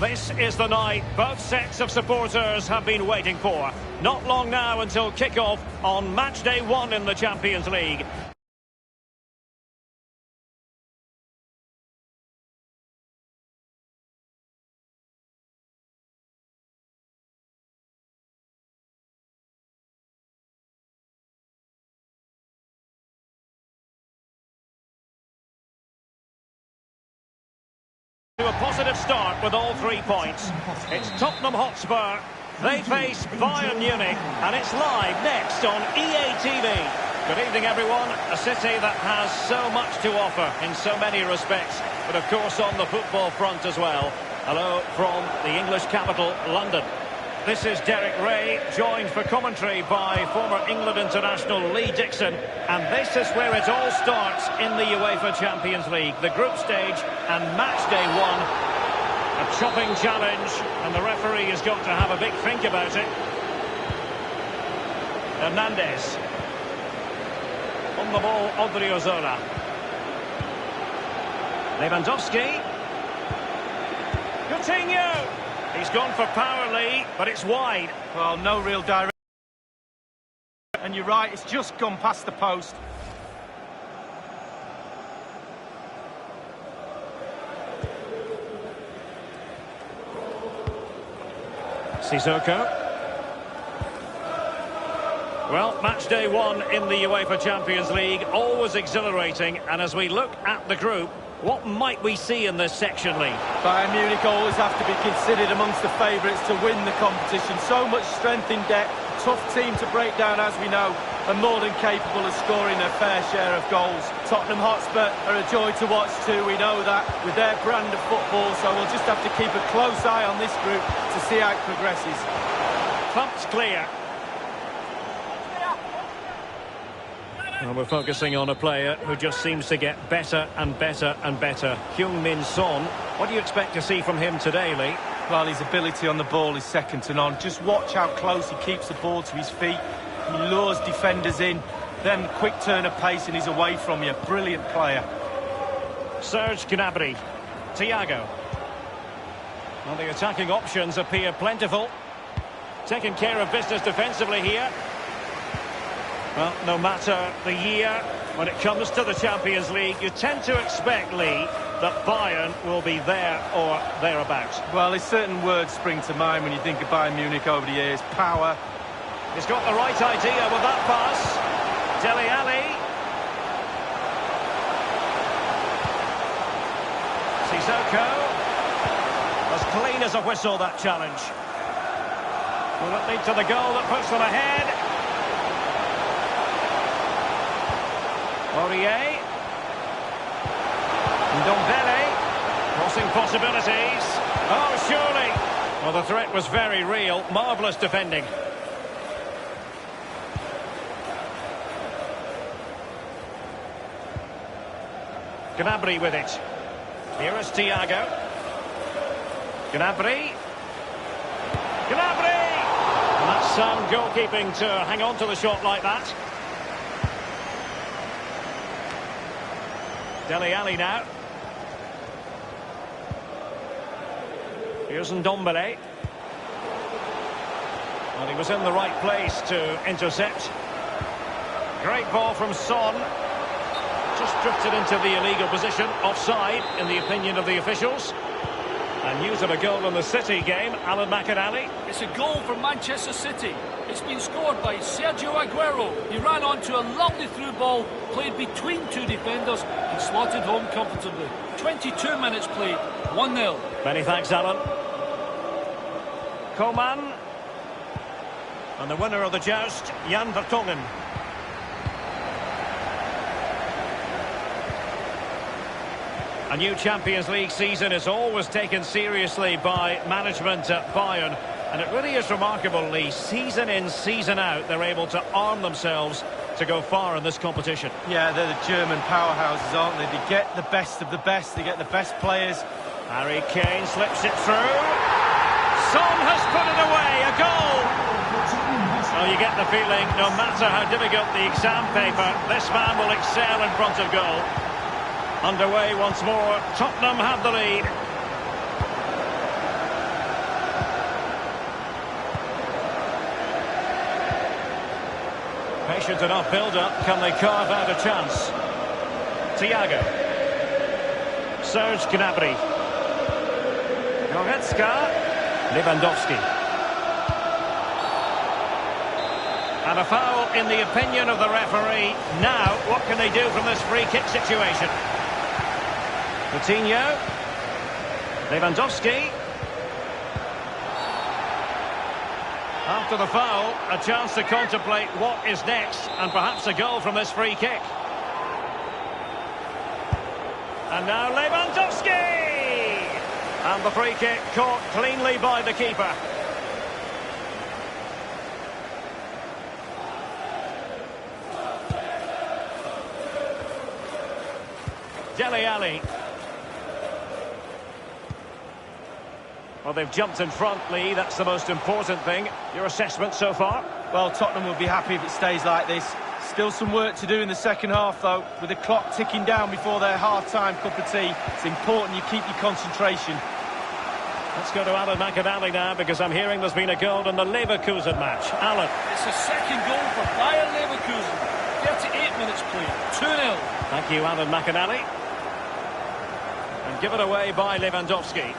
This is the night both sets of supporters have been waiting for. Not long now until kick-off on match day 1 in the Champions League. To a positive start with all 3 points. It's Tottenham Hotspur. They face Bayern Munich, and it's live next on EA TV. Good evening, everyone. A city that has so much to offer in so many respects, but of course on the football front as well. Hello from the English capital, London. This is Derek Ray, joined for commentary by former England international Lee Dixon. And this is where it all starts in the UEFA Champions League. The group stage and match day 1. A chopping challenge, and the referee has got to have a big think about it. Hernandez. On the ball, Odriozola. Lewandowski. Coutinho. He's gone for power, Lee, but it's wide. Well, no real direction. And you're right, it's just gone past the post. Sissoko. Well, match day 1 in the UEFA Champions League, always exhilarating. And as we look at the group, what might we see in this section, Lee? Bayern Munich always have to be considered amongst the favourites to win the competition. So much strength in depth, tough team to break down, as we know, and more than capable of scoring their fair share of goals. Tottenham Hotspur are a joy to watch too, we know that, with their brand of football, so we'll just have to keep a close eye on this group to see how it progresses. Pumped clear. Well, we're focusing on a player who just seems to get better and better and better. Heung-min Son. What do you expect to see from him today, Lee? Well, his ability on the ball is second to none. Just watch how close he keeps the ball to his feet. He lures defenders in. Then quick turn of pace and he's away from you. Brilliant player. Serge Gnabry. Thiago. Well, the attacking options appear plentiful. Taking care of business defensively here. Well, no matter the year, when it comes to the Champions League, you tend to expect, Lee, that Bayern will be there or thereabouts. Well, there's certain words spring to mind when you think of Bayern Munich over the years. Power. He's got the right idea with that pass. Dele Alli. Sissoko. As clean as a whistle, that challenge. Will it lead to the goal that puts them ahead? Aurier. Ndombele. Crossing possibilities. Oh, surely. Well, the threat was very real. Marvellous defending. Gnabry with it. Here is Thiago. Gnabry. Gnabry! And that's sound goalkeeping to hang on to the shot like that. Dele Alli now. Here's Ndombele. Well, he was in the right place to intercept. Great ball from Son. Just drifted into the illegal position. Offside, in the opinion of the officials. And news of a goal in the City game. Alan McInally. It's a goal for Manchester City. It's been scored by Sergio Aguero. He ran onto a lovely through ball, played between 2 defenders and slotted home comfortably. 22 minutes played, 1-0. Many thanks, Alan. Coman. And the winner of the joust, Jan Vertonghen. A new Champions League season is always taken seriously by management at Bayern. And it really is remarkable, Lee. Season in, season out, they're able to arm themselves to go far in this competition. Yeah, they're the German powerhouses, aren't they? They get the best of the best. They get the best players. Harry Kane slips it through. Son has put it away. A goal. Well, you get the feeling, no matter how difficult the exam paper, this man will excel in front of goal. Underway once more. Tottenham have the lead. Patient enough build-up. Can they carve out a chance? Thiago. Serge Gnabry. Goretzka. Lewandowski. And a foul in the opinion of the referee. Now, what can they do from this free kick situation? Coutinho. Lewandowski. After the foul, a chance to contemplate what is next, and perhaps a goal from this free kick. And now Lewandowski! And the free kick caught cleanly by the keeper. Dele Alli. Well, they've jumped in front, Lee. That's the most important thing. Your assessment so far? Well, Tottenham will be happy if it stays like this. Still some work to do in the second half, though. With the clock ticking down before their half-time cup of tea, it's important you keep your concentration. Let's go to Alan McAnally now, because I'm hearing there's been a goal in the Leverkusen match. Alan. It's a second goal for Bayer Leverkusen. 38 minutes played. 2-0. Thank you, Alan McAnally. And given away by Lewandowski.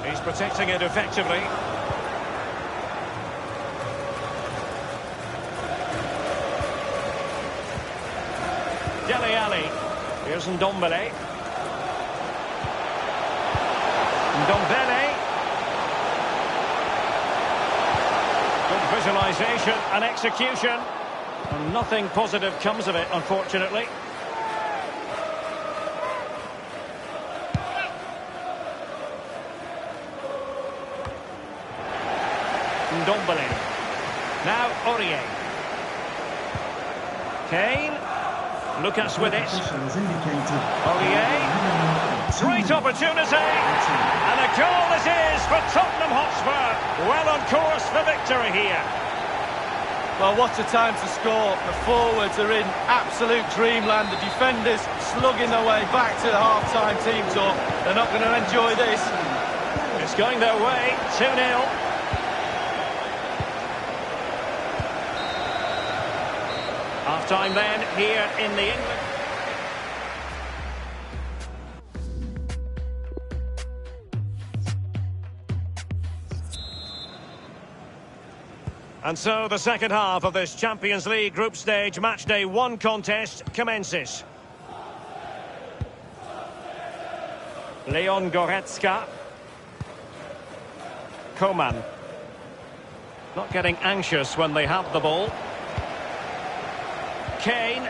He's protecting it effectively. Dele Alli. Here's Ndombele. Ndombele. Good visualisation and execution. And nothing positive comes of it, unfortunately. Ndombele. Now Aurier. Kane. Lucas with it. Aurier. Great opportunity. And a goal it is for Tottenham Hotspur. Well on course for victory here. Well, what a time to score. The forwards are in absolute dreamland. The defenders slugging their way back to the half-time team talk. They're not going to enjoy this. It's going their way. 2-0. Half-time then here in the England. And so the second half of this Champions League group stage match day 1 contest commences. Leon Goretzka. Coman. Not getting anxious when they have the ball. Kane.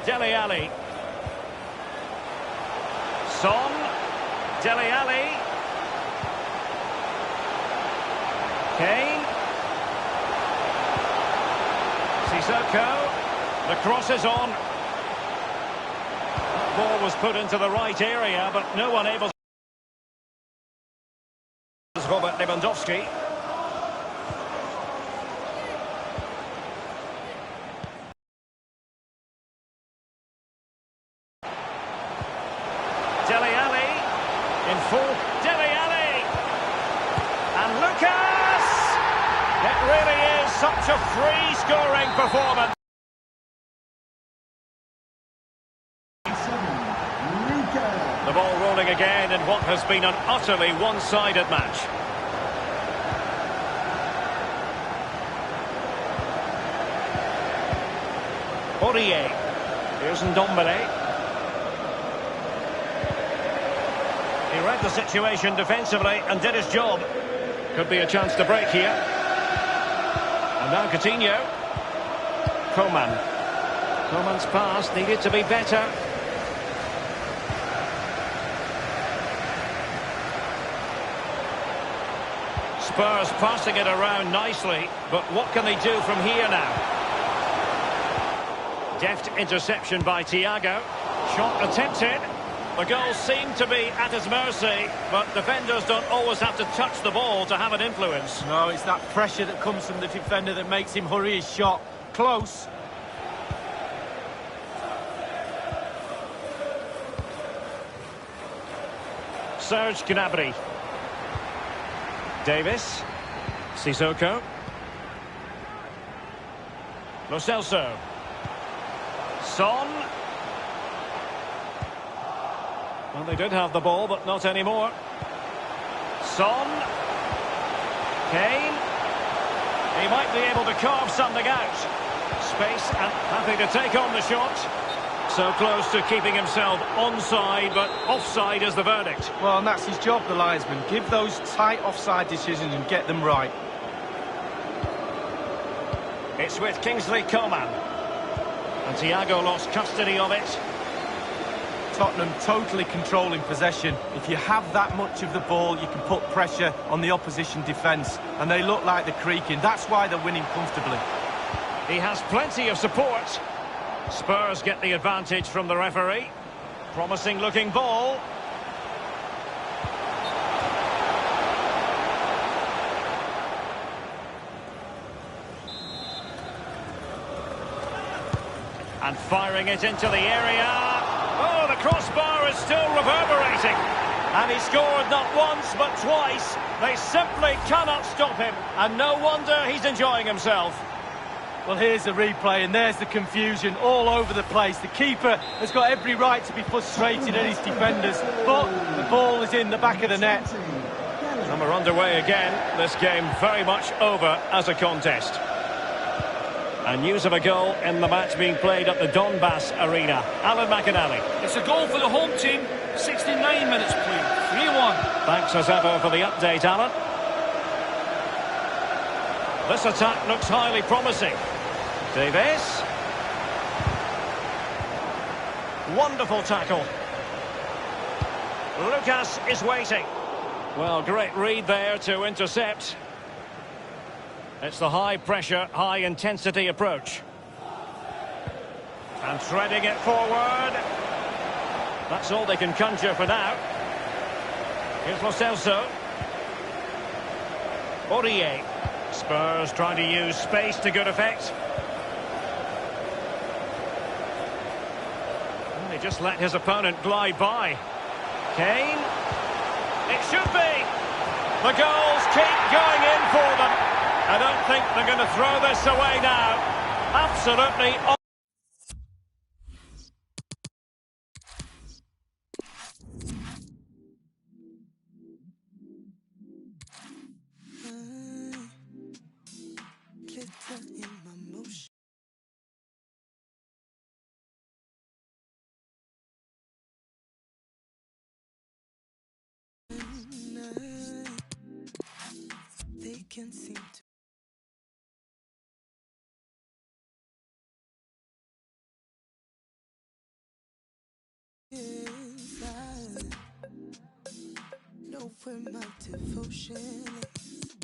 Dele Alli. Son. Dele Alli. Kane. Sissoko. The cross is on. Ball was put into the right area, but no one able to... Robert Lewandowski. Dele Alli in full. Dele Alli and Lucas. It really is such a free-scoring performance. The ball rolling again in what has been an utterly one-sided match. Aurier. Here's Ndombele. He read the situation defensively and did his job. Could be a chance to break here. And now Coutinho. Coman. Coman's pass needed to be better. Spurs passing it around nicely, but what can they do from here now? Deft interception by Thiago. Shot attempted. The goal seemed to be at his mercy, but defenders don't always have to touch the ball to have an influence. No, it's that pressure that comes from the defender that makes him hurry his shot. Close. Serge Gnabry. Davis. Sissoko. Lo Celso. Son. Well, they did have the ball, but not anymore. Son. Kane. He might be able to carve something out. Space and happy to take on the shot. So close to keeping himself onside, but offside is the verdict. Well, and that's his job, the linesman. Give those tight offside decisions and get them right. It's with Kingsley Coman. And Thiago lost custody of it. Tottenham totally controlling possession. If you have that much of the ball, you can put pressure on the opposition defence. And they look like they're creaking. That's why they're winning comfortably. He has plenty of support. Spurs get the advantage from the referee. Promising looking ball. And firing it into the area. Oh, the crossbar is still reverberating. And he scored not once, but twice. They simply cannot stop him. And no wonder he's enjoying himself. Well, here's the replay, and there's the confusion all over the place. The keeper has got every right to be frustrated at his defenders, but the ball is in the back of the net. And we're underway again. This game very much over as a contest. And news of a goal in the match being played at the Donbass Arena. Alan McInally. It's a goal for the home team. 69 minutes played. 3-1. Thanks as ever for the update, Alan. This attack looks highly promising. Davis. Wonderful tackle. Lucas is waiting. Well, great read there to intercept. It's the high-pressure, high-intensity approach. And threading it forward. That's all they can conjure for now. Here's Lo Celso. Aurier. Spurs trying to use space to good effect. And he just let his opponent glide by. Kane. It should be. The goals keep going in for them. I don't think they're going to throw this away now. Absolutely. They can seem to know where my devotion is,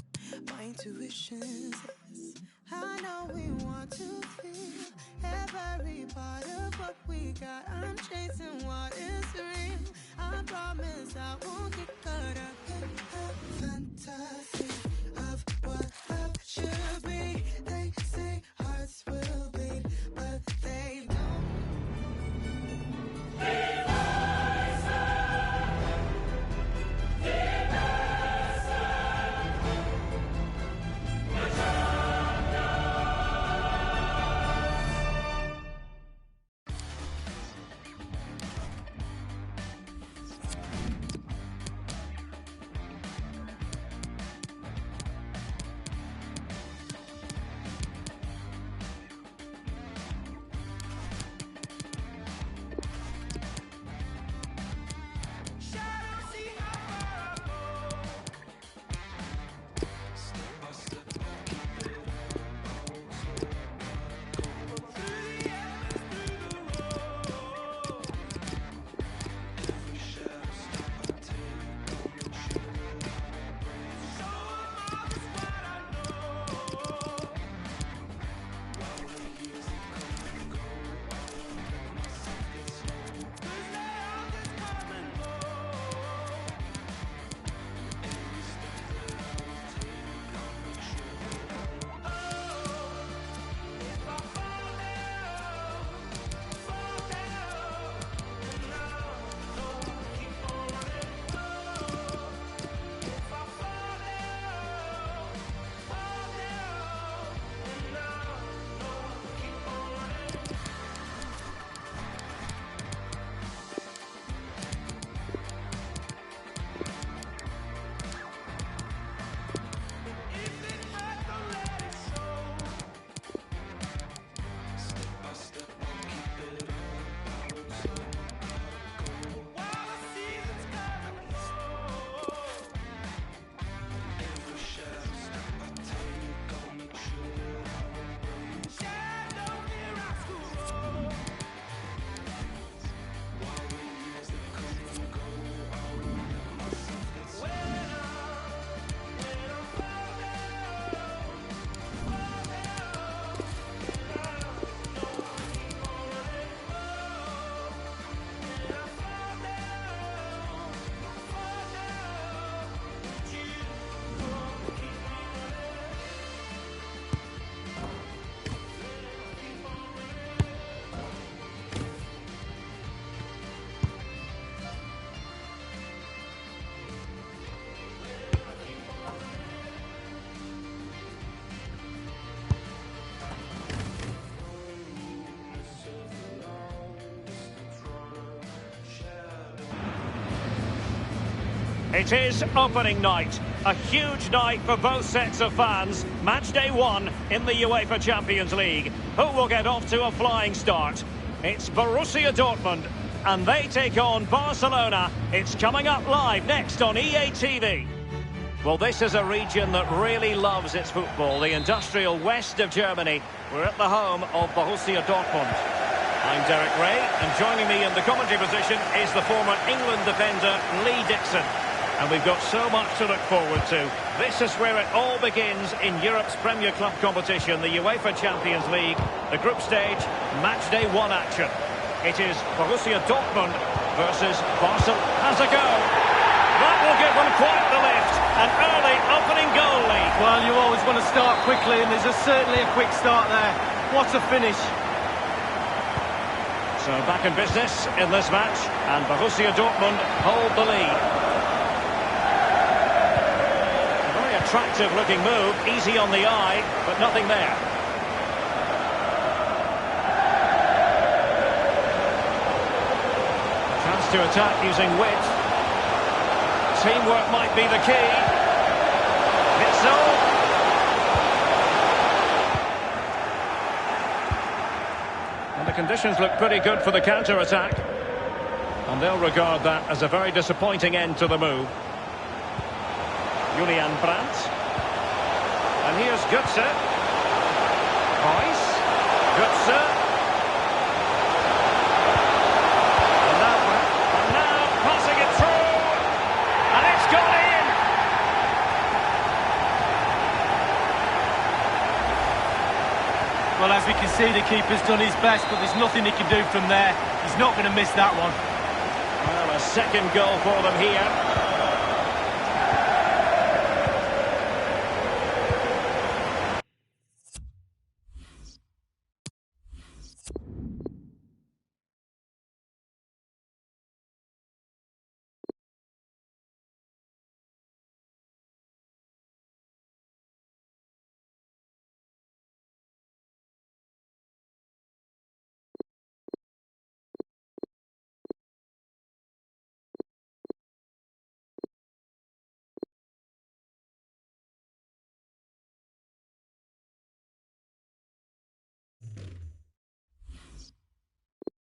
my intuition says I know we want to feel every part of what we got. I'm chasing what is real. I promise I won't get caught up in a fantasy of what love should be. They say hearts will beat, but they don't. It is opening night. A huge night for both sets of fans. Match day 1 in the UEFA Champions League. Who will get off to a flying start? It's Borussia Dortmund, and they take on Barcelona. It's coming up live next on EA TV. Well, this is a region that really loves its football, the industrial west of Germany. We're at the home of Borussia Dortmund. I'm Derek Ray, and joining me in the commentary position is the former England defender Lee Dixon. And we've got so much to look forward to. This is where it all begins in Europe's Premier Club competition, the UEFA Champions League, the group stage, match day 1 action. It is Borussia Dortmund versus Barcelona. Has a go. That will give them quite the lift. An early opening goal lead. Well, you always want to start quickly, and there's certainly a quick start there. What a finish. So back in business in this match, and Borussia Dortmund hold the lead. Attractive looking move, easy on the eye, but nothing there. Chance to attack using wit. Teamwork might be the key. Witsel. And the conditions look pretty good for the counter-attack. And they'll regard that as a very disappointing end to the move. Julian Brandt. And here's Götze. Royce. Götze. And now passing it through. And it's gone in. Well, as we can see, the keeper's done his best, but there's nothing he can do from there. He's not going to miss that one. Well, a second goal for them here.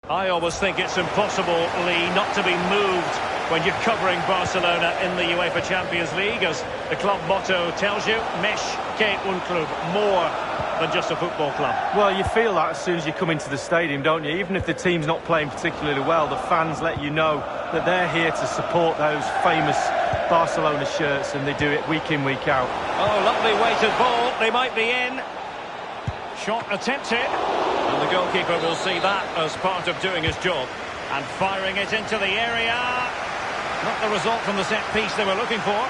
I always think it's impossible, Lee, not to be moved when you're covering Barcelona in the UEFA Champions League, as the club motto tells you, Més que un club, more than just a football club. Well, you feel that as soon as you come into the stadium, don't you? Even if the team's not playing particularly well, the fans let you know that they're here to support those famous Barcelona shirts, and they do it week in, week out. Oh, lovely weighted ball, they might be in. Shot attempted. And the goalkeeper will see that as part of doing his job. And firing it into the area. Not the result from the set piece they were looking for.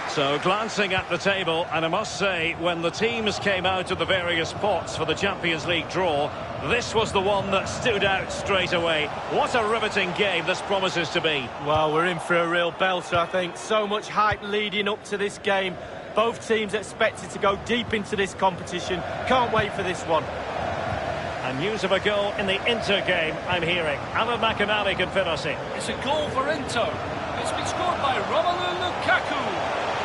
So glancing at the table, and I must say, when the teams came out of the various pots for the Champions League draw, this was the one that stood out straight away. What a riveting game this promises to be. Well, we're in for a real belter, I think. So much hype leading up to this game. Both teams expected to go deep into this competition. Can't wait for this one. And news of a goal in the Inter game, I'm hearing. Alan McInally can fit us in. It's a goal for Inter. It's been scored by Romelu Lukaku.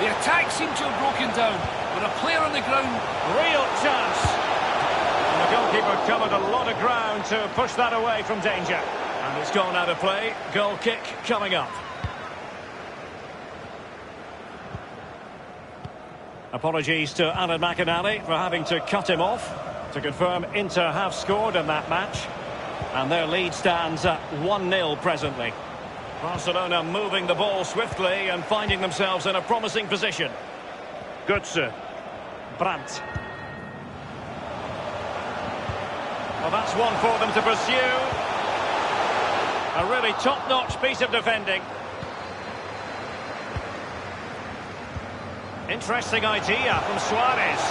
The attack seemed to have broken down, with a player on the ground. Real chance. And the goalkeeper covered a lot of ground to push that away from danger. And it's gone out of play. Goal kick coming up. Apologies to Alan McInally for having to cut him off. To confirm, Inter have scored in that match. And their lead stands at 1-0 presently. Barcelona moving the ball swiftly and finding themselves in a promising position. Götze. Brandt. Well, that's one for them to pursue. A really top-notch piece of defending. Interesting idea from Suarez.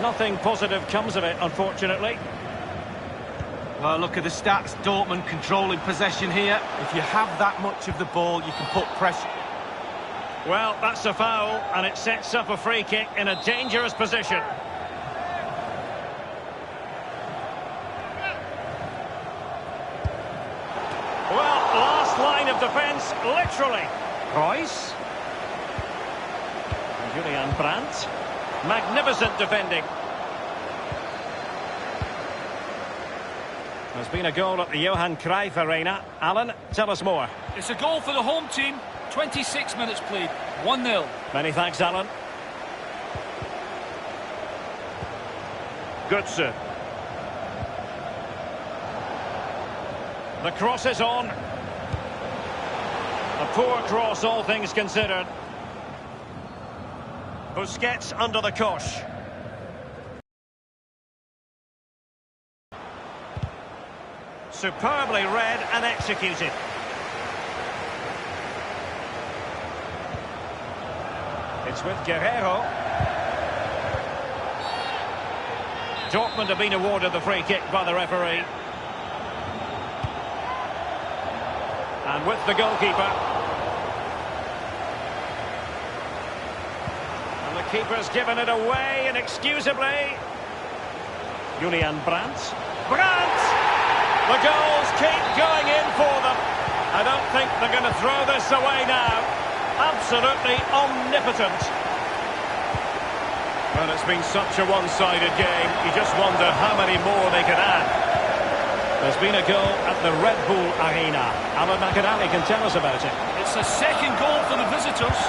Nothing positive comes of it, unfortunately. Well, look at the stats. Dortmund controlling possession here. If you have that much of the ball, you can put pressure. Well, that's a foul, and it sets up a free kick in a dangerous position. Well, last line of of defence, literally. Royce. Julian Brandt. Magnificent defending. There's been a goal at the Johan Cruyff Arena. Alan, tell us more. It's a goal for the home team. 26 minutes played. 1-0. Many thanks, Alan. Götze. The cross is on. A poor cross, all things considered. Busquets under the cosh. Superbly read and executed. It's with Guerrero. Dortmund have been awarded the free kick by the referee. And with the goalkeeper. And the keeper's given it away inexcusably. Julian Brandt. Brandt! The goals keep going in for them. I don't think they're going to throw this away now. Absolutely omnipotent. Well, it's been such a one-sided game. You just wonder how many more they could add. There's been a goal at the Red Bull Arena. Alan McAdally can tell us about it. It's a second goal for the visitors.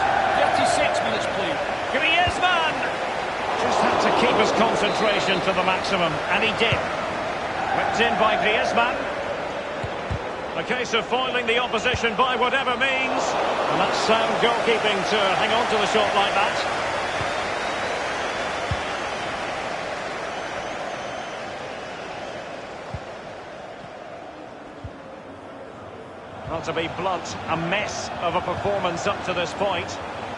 36 minutes played. Griezmann! Just had to keep his concentration to the maximum, and he did. Whipped in by Griezmann. A case of foiling the opposition by whatever means. And that's sound goalkeeping to hang on to the shot like that. Well, to be blunt, a mess of a performance up to this point.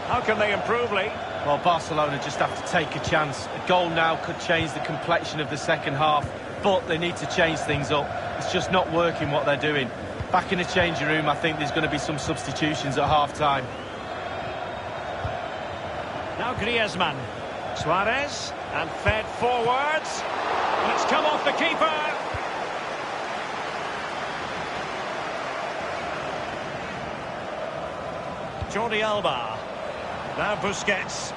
How can they improve, Lee? Well, Barcelona just have to take a chance. A goal now could change the complexion of the second half, but they need to change things up. It's just not working what they're doing. Back in the changing room, I think there's going to be some substitutions at half-time. Now Griezmann. Suarez, and fed forwards. And it's come off the keeper. Jordi Alba. Now Busquets.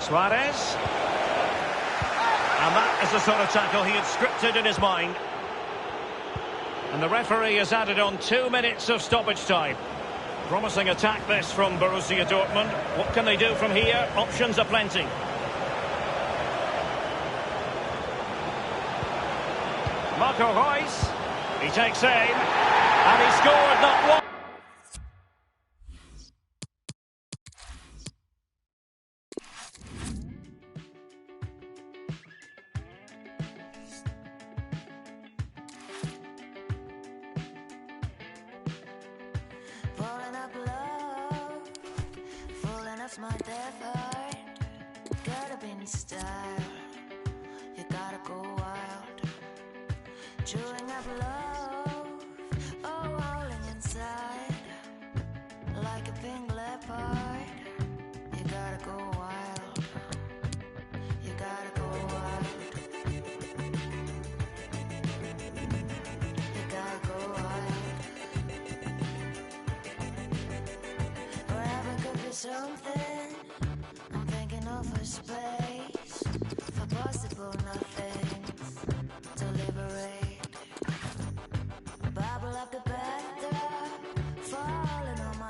Suarez. And that is the sort of tackle he had scripted in his mind. And the referee has added on 2 minutes of stoppage time. Promising attack this from Borussia Dortmund. What can they do from here? Options are plenty. Marco Reus. He takes aim. And he scored not one. My death heart, got up in style. You gotta go wild, chewing up love, oh, rolling inside like a pink leopard. You gotta go wild. You gotta go wild. You gotta go wild. Forever could be something. For space, for possible nothings to liberate. Bubble up the bathtub, falling on my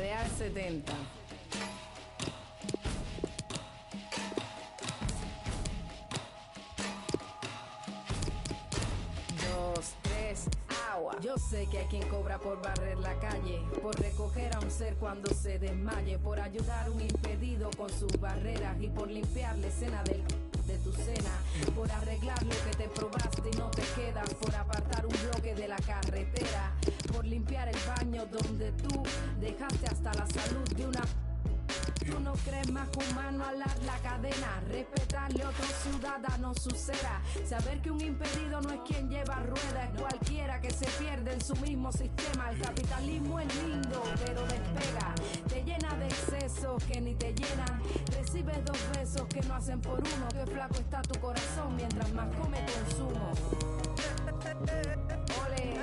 Real 70. Dos, tres, agua. Yo sé que hay quien cobra por barrer la calle, por recoger a un ser cuando se desmaye, por ayudar a un impedido con sus barreras y por limpiar la escena de tu cena, por arreglar lo que te probaste y no te quedas, por apartar un bloque de la carretera, por limpiar el baño donde tú dejaste hasta la salud de una Tú no crees más que humano alar la cadena, respetarle a otro ciudadano su cera, saber que un impedido no es quien lleva ruedas, es cualquiera que se pierde en su mismo sistema. El capitalismo es lindo, pero despega, te llena de excesos que ni te llenan, recibes 2 besos que no hacen por uno, que flaco está tu corazón mientras más come consumo. Ole.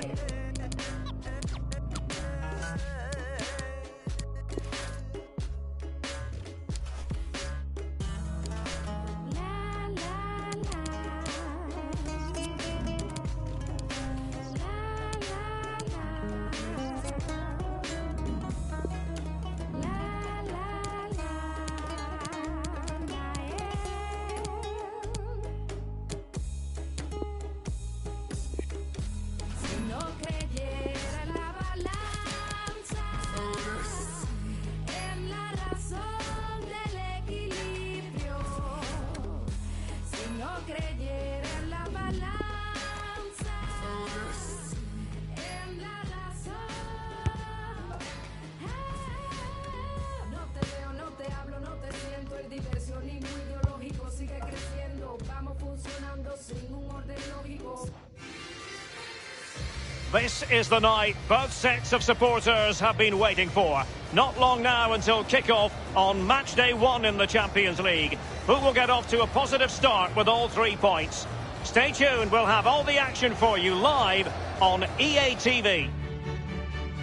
This is the night both sets of supporters have been waiting for. Not long now until kick-off on match day 1 in the Champions League. Who will get off to a positive start with all 3 points? Stay tuned, we'll have all the action for you live on EA TV.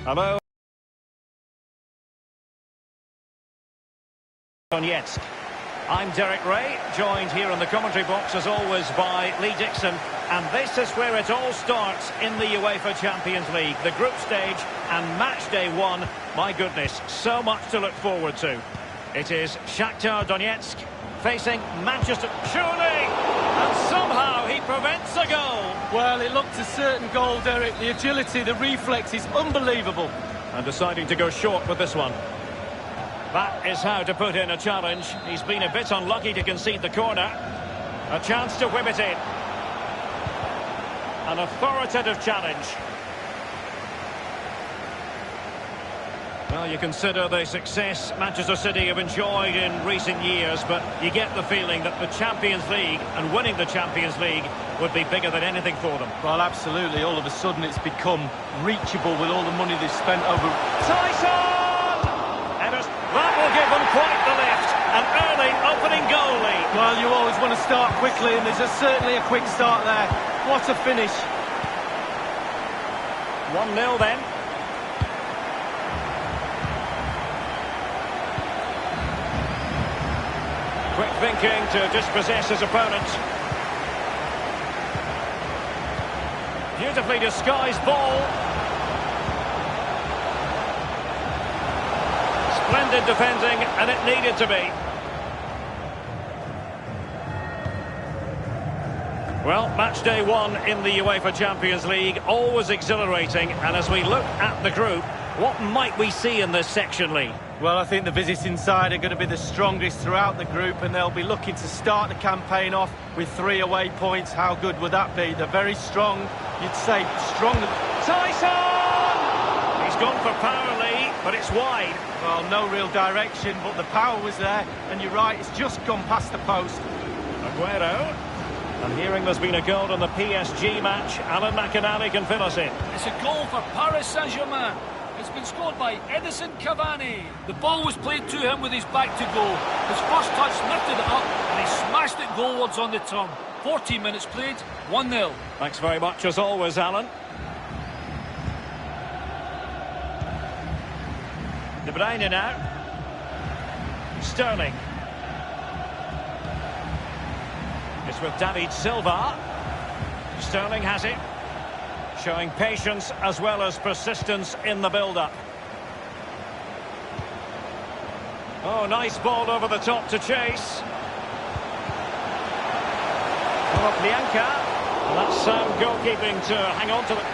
Hello. Donetsk. I'm Derek Ray, joined here in the commentary box as always by Lee Dixon. And this is where it all starts in the UEFA Champions League. The group stage and match day 1. My goodness, so much to look forward to. It is Shakhtar Donetsk facing Manchester. Surely! And somehow he prevents a goal. Well, it looked a certain goal, Derek. The agility, the reflex is unbelievable. And deciding to go short with this one. That is how to put in a challenge. He's been a bit unlucky to concede the corner. A chance to whip it in. An authoritative challenge. Well, you consider the success Manchester City have enjoyed in recent years, but you get the feeling that the Champions League and winning the Champions League would be bigger than anything for them. Well, absolutely. All of a sudden it's become reachable with all the money they've spent over... Tyson! That will give them quite the lift. An early opening goal lead. Well, you always want to start quickly, and there's certainly a quick start there. What a finish. 1-0 then. Quick thinking to dispossess his opponent. Beautifully disguised ball. Splendid defending, and it needed to be. Well, match day 1 in the UEFA Champions League, always exhilarating. And as we look at the group, what might we see in this section, Lee? Well, I think the visiting side are going to be the strongest throughout the group, and they'll be looking to start the campaign off with 3 away points. How good would that be? They're very strong, you'd say stronger. Tyson! He's gone for power, Lee, but it's wide. Well, no real direction, but the power was there, and you're right, it's just gone past the post. Aguero. And hearing there's been a goal in the PSG match, Alan McInally can fill us in. It's a goal for Paris Saint-Germain. It's been scored by Edison Cavani. The ball was played to him with his back to goal. His first touch lifted it up and he smashed it goalwards on the turn. 14 minutes played, 1-0. Thanks very much as always, Alan. De Bruyne now. Sterling. It's with David Silva. Sterling has it. Showing patience as well as persistence in the build-up. Oh, nice ball over the top to chase. Bianca. That's sound goalkeeping to hang on to it.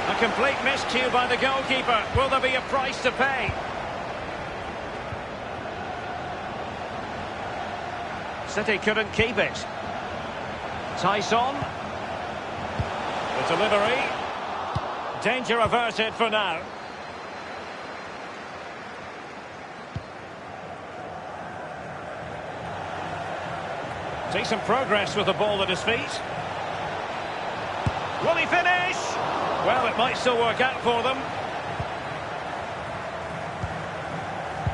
A complete miscue by the goalkeeper. Will there be a price to pay? City couldn't keep it. Tyson. The delivery. Danger averted for now. Decent progress with the ball at his feet. Will he finish? Well, it might still work out for them.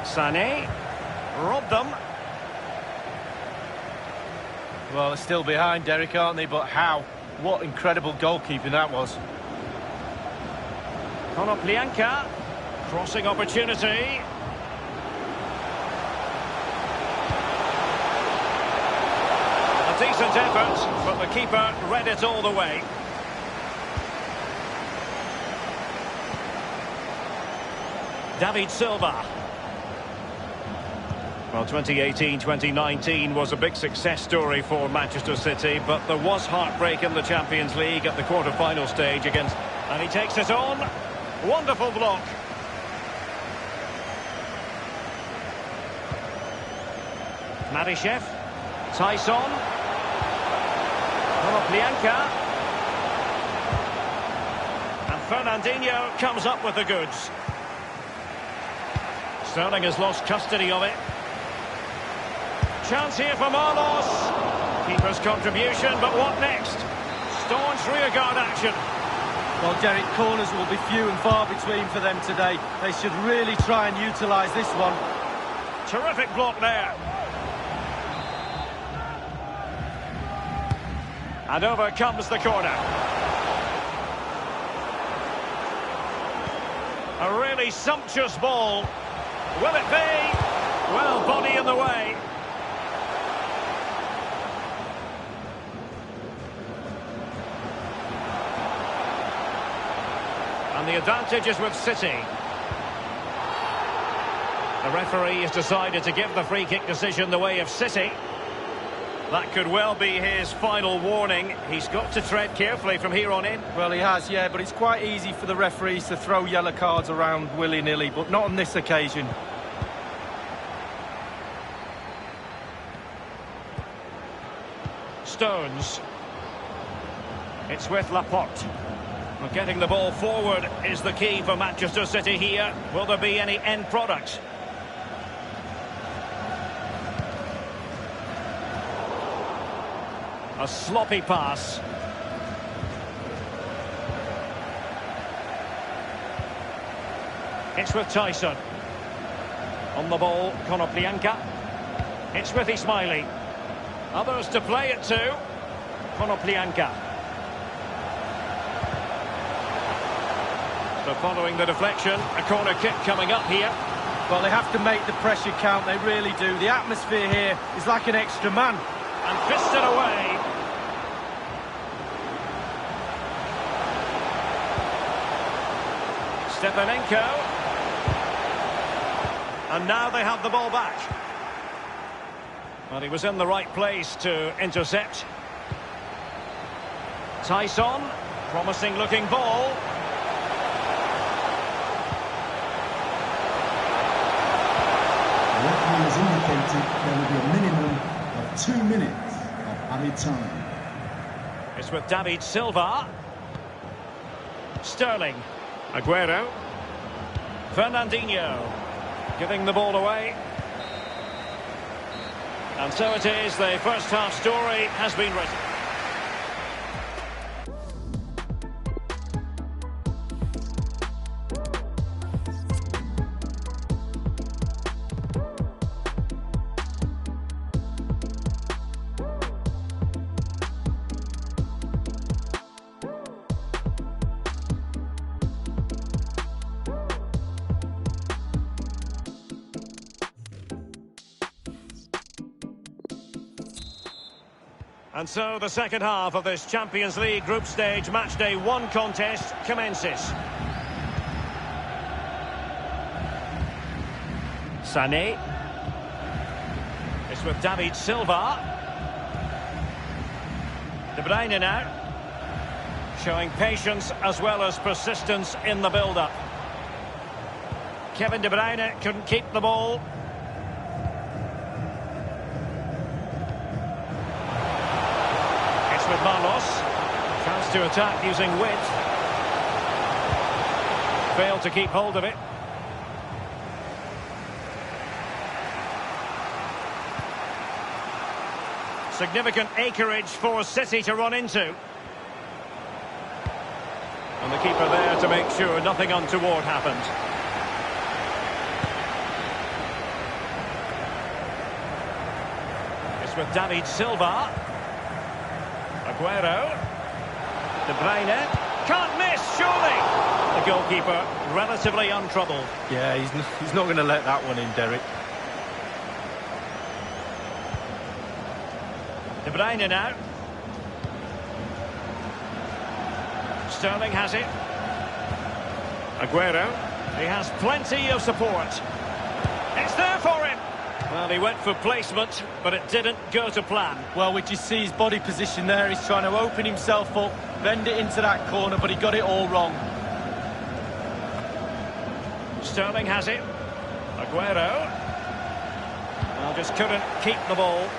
Sané robbed them. Well, they're still behind, Derek, aren't they? But how? What incredible goalkeeping that was. Konoplyanka, crossing opportunity. A decent effort, but the keeper read it all the way. David Silva. Well, 2018-2019 was a big success story for Manchester City, but there was heartbreak in the Champions League at the quarter-final stage against... And he takes it on. Wonderful block. Marishev. Tyson. Konoplyanka. And Fernandinho comes up with the goods. Sterling has lost custody of it. Chance here for Marlos. Keeper's contribution, but what next? Staunch rearguard action. Well, Derek, corners will be few and far between for them today. They should really try and utilise this one. Terrific block there. And over comes the corner. A really sumptuous ball. Will it be? Well, body in the way. And the advantage is with City. The referee has decided to give the free kick decision the way of City. That could well be his final warning. He's got to tread carefully from here on in. Well, he has, yeah, but it's quite easy for the referees to throw yellow cards around willy-nilly, but not on this occasion. Stones. It's with Laporte. Well, getting the ball forward is the key for Manchester City here. Will there be any end product? A sloppy pass. It's with Tyson. On the ball, Konoplyanka. It's with Ismaili. Others to play it to. Konoplyanka. So following the deflection, a corner kick coming up here. Well, they have to make the pressure count, they really do. The atmosphere here is like an extra man. And fisted away. Stepanenko. And now they have the ball back. Well, he was in the right place to intercept. Tyson, promising looking ball. The referee has indicated there will be a minimum of 2 minutes of added time. It's with David Silva. Sterling. Aguero. Fernandinho. Giving the ball away. And so it is, the first half story has been written. And so the second half of this Champions League group stage matchday 1 contest commences. Sané. It's with David Silva. De Bruyne now. Showing patience as well as persistence in the build-up. Kevin De Bruyne couldn't keep the ball. With Marlos, chance to attack using width. Failed to keep hold of it. Significant acreage for City to run into. And the keeper there to make sure nothing untoward happened. It's with David Silva. Aguero. De Bruyne. Can't miss, surely! The goalkeeper relatively untroubled. Yeah, he's not going to let that one in, Derek. De Bruyne now. Sterling has it. Aguero. He has plenty of support. It's there for him. Well, he went for placement, but it didn't go to plan. Well, we just see his body position there. He's trying to open himself up, bend it into that corner, but he got it all wrong. Sterling has it. Aguero. Well, just couldn't keep the ball.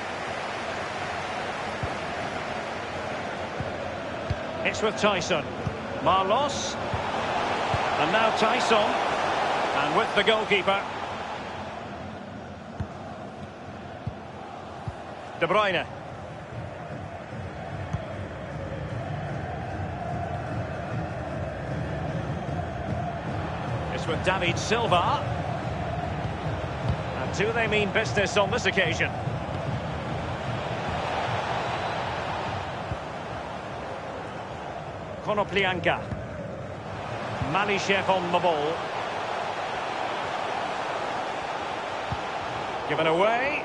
It's with Tyson. Marlos. And now Tyson. And with the goalkeeper. De Bruyne. It's with David Silva. And do they mean business on this occasion? Konoplyanka. Malishev on the ball. Given away.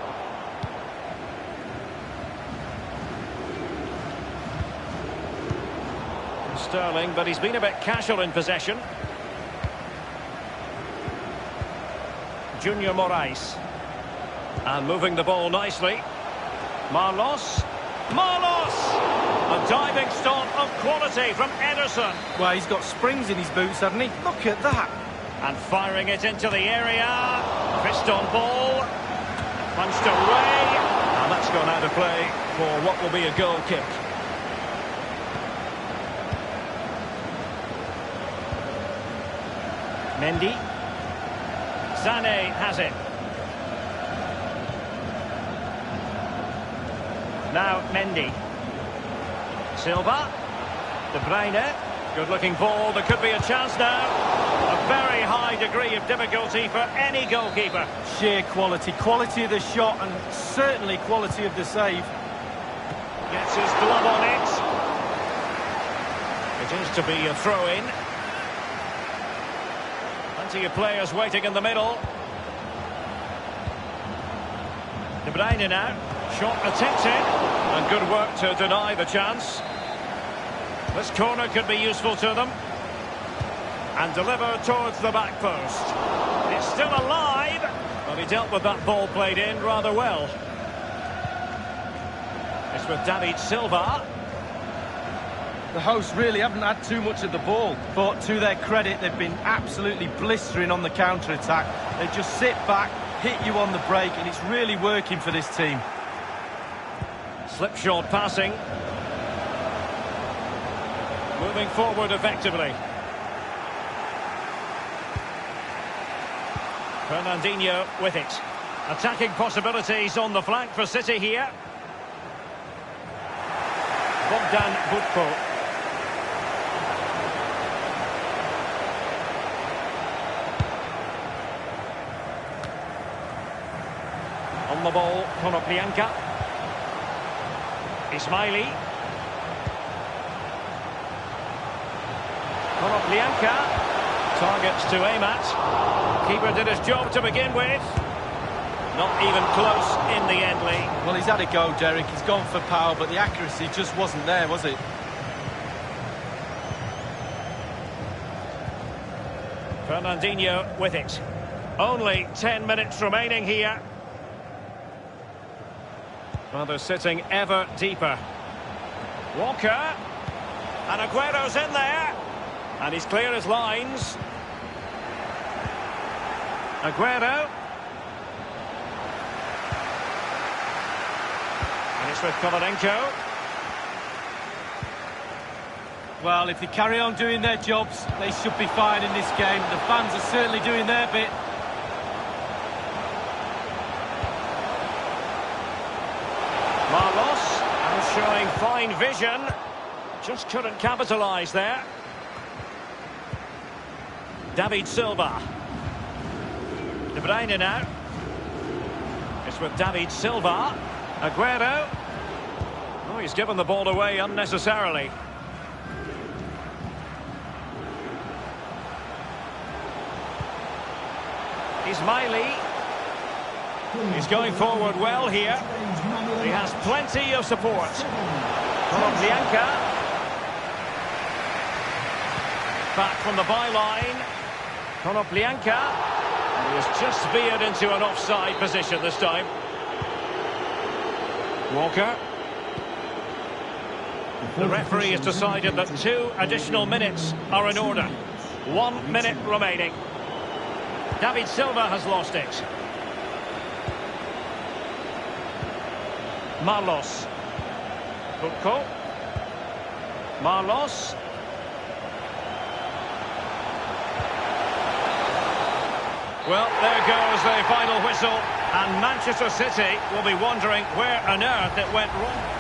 Sterling, but he's been a bit casual in possession. Junior Moraes. And moving the ball nicely. Marlos. Marlos! A diving stop of quality from Ederson. Well, he's got springs in his boots, hasn't he? Look at that. And firing it into the area. Fist on ball. Punched away. And that's gone out of play for what will be a goal kick. Mendy. Sané has it. Now Mendy. Silva. De Bruyne. Good looking ball. There could be a chance now. A very high degree of difficulty for any goalkeeper. Sheer quality. Quality of the shot and certainly quality of the save. Gets his glove on it. It is to be a throw-in. Plenty of players waiting in the middle. De Bruyne now. Shot attempted. And good work to deny the chance. This corner could be useful to them. And deliver towards the back post. It's still alive. But he dealt with that ball played in rather well. It's with David Silva. The hosts really haven't had too much of the ball, but to their credit, they've been absolutely blistering on the counter-attack. They just sit back, hit you on the break, and it's really working for this team. Slipshod passing. Moving forward effectively. Fernandinho with it. Attacking possibilities on the flank for City here. Bogdan Budko. On the ball, Konoplyanka. Ismaili. Konoplyanka. Targets to aim at. Keeper did his job to begin with. Not even close in the end, Lee. Well, he's had a go, Derek. He's gone for power, but the accuracy just wasn't there, was it? Fernandinho with it. Only 10 minutes remaining here. Well, they're sitting ever deeper. Walker. And Aguero's in there. And he's clear his lines. Aguero. And it's with Kovalenko. Well, if they carry on doing their jobs, they should be fine in this game. The fans are certainly doing their bit. Marlos. fine vision. Just couldn't capitalise there. David Silva. De Bruyne now. It's with David Silva. Aguero. Oh, he's given the ball away unnecessarily. Ismaili. He's going forward well here. He has plenty of support. Bianca. Back from the byline. Bianca. He has just veered into an offside position this time. Walker. The referee has decided that 2 additional minutes are in order. 1 minute remaining. David Silva has lost it. Marlos. Bucco. Marlos. Well, there goes the final whistle, and Manchester City will be wondering where on earth it went wrong.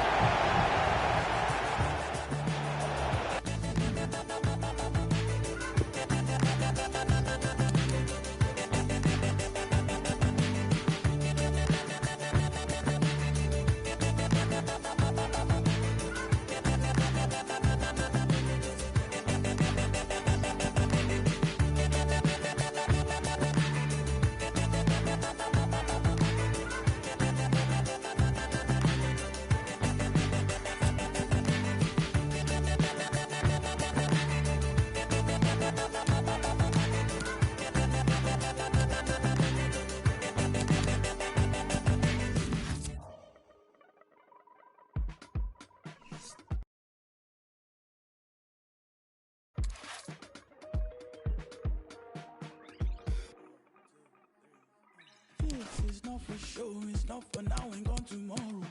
This is not for show, it's not for now and gone tomorrow.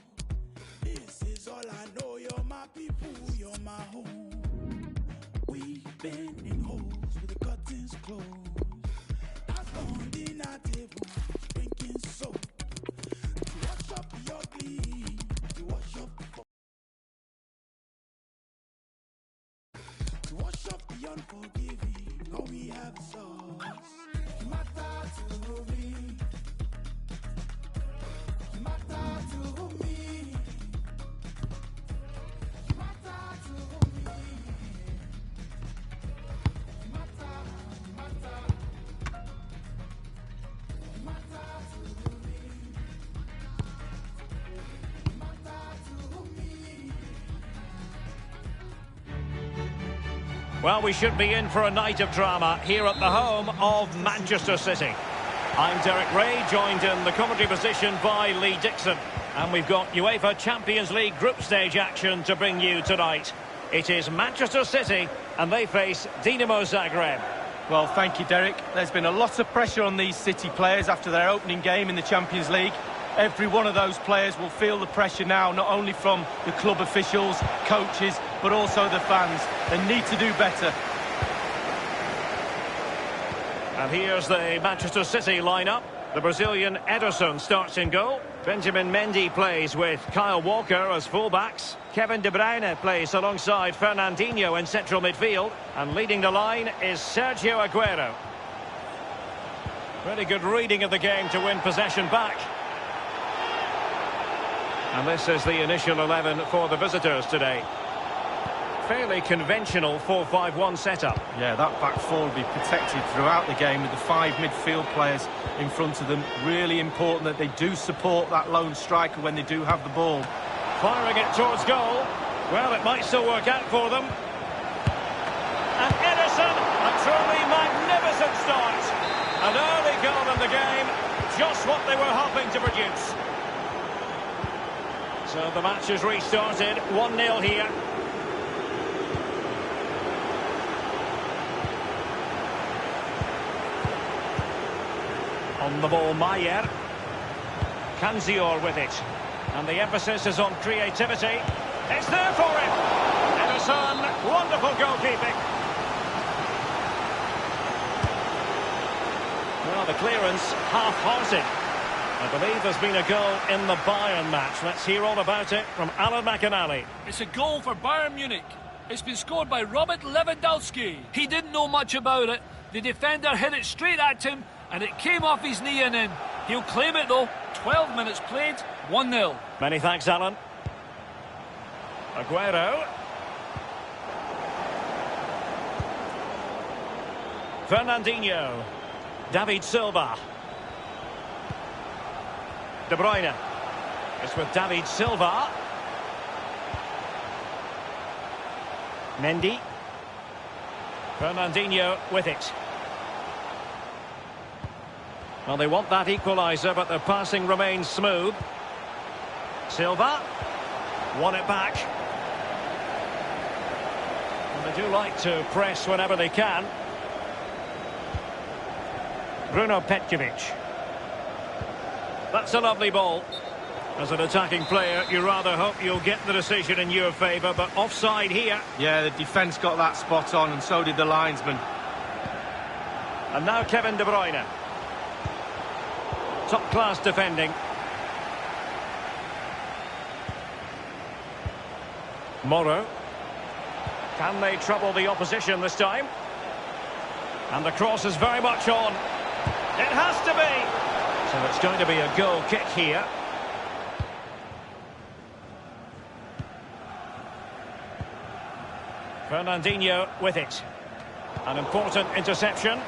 This is all I know, you're my people, you're my home. We've been in holes with the curtains closed. That's on dinner table, drinking soap. To wash up the ugly, to wash up the to wash up the unforgiving, all we have is us. Matter to me. Well, we should be in for a night of drama here at the home of Manchester City. I'm Derek Ray, joined in the commentary position by Lee Dixon. And we've got UEFA Champions League group stage action to bring you tonight. It is Manchester City, and they face Dinamo Zagreb. Well, thank you, Derek. There's been a lot of pressure on these City players after their opening game in the Champions League. Every one of those players will feel the pressure now, not only from the club officials, coaches, but also the fans. They need to do better. And here's the Manchester City lineup. The Brazilian Ederson starts in goal. Benjamin Mendy plays with Kyle Walker as fullbacks. Kevin De Bruyne plays alongside Fernandinho in central midfield. And leading the line is Sergio Aguero. Really good reading of the game to win possession back. And this is the initial 11 for the visitors today. Fairly conventional 4-5-1 setup. Yeah, that back four will be protected throughout the game with the 5 midfield players in front of them. Really important that they do support that lone striker when they do have the ball. Firing it towards goal. Well, it might still work out for them. And Ederson, a truly magnificent start. An early goal in the game, just what they were hoping to produce. So the match has restarted, 1-0 here. On the ball, Mayer. Kanzior with it. And the emphasis is on creativity. It's there for him. Ederson, wonderful goalkeeping. Well, the clearance half-hearted. I believe there's been a goal in the Bayern match. Let's hear all about it from Alan McInally. It's a goal for Bayern Munich. It's been scored by Robert Lewandowski. He didn't know much about it. The defender hit it straight at him, and it came off his knee and in. He'll claim it though. 12 minutes played, 1-0. Many thanks, Alan. Aguero. Fernandinho. David Silva. De Bruyne. It's with David Silva. Mendy. Fernandinho with it. Well, they want that equaliser, but the passing remains smooth. Silva. Won it back. And they do like to press whenever they can. Bruno Petkovic. That's a lovely ball. As an attacking player, you rather hope you'll get the decision in your favour, but offside here. Yeah, the defence got that spot on, and so did the linesman. And now Kevin De Bruyne. Top-class defending. Moro. Can they trouble the opposition this time? And the cross is very much on. It has to be! So it's going to be a goal kick here. Fernandinho with it. An important interception.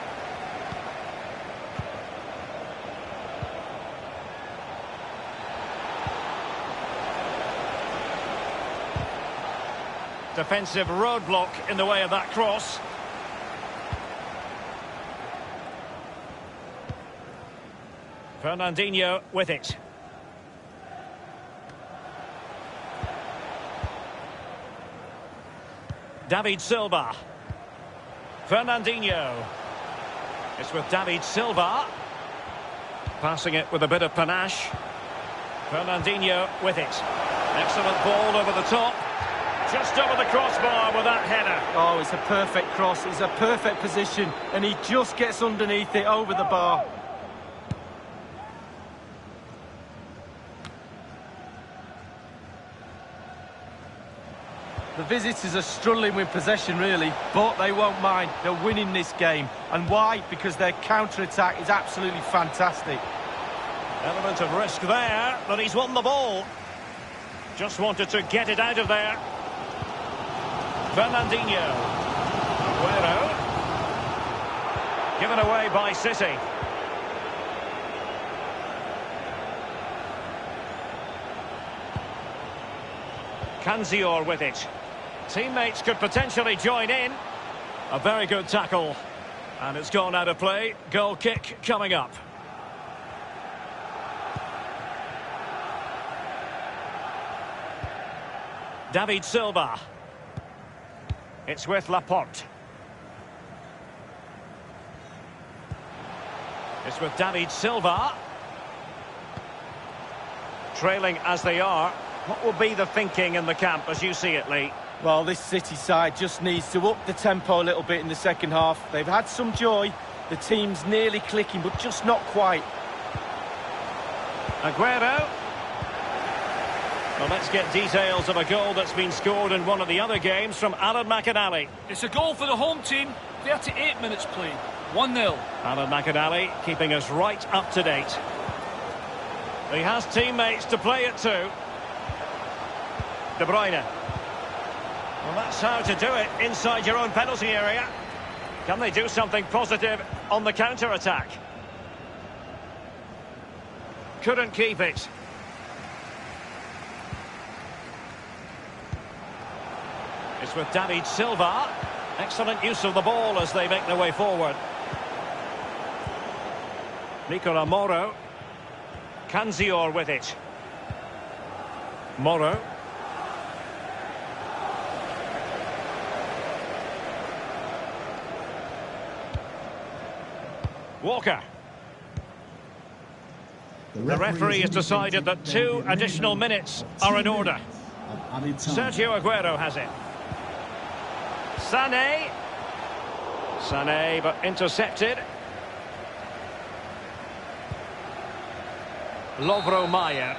Defensive roadblock in the way of that cross. Fernandinho with it. David Silva. Fernandinho. It's with David Silva. Passing it with a bit of panache. Fernandinho with it. Excellent ball over the top. Just over the crossbar with that header. Oh, it's a perfect cross. It's a perfect position, and he just gets underneath it over the bar. The visitors are struggling with possession, really, but they won't mind. They're winning this game. And why? Because their counter-attack is absolutely fantastic. Element of risk there, but he's won the ball. Just wanted to get it out of there. Fernandinho. Aguero. Given away by City. Kanzior with it. Teammates could potentially join in. A very good tackle. And it's gone out of play. Goal kick coming up. David Silva. It's with Laporte. It's with David Silva. Trailing as they are. What will be the thinking in the camp as you see it, Lee? Well, this City side just needs to up the tempo a little bit in the second half. They've had some joy. The team's nearly clicking, but just not quite. Aguero. Well, let's get details of a goal that's been scored in one of the other games from Alan McInally. It's a goal for the home team. 38 minutes played. 1-0. Alan McInally keeping us right up to date. He has teammates to play it to. De Bruyne. Well, that's how to do it inside your own penalty area. Can they do something positive on the counter-attack? Couldn't keep it. It's with David Silva. Excellent use of the ball as they make their way forward. Nicola Moro. Kanzior with it. Moro. Walker. The referee has decided that 2 additional minutes are in order. Sergio Aguero has it. Sané. Sané, but intercepted. Lovro Mayer.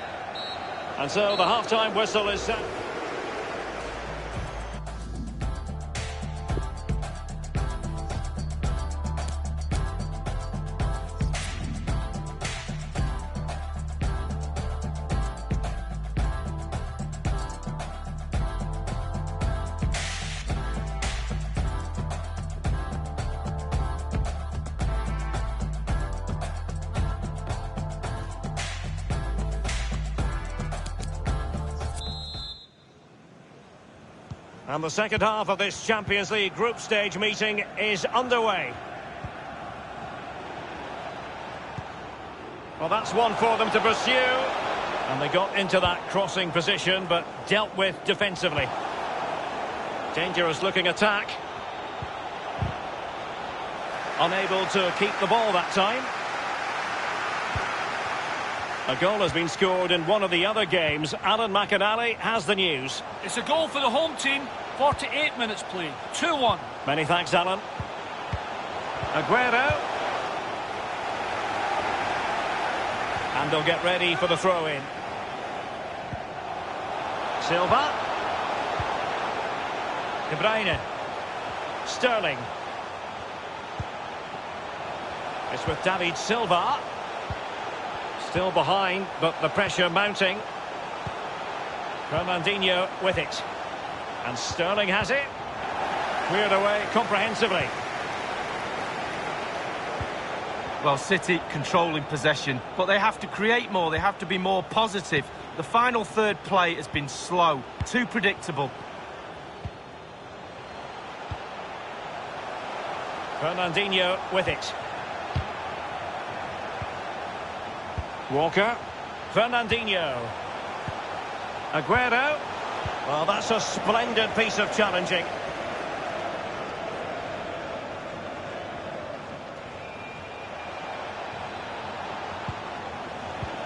And so the half-time whistle is set. And the second half of this Champions League group stage meeting is underway. Well, that's one for them to pursue. And they got into that crossing position, but dealt with defensively. Dangerous looking attack. Unable to keep the ball that time. A goal has been scored in one of the other games. Alan McInally has the news. It's a goal for the home team. 48 minutes played. 2-1. Many thanks, Alan. Aguero. And they'll get ready for the throw-in. Silva. De Bruyne. Sterling. It's with David Silva. Still behind, but the pressure mounting. Fernandinho with it. And Sterling has it. Cleared away comprehensively. Well, City controlling possession, but they have to create more, they have to be more positive. The final third play has been slow, too predictable. Fernandinho with it. Walker. Fernandinho. Aguero. Well, that's a splendid piece of challenging.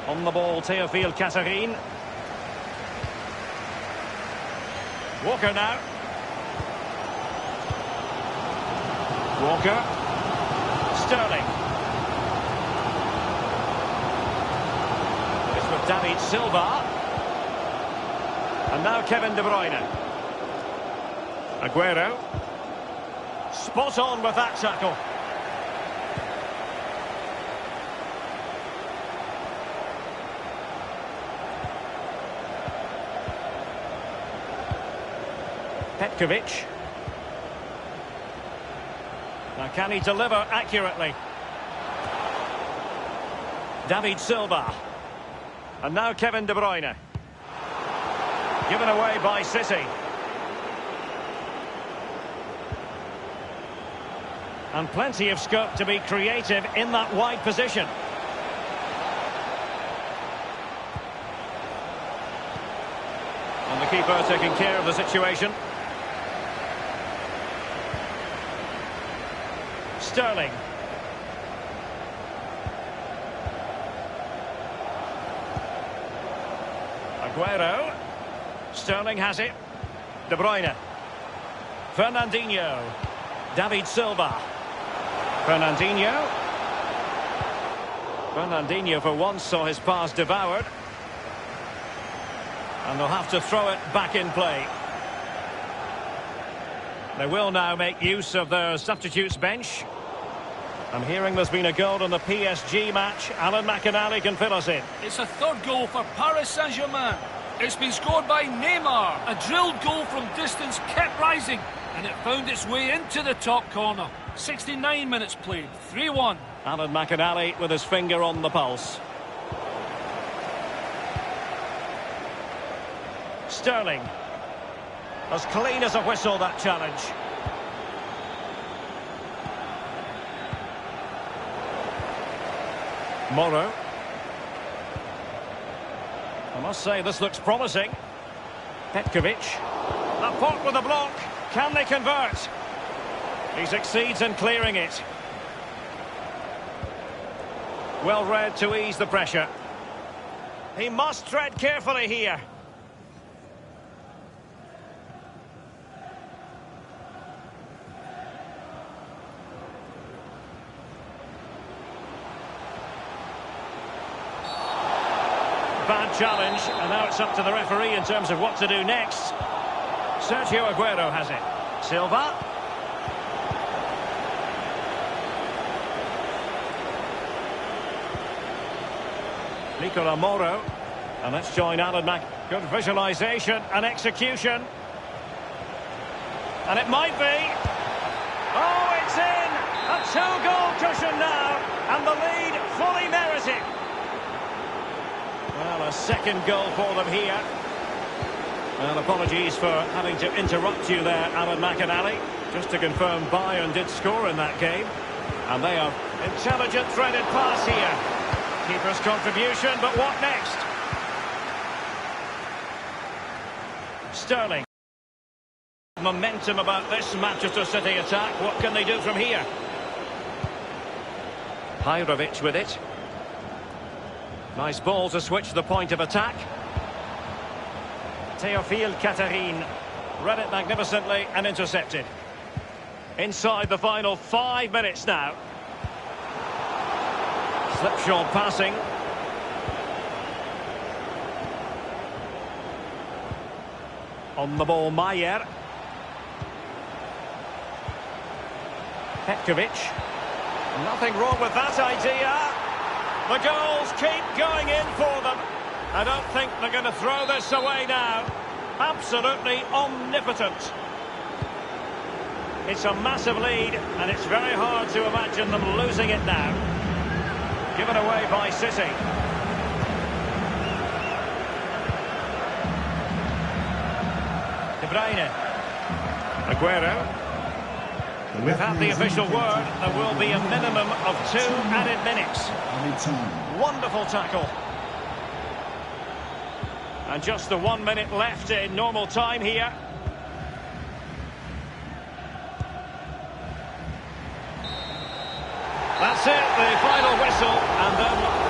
On the ball, Théophile Catherine. Walker now. Walker. Sterling. It's with David Silva. And now Kevin De Bruyne. Aguero. Spot on with that tackle. Petkovic. Now can he deliver accurately? David Silva. And now Kevin De Bruyne. Given away by City. And plenty of scope to be creative in that wide position. And the keeper taking care of the situation. Sterling. Aguero. Sterling has it. De Bruyne. Fernandinho. David Silva. Fernandinho. Fernandinho for once saw his pass devoured. And they'll have to throw it back in play. They will now make use of their substitutes bench. I'm hearing there's been a goal in the PSG match. Alan McInally can fill us in. It's a third goal for Paris Saint-Germain. It's been scored by Neymar. A drilled goal from distance kept rising, and it found its way into the top corner. 69 minutes played, 3-1. Alan McInally with his finger on the pulse. Sterling. As clean as a whistle, that challenge. Morrow. I must say this looks promising. Petkovic. Laporte with a block. Can they convert? He succeeds in clearing it. Well read to ease the pressure. He must tread carefully here. bad challenge, and now it's up to the referee in terms of what to do next. Sergio Aguero has it. Silva. Nicola Moro. And let's join Alan Mac. Good visualisation and execution. And it might be. Oh, it's in! A two-goal cushion now, and the lead fully merited. Well, a second goal for them here. Well, apologies for having to interrupt you there, Alan McAnally. Just to confirm, Bayern did score in that game. And they have intelligent threaded pass here. Keeper's contribution, but what next? Sterling. Momentum about this Manchester City attack. What can they do from here? Pajrovic with it. Nice ball to switch the point of attack. Théophile Catherine read it magnificently and intercepted. Inside the final 5 minutes now. Slipshod passing. On the ball, Maier. Petkovic. Nothing wrong with that idea. The goals keep going in for them. I don't think they're going to throw this away now. Absolutely omnipotent. It's a massive lead, and it's very hard to imagine them losing it now. Given away by City. De Bruyne. Aguero. We've had the official word. There will be a minimum of 2 added minutes. Wonderful tackle. And just the 1 minute left in normal time here. That's it, the final whistle, and then...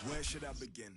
Where should I begin?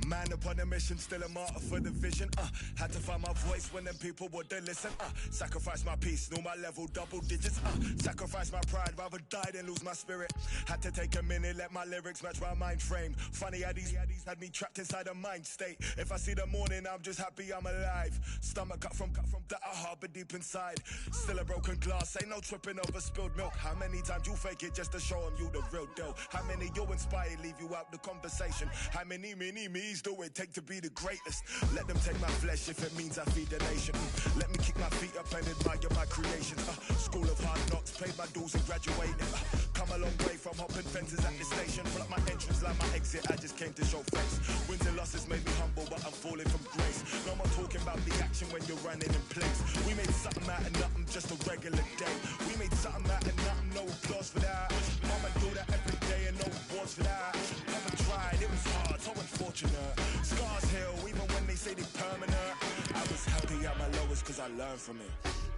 Man upon a mission, still a martyr for the vision. Had to find my voice when them people wouldn't listen. Sacrifice my peace, knew my level, double digits. Sacrifice my pride, rather die than lose my spirit. Had to take a minute, let my lyrics match my mind frame. Funny how these had me trapped inside a mind state. If I see the morning, I'm just happy I'm alive. Stomach cut from that I harbor deep inside. Still a broken glass, ain't no tripping over spilled milk. How many times you fake it just to show them you the real deal? How many you inspire, leave you out the conversation? How many me's do it take to be the greatest? Let them take my flesh if it means I feed the nation. Let me kick my feet up and admire my creations. School of hard knocks, paid my dues and graduated. Come a long way from hopping fences at the station. Pull up my entrance, like my exit, I just came to show face. Wins and losses made me humble, but I'm falling from grace. No more talking about the action when you're running in place. We made something out of nothing, just a regular day. We made something out of nothing, no applause for that. Mama do that every day and no awards for that. Mama tried, it was hard, so unfortunate. Scars heal, even when they say they permanent. I was happy at my lowest cause I learned from it.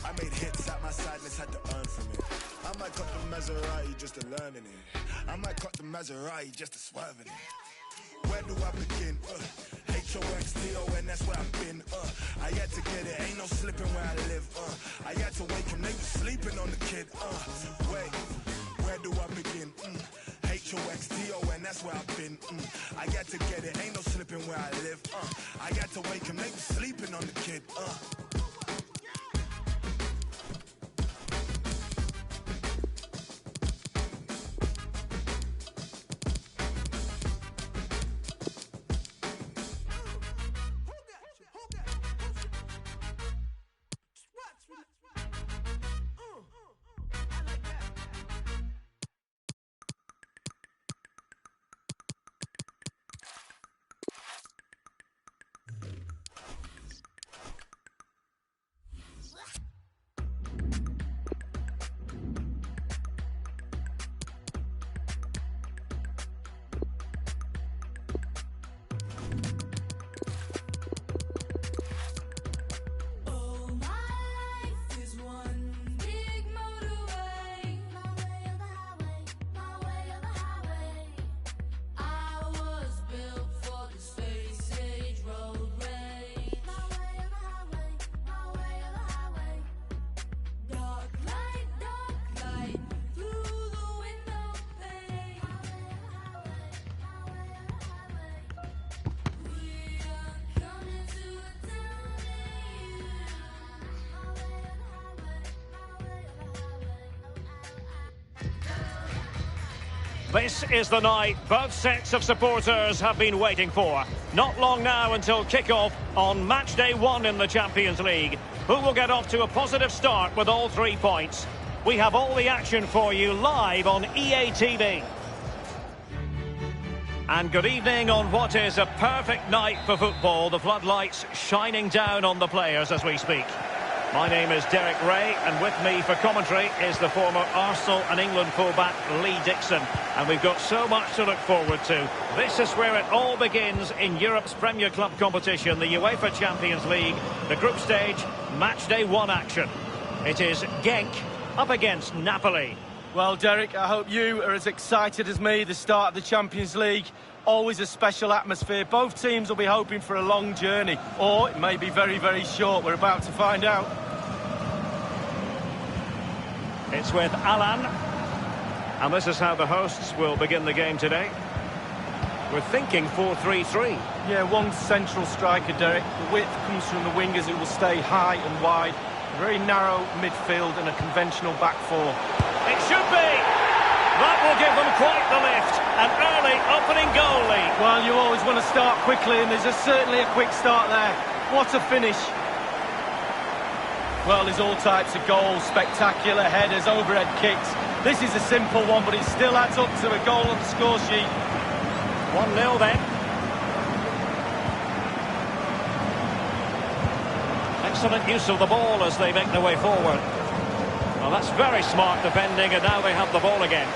I made hits at my sadness, had to earn from it. I might cut the Maserati just to learn in it. I might cut the Maserati just to swerve in it. Where do I begin? H-O-X-T-O-N, that's where I've been. I had to get it, ain't no slipping where I live. I had to wake him, they was sleeping on the kid. Wait, where do I begin? H-O-X-T-O-N, that's where I've been. I got to get it, ain't no slipping where I live. I got to wake him, they was sleeping on the kid. This is the night both sets of supporters have been waiting for. Not long now until kick-off on match day 1 in the Champions League. Who will get off to a positive start with all 3 points? We have all the action for you live on EA TV. And good evening on what is a perfect night for football. The floodlights shining down on the players as we speak. My name is Derek Ray, and with me for commentary is the former Arsenal and England fullback Lee Dixon. And we've got so much to look forward to. This is where it all begins in Europe's Premier Club competition, the UEFA Champions League, the group stage, match day 1 action. It is Genk up against Napoli. Well, Derek, I hope you are as excited as me. The start of the Champions League, always a special atmosphere. Both teams will be hoping for a long journey, or it may be very, very short. We're about to find out. It's with Alan, and this is how the hosts will begin the game today. We're thinking 4-3-3. Yeah, one central striker, Derek. The width comes from the wingers who will stay high and wide. A very narrow midfield and a conventional back four. It should be! That will give them quite the lift. An early opening goal lead. Well, you always want to start quickly, and there's certainly a quick start there. What a finish. Well, there's all types of goals, spectacular headers, overhead kicks. This is a simple one, but it still adds up to a goal on the score sheet. 1-0 then. Excellent use of the ball as they make their way forward. Well, that's very smart defending, and now they have the ball again.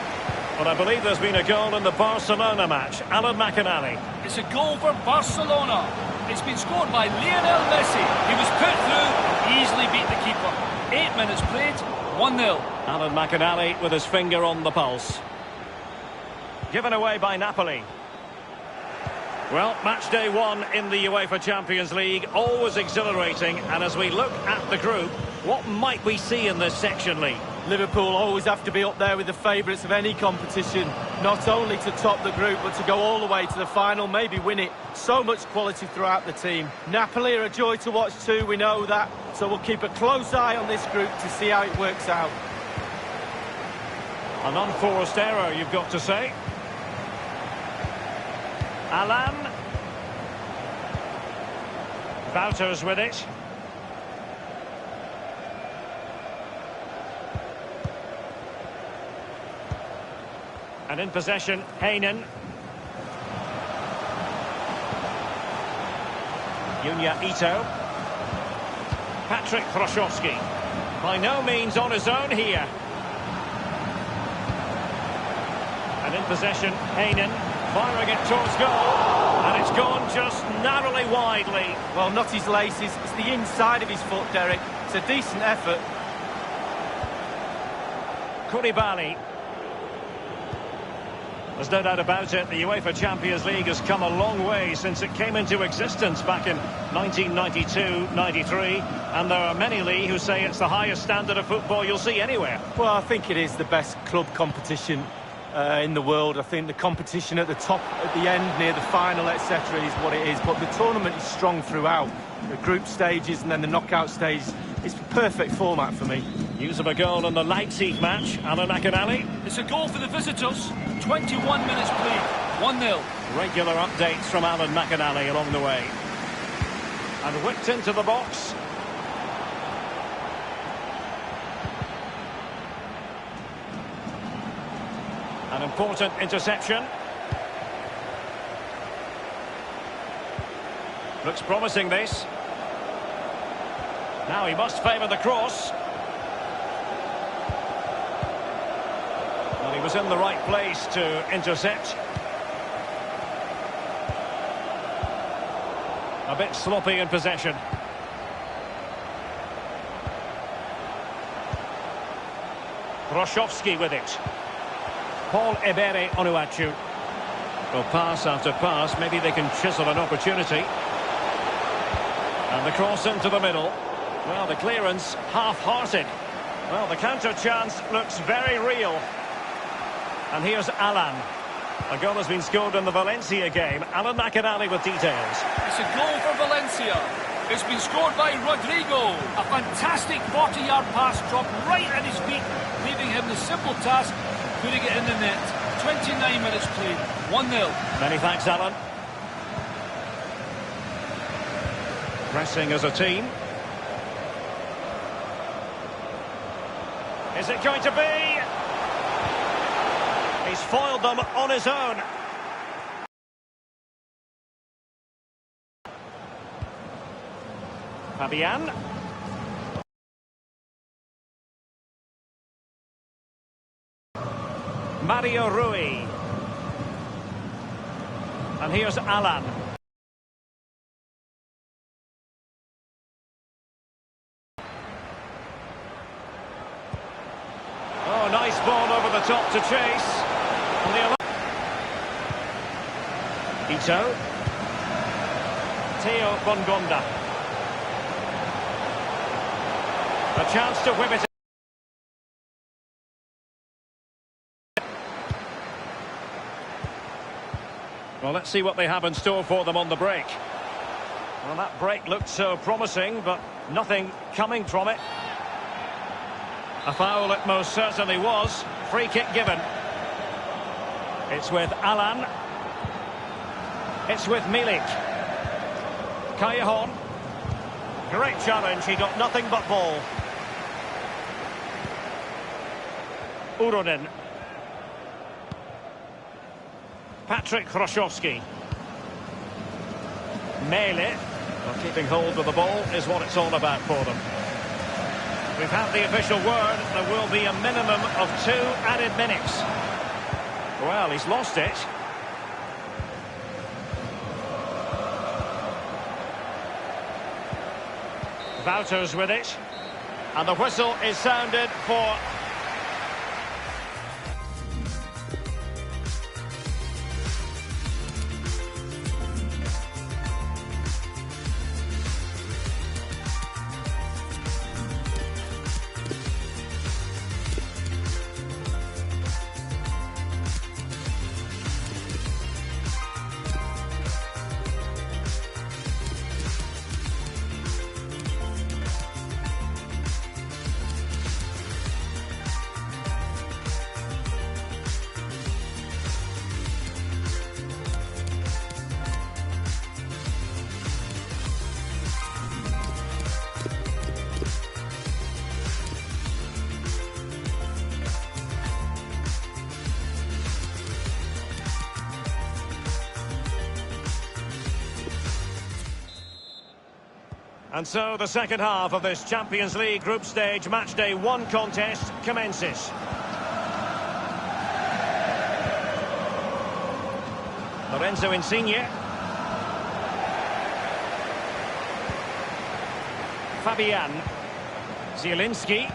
But I believe there's been a goal in the Barcelona match. Alan McInally. It's a goal for Barcelona. It's been scored by Lionel Messi. He was put through, easily beat the keeper. 8 minutes played, 1-0. Alan McInally with his finger on the pulse. Given away by Napoli. Well, match day one in the UEFA Champions League, always exhilarating. And as we look at the group, what might we see in this section, Lee? Liverpool always have to be up there with the favourites of any competition, not only to top the group, but to go all the way to the final, maybe win it. So much quality throughout the team. Napoli are a joy to watch too, we know that. So we'll keep a close eye on this group to see how it works out. An unforced error, you've got to say. Alan. Wouters with it. And in possession, Heinen. Junya Ito. Patrick Hroszowski. By no means on his own here. And in possession, Heinen. Firing it towards goal. And it's gone just narrowly widely. Well, not his laces, it's the inside of his foot, Derek. It's a decent effort. Koulibaly. There's no doubt about it, the UEFA Champions League has come a long way since it came into existence back in 1992-93, and there are many, Lee, who say it's the highest standard of football you'll see anywhere. Well, I think it is the best club competition in the world. I think the competition at the top, at the end, near the final, etc. is what it is, but the tournament is strong throughout. The group stages and then the knockout stage, it's the perfect format for me. News of a goal in the Leipzig match, Alan McInally. It's a goal for the visitors. 21 minutes played. 1-0. Regular updates from Alan McInally along the way. And whipped into the box. An important interception. Looks promising, this. Now he must favour the cross. Well, he was in the right place to intercept. A bit sloppy in possession. Hroszowski with it. Paul Ebere Onuachu. Well, pass after pass, maybe they can chisel an opportunity. And the cross into the middle. Well, the clearance half-hearted. Well, the counter chance looks very real. And here's Alan. A goal has been scored in the Valencia game. Alan McInally with details. It's a goal for Valencia. It's been scored by Rodrigo. A fantastic 40-yard pass dropped right at his feet, leaving him the simple task of putting it in the net. 29 minutes played. 1-0. Many thanks, Alan. Pressing as a team. Is it going to be? He's foiled them on his own. Fabian. Mario Rui. And here's Alan. Oh, nice ball over the top to chase. And the Ito. Theo Bongonda. A chance to whip it. Well, let's see what they have in store for them on the break. Well, that break looked so promising, but nothing coming from it. A foul it most certainly was. Free kick given. It's with Alan. It's with Milik. Callejon. Great challenge. He got nothing but ball. Uronen. Patrick Hroszowski. Mele. Well, keeping hold of the ball is what it's all about for them. We've had the official word. There will be a minimum of 2 added minutes. Well, he's lost it. Wouters with it. And the whistle is sounded for... And so the second half of this Champions League group stage matchday 1 contest commences. Lorenzo Insigne. Fabian. Zielinski.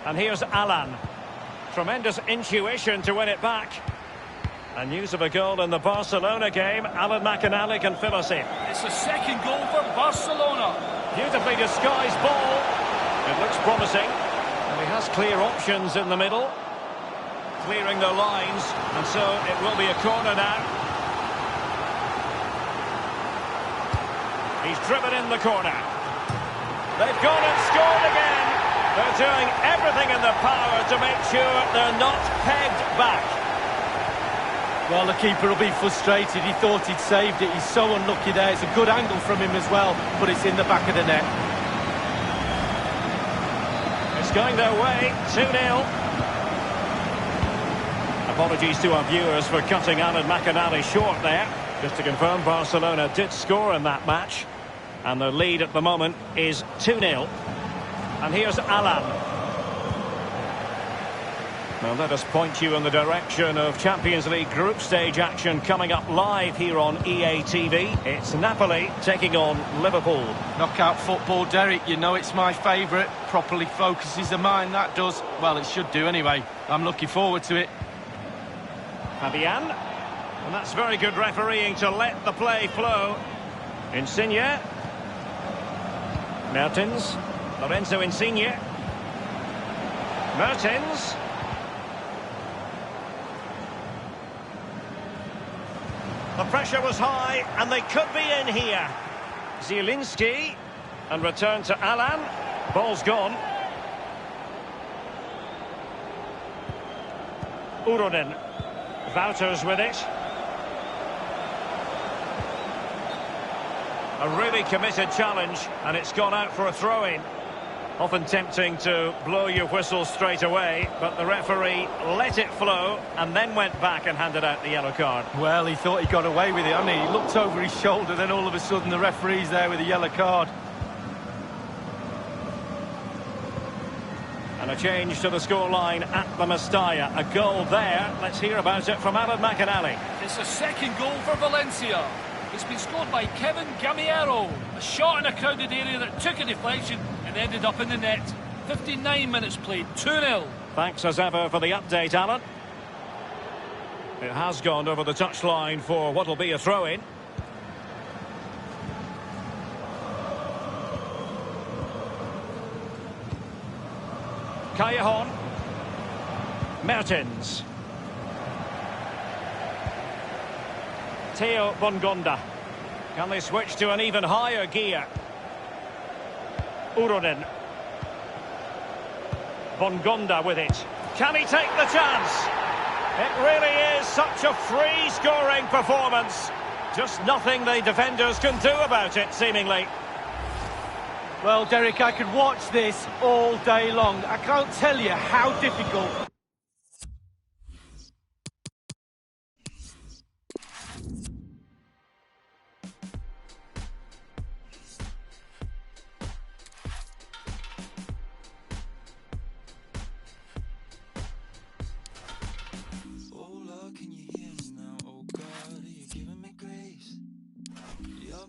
And here's Alan. Tremendous intuition to win it back. And news of a goal in the Barcelona game. Alan McInally can fill us in. It's a second goal for Barcelona. Beautifully disguised ball. It looks promising. And he has clear options in the middle. Clearing the lines. And so it will be a corner now. He's driven in the corner. They've gone and scored again. They're doing everything in their power to make sure they're not pegged back. Well, the keeper will be frustrated. He thought he'd saved it. He's so unlucky there. It's a good angle from him as well, but it's in the back of the net. It's going their way, 2-0. Apologies to our viewers for cutting Alan McInally short there. Just to confirm, Barcelona did score in that match. And their lead at the moment is 2-0. And here's Alan. Now let us point you in the direction of Champions League group stage action coming up live here on EA TV. It's Napoli taking on Liverpool. Knockout football, Derek. You know it's my favourite. Properly focuses the mind, that does. Well, it should do anyway. I'm looking forward to it. Fabian. And that's very good refereeing to let the play flow. Insigne. Mertens. Lorenzo Insigne. Mertens. The pressure was high, and they could be in here. Zielinski. And return to Alan. Ball's gone. Uronen. Wouters with it. A really committed challenge, and it's gone out for a throw-in. Often tempting to blow your whistle straight away, but the referee let it flow and then went back and handed out the yellow card. Well, he thought he got away with it. I mean, he looked over his shoulder, then all of a sudden the referee's there with a yellow card. And a change to the scoreline at the Mestalla. A goal there. Let's hear about it from Alan McInally. It's a second goal for Valencia. It's been scored by Kevin Gamiero. A shot in a crowded area that took a deflection and ended up in the net. 59 minutes played, 2-0. Thanks as ever for the update, Alan. It has gone over the touchline for what will be a throw-in. Callejon. Mertens. Theo Bongonda. Can they switch to an even higher gear? Uronen. Bongonda with it. Can he take the chance? It really is such a free scoring performance. Just nothing the defenders can do about it, seemingly. Well, Derek, I could watch this all day long. I can't tell you how difficult.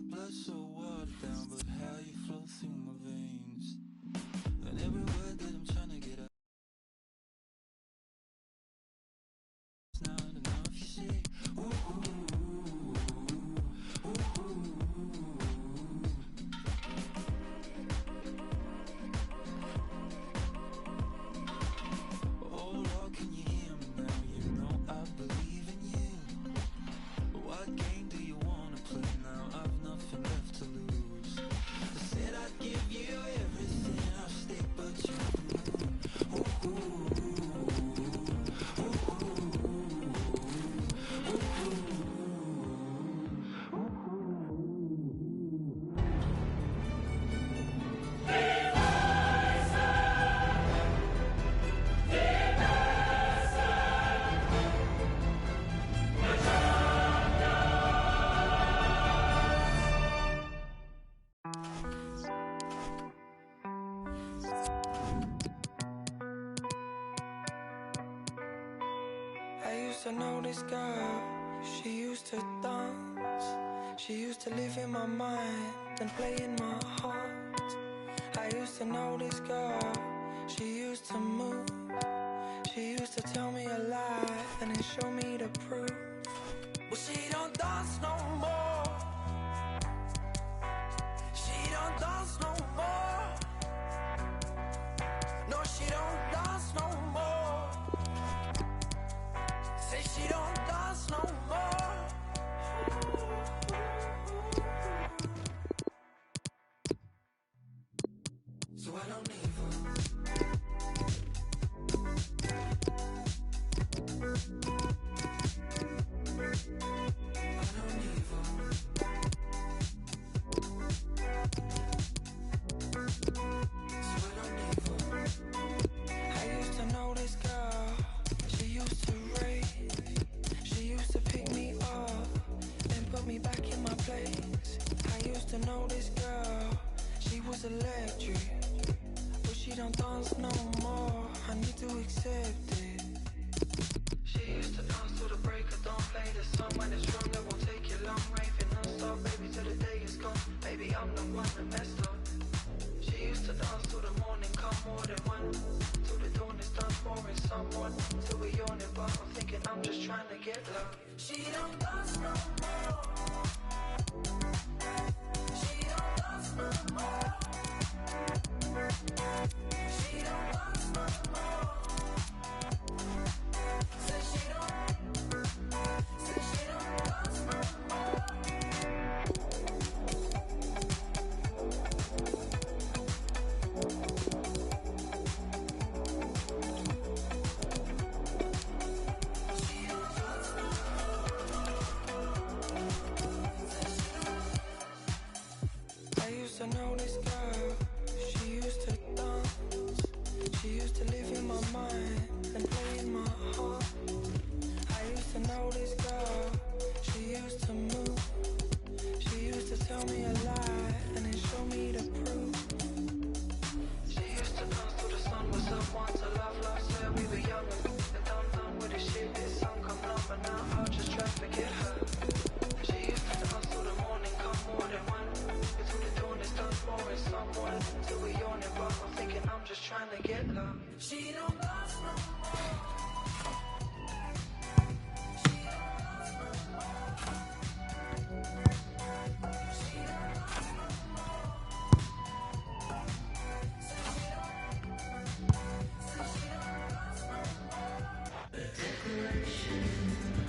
Blood so watered down, but how you flow through my veins, and every word that I'm trying to get out. It's not enough, you say, ooh, ooh, ooh, ooh, oh Lord, can you hear me now? You know I believe in you. What game do you wanna play now? I've nothing left to to know this girl. She used to dance. She used to live in my mind and play in my heart. I used to know this girl. She used to move. She used to tell me a lie and then show me the proof. Well, she don't dance no more. She don't dance no more. No, she don't dance no more. Say she don't dance no more. So I don't need her. I don't need her. So I don't need her. I used to know this girl. She used to rave. She used to pick me up and put me back in my place. I used to know this girl. She was electric, but she don't dance no more. I need to accept it. She used to dance till the break of dawn. Play the song when it's strong, it won't take you long. Raving non-stop, baby, till the day is gone. Baby, I'm the one that messed up. She used to dance till the morning come, more than one. Till the dawn is done, pouring someone. Till we yawning, but I'm thinking I'm just trying to get love. She don't dance no more. She don't dance no more. She don't dance no more. Say she don't dance no more. I used to know this girl. She used to dance. She used to live in my mind and play in my heart. I used to know this girl. She used to move. She used to tell me a lie and then show me the proof. She used to dance till the sun was up. Once a love lost her, we were young and done with the shit. This song come up and now I'll just try to forget her. She used to dance till the morning come, more than one. Till the dawn is done, pouring someone. Till we yawning, but I'm thinking I'm just trying to get love. She don't dance no more. She don't dance no more. She don't dance no more. Say she don't dance no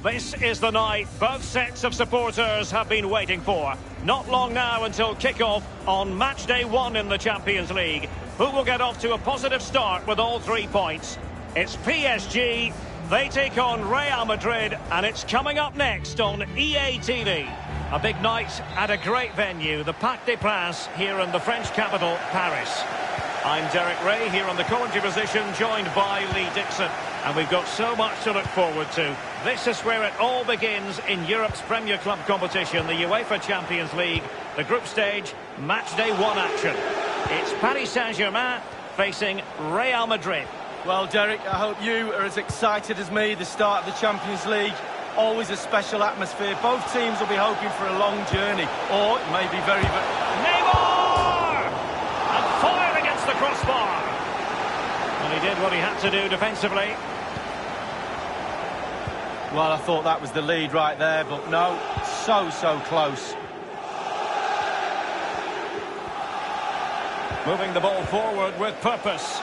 more. This is the night both sets of supporters have been waiting for. Not long now until kick-off on match day 1 in the Champions League. Who will get off to a positive start with all 3 points? It's PSG. They take on Real Madrid, and it's coming up next on EA TV. A big night at a great venue, the Parc des Princes, here in the French capital, Paris. I'm Derek Ray here on the commentary position, joined by Lee Dixon. And we've got so much to look forward to. This is where it all begins in Europe's Premier Club competition, the UEFA Champions League, the group stage, match day 1 action. It's Paris Saint-Germain facing Real Madrid. Well, Derek, I hope you are as excited as me. The start of the Champions League, always a special atmosphere. Both teams will be hoping for a long journey, or it may be very... Neymar! And fire against the crossbar. And he did what he had to do defensively. Well, I thought that was the lead right there, but no, so close. Moving the ball forward with purpose.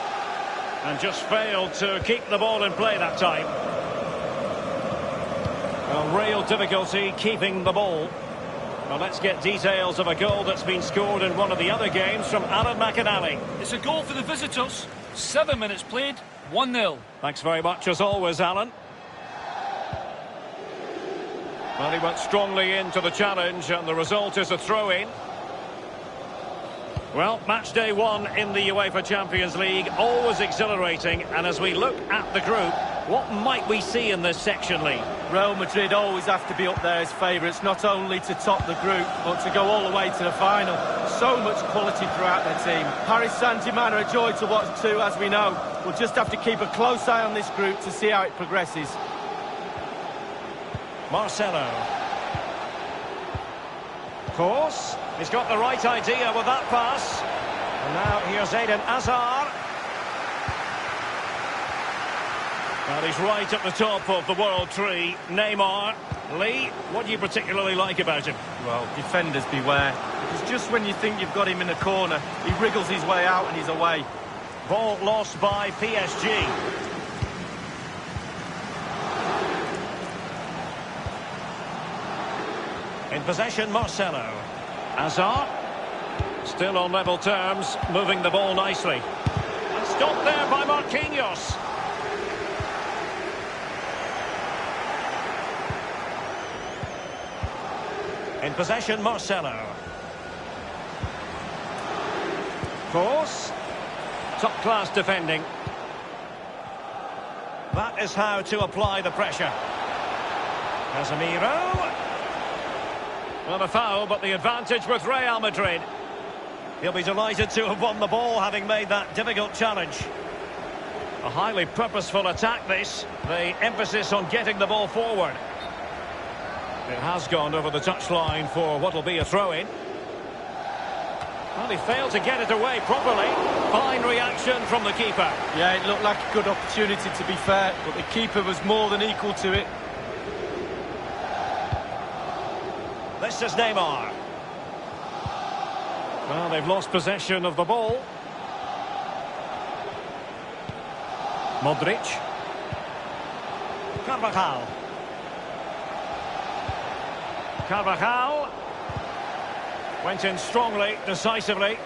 And just failed to keep the ball in play that time. Well, real difficulty keeping the ball. Well, let's get details of a goal that's been scored in one of the other games from Alan McInally. It's a goal for the visitors. 7 minutes played, 1-0. Thanks very much as always, Alan. Well, he went strongly into the challenge, and the result is a throw-in. Well, match day 1 in the UEFA Champions League, always exhilarating. And as we look at the group, what might we see in this section, Lee? Real Madrid always have to be up there as favourites, not only to top the group, but to go all the way to the final. So much quality throughout their team. Paris Saint-Germain are a joy to watch too, as we know. We'll just have to keep a close eye on this group to see how it progresses. Marcelo. Course, he's got the right idea with that pass. And now here's Eden Hazard. Well, he's right at the top of the world tree. Neymar. Lee, what do you particularly like about him? Well, defenders beware. Because just when you think you've got him in a corner, he wriggles his way out and he's away. Ball lost by PSG. In possession, Marcelo. Hazard. Still on level terms, moving the ball nicely. And stopped there by Marquinhos. In possession, Marcelo. Course. Top-class defending. That is how to apply the pressure. Casemiro. Well, a foul, but the advantage with Real Madrid. He'll be delighted to have won the ball, having made that difficult challenge. A highly purposeful attack, this. The emphasis on getting the ball forward. It has gone over the touchline for what will be a throw-in. Well, he failed to get it away properly. Fine reaction from the keeper. Yeah, it looked like a good opportunity, to be fair, but the keeper was more than equal to it. This is Neymar. Well, they've lost possession of the ball. Modric. Carvajal. Carvajal. Went in strongly, decisively.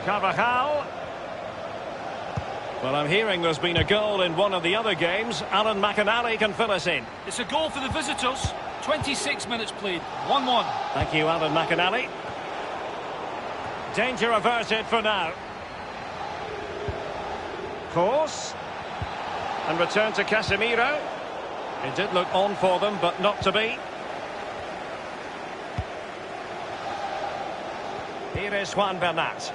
Carvajal. Well, I'm hearing there's been a goal in one of the other games. Alan McInally can fill us in. It's a goal for the visitors. 26 minutes played. 1-1. Thank you, Alan McInally. Danger averted for now. Course. And return to Casemiro. It did look on for them, but not to be. Here is Juan Bernat.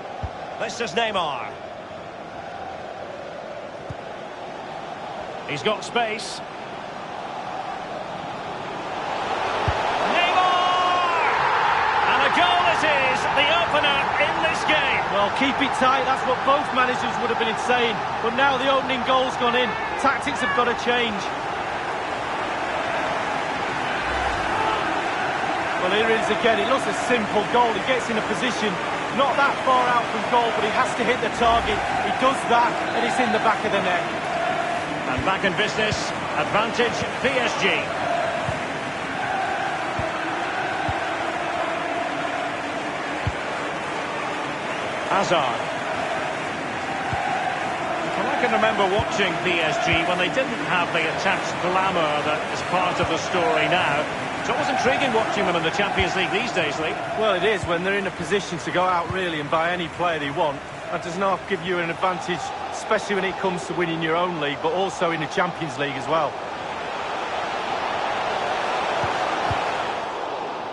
This is Neymar. He's got space. Neymar! And a goal it is, the opener in this game. Well, keep it tight, that's what both managers would have been saying. But now the opening goal's gone in. Tactics have got to change. Well, here it is again. It looks a simple goal. He gets in a position not that far out from goal, but he has to hit the target. He does that, and it's in the back of the net. And back in business, advantage PSG. Hazard. Well, I can remember watching PSG when they didn't have the attached glamour that is part of the story now. It's always intriguing watching them in the Champions League these days, Lee. Well, it is when they're in a position to go out really and buy any player they want. That does not give you an advantage, especially when it comes to winning your own league, but also in the Champions League as well.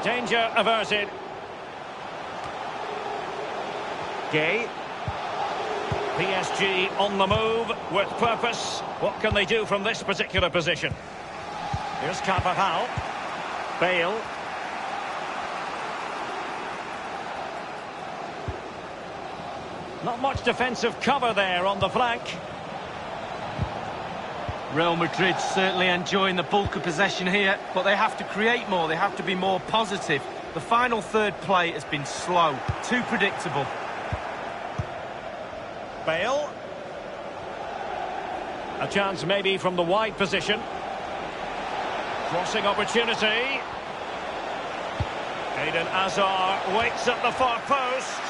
Danger averted. Gay. PSG on the move with purpose. What can they do from this particular position? Here's Carvajal. Bale. Not much defensive cover there on the flank. Real Madrid certainly enjoying the bulk of possession here, but they have to create more, they have to be more positive. The final third play has been slow, too predictable. Bale. A chance maybe from the wide position. Crossing opportunity. Eden Hazard waits at the far post.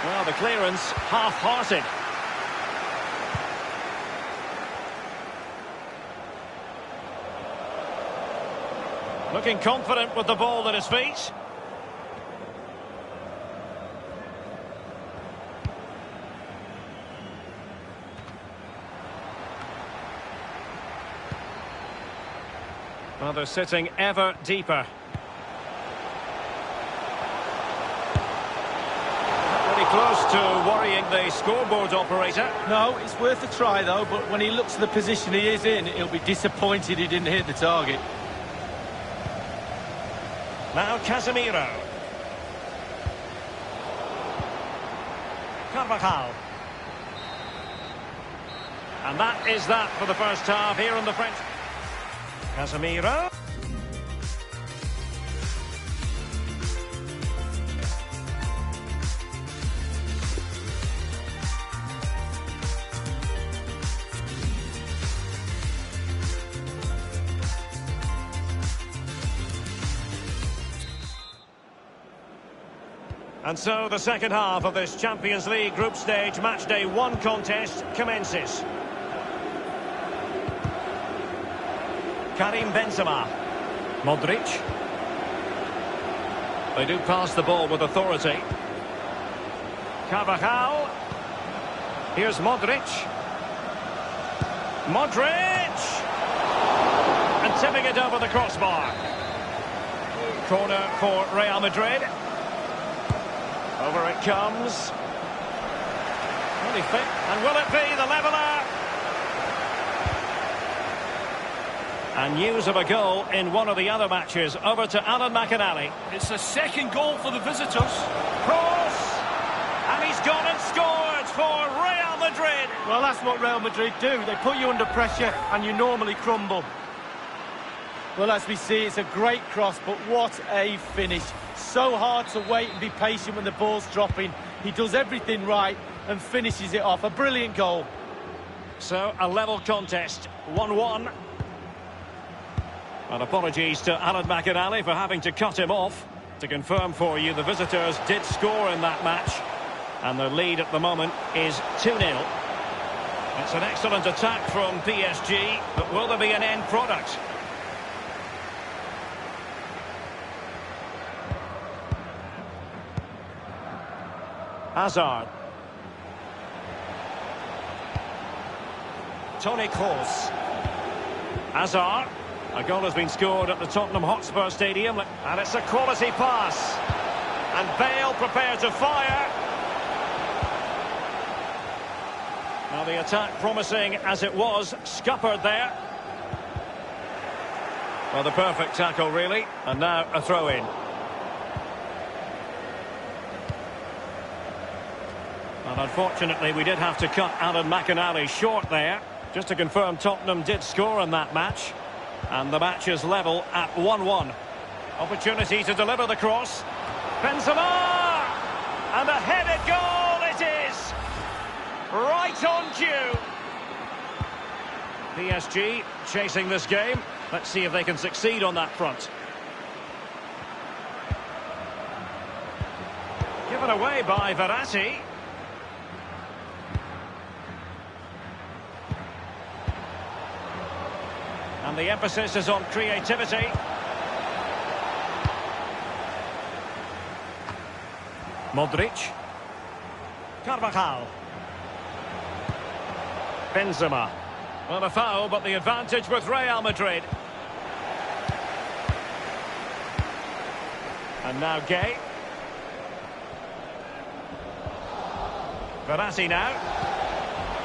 Well, the clearance half-hearted. Looking confident with the ball at his feet. Well, they're sitting ever deeper. Not really close to worrying the scoreboard operator. No, it's worth a try though, but when he looks at the position he is in, he'll be disappointed he didn't hit the target. Now Casemiro. Carvajal. And that is that for the first half here in the French. Casemiro. And so the second half of this Champions League group stage match day 1 contest commences. Karim Benzema. Modric. They do pass the ball with authority. Carvajal. Here's Modric. Modric! And tipping it over the crossbar. Corner for Real Madrid. Over it comes. Really fit. And will it be the leveller? And news of a goal in one of the other matches. Over to Alan McInally. It's a second goal for the visitors. Cross! And he's gone and scored for Real Madrid. Well, that's what Real Madrid do. They put you under pressure and you normally crumble. Well, as we see, it's a great cross, but what a finish. So hard to wait and be patient when the ball's dropping. He does everything right and finishes it off. A brilliant goal. So, a level contest, 1-1. And apologies to Alan McInally for having to cut him off. To confirm for you, the visitors did score in that match. And their lead at the moment is 2-0. It's an excellent attack from PSG, but will there be an end product? Hazard. Toni Kroos. Hazard. A goal has been scored at the Tottenham Hotspur Stadium. And it's a quality pass. And Bale prepared to fire. Now the attack promising as it was. Scuppered there. Well, the perfect tackle, really. And now a throw-in. And unfortunately, we did have to cut Alan McInally short there. Just to confirm, Tottenham did score in that match. And the match is level at 1-1. Opportunity to deliver the cross. Benzema! And a headed goal it is! Right on cue. PSG chasing this game. Let's see if they can succeed on that front. Given away by Verratti. And the emphasis is on creativity. Modric. Carvajal. Benzema. Well, a foul, but the advantage with Real Madrid. And now Gay. Verratti now.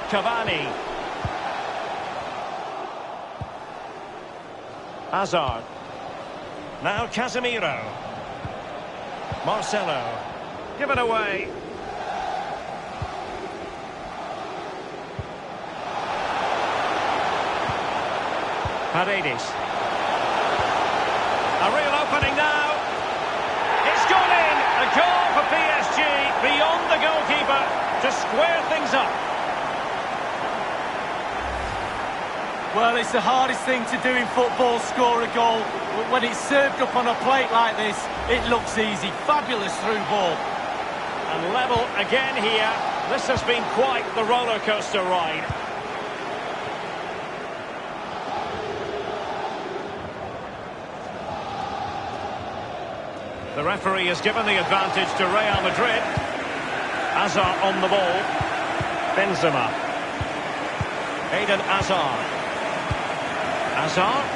Cavani. Hazard. Now Casemiro. Marcelo. Given away. Paredes. A real opening now. It's gone in. A goal for PSG beyond the goalkeeper to square things up. Well, it's the hardest thing to do in football, score a goal. But when it's served up on a plate like this, it looks easy. Fabulous through ball. And level again here. This has been quite the roller coaster ride. The referee has given the advantage to Real Madrid. Hazard on the ball. Benzema. Eden Hazard. Hazard.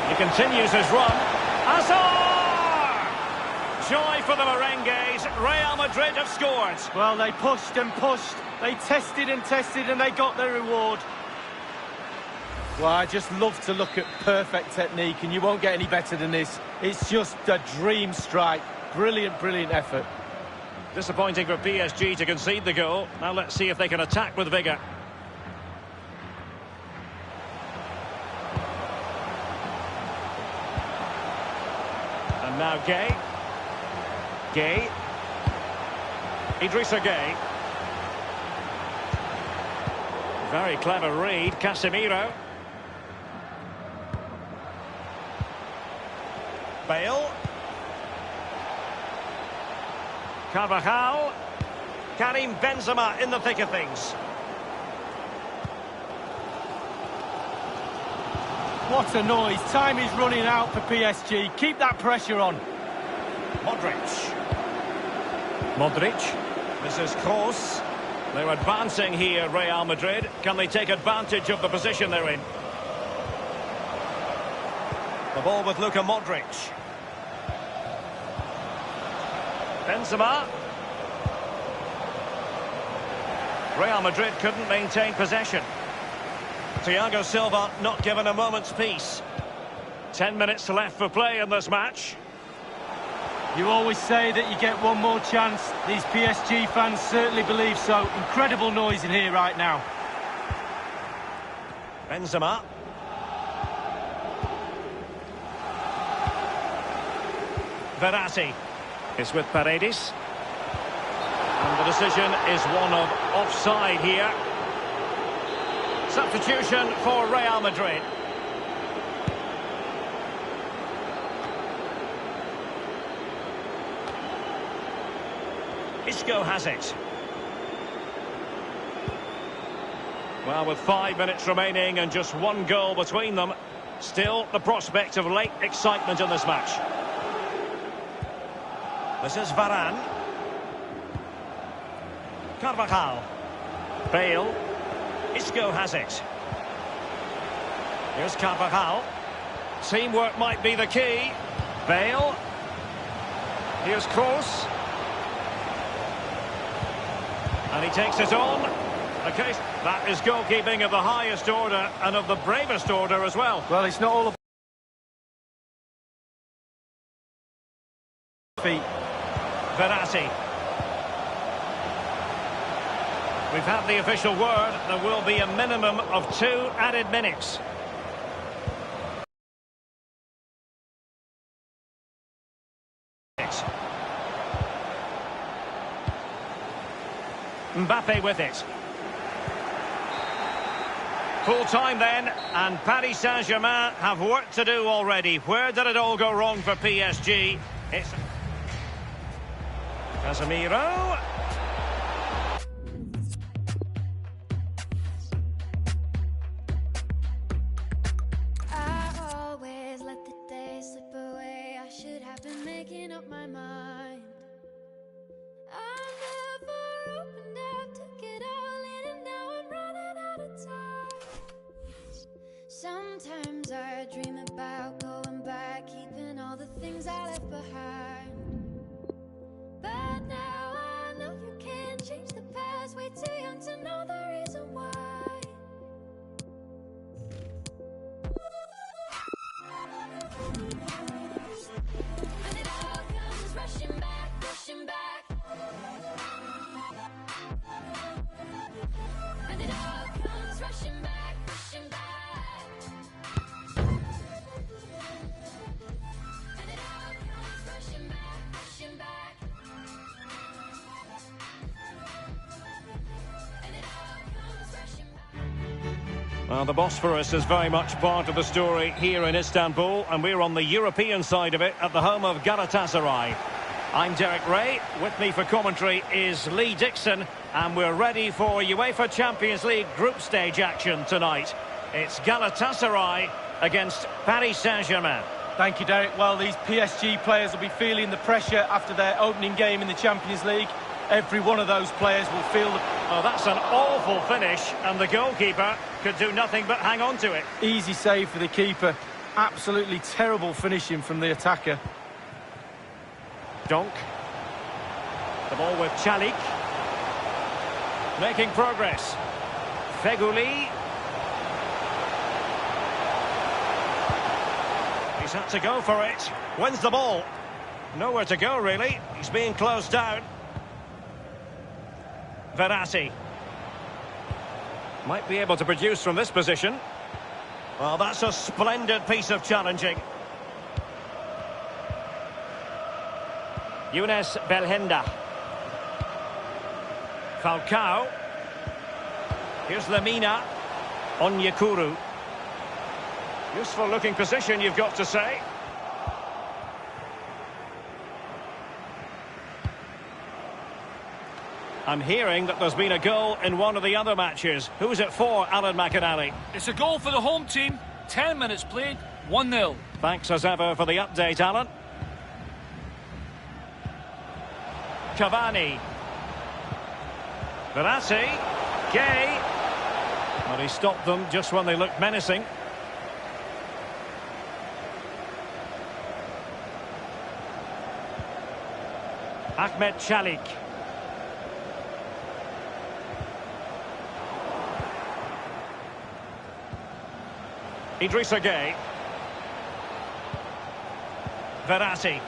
He continues his run. Hazard! joy for the merengues. Real Madrid have scored. Well, they pushed and pushed. They tested and tested and they got their reward. Well, I just love to look at perfect technique, and you won't get any better than this. It's just a dream strike. Brilliant, brilliant effort. Disappointing for PSG to concede the goal. Now let's see if they can attack with vigour. And now Gay. Gay. Idrissa Gay. Very clever read, Casemiro. Bale. Carvajal. Karim Benzema in the thick of things. What a noise. Time is running out for PSG. Keep that pressure on. Modric. This is Kroos. They're advancing here, Real Madrid. Can they take advantage of the position they're in? The ball with Luka Modric. Benzema. Real Madrid couldn't maintain possession. Thiago Silva not given a moment's peace. 10 minutes left for play in this match. You always say that you get one more chance. These PSG fans certainly believe so. Incredible noise in here right now. Benzema. Verratti is with Paredes. And the decision is one of offside here. Substitution for Real Madrid. Isco has it. Well, with 5 minutes remaining and just one goal between them, still the prospect of late excitement in this match. This is Varane. Carvajal. Bale. Isco has it. Here's Carvajal. Teamwork might be the key. Bale. Here's Kroos. And he takes it on. Okay, that is goalkeeping of the highest order and of the bravest order as well. Well, it's not all about feet. Verratti. We've had the official word. There will be a minimum of 2 added minutes. Mbappe with it. Full time then, and Paris Saint-Germain have work to do already. Where did it all go wrong for PSG? It's Casemiro. I always let the day slip away. I should have been making up my mind. I never opened up, took it all in, and now I'm running out of time. Sometimes I dream about going back, keeping all the things I left behind. But now I know you can't change the past. Way too young to know the reason why. And it all comes rushing back, rushing back. And it all comes rushing back, rushing back. And it all comes rushing back, rushing back. And it all comes rushing back. Well, the Bosphorus is very much part of the story here in Istanbul, and we're on the European side of it at the home of Galatasaray. I'm Derek Ray. With me for commentary is Lee Dixon, and we're ready for UEFA Champions League group stage action tonight. It's Galatasaray against Paris Saint-Germain. Thank you, Derek. Well, these PSG players will be feeling the pressure after their opening game in the Champions League. Every one of those players will feel the... Oh, that's an awful finish, and the goalkeeper could do nothing but hang on to it. Easy save for the keeper. Absolutely terrible finishing from the attacker. Donk. The ball with Chalik. Making progress. Feguli. He's had to go for it. Wins the ball. Nowhere to go, really. He's being closed down. Verratti. Might be able to produce from this position. Well, that's a splendid piece of challenging. Younes Belhenda. Falcao. Here's Lemina. Onyekuru. Useful looking position, you've got to say. I'm hearing that there's been a goal in one of the other matches. Who's it for, Alan McInally? It's a goal for the home team. 10 minutes played, 1-0. Thanks as ever for the update, Alan. Cavani. Verratti. Gay. But he stopped them just when they looked menacing. Ahmed Chalik. Idrissa Gay. Verratti.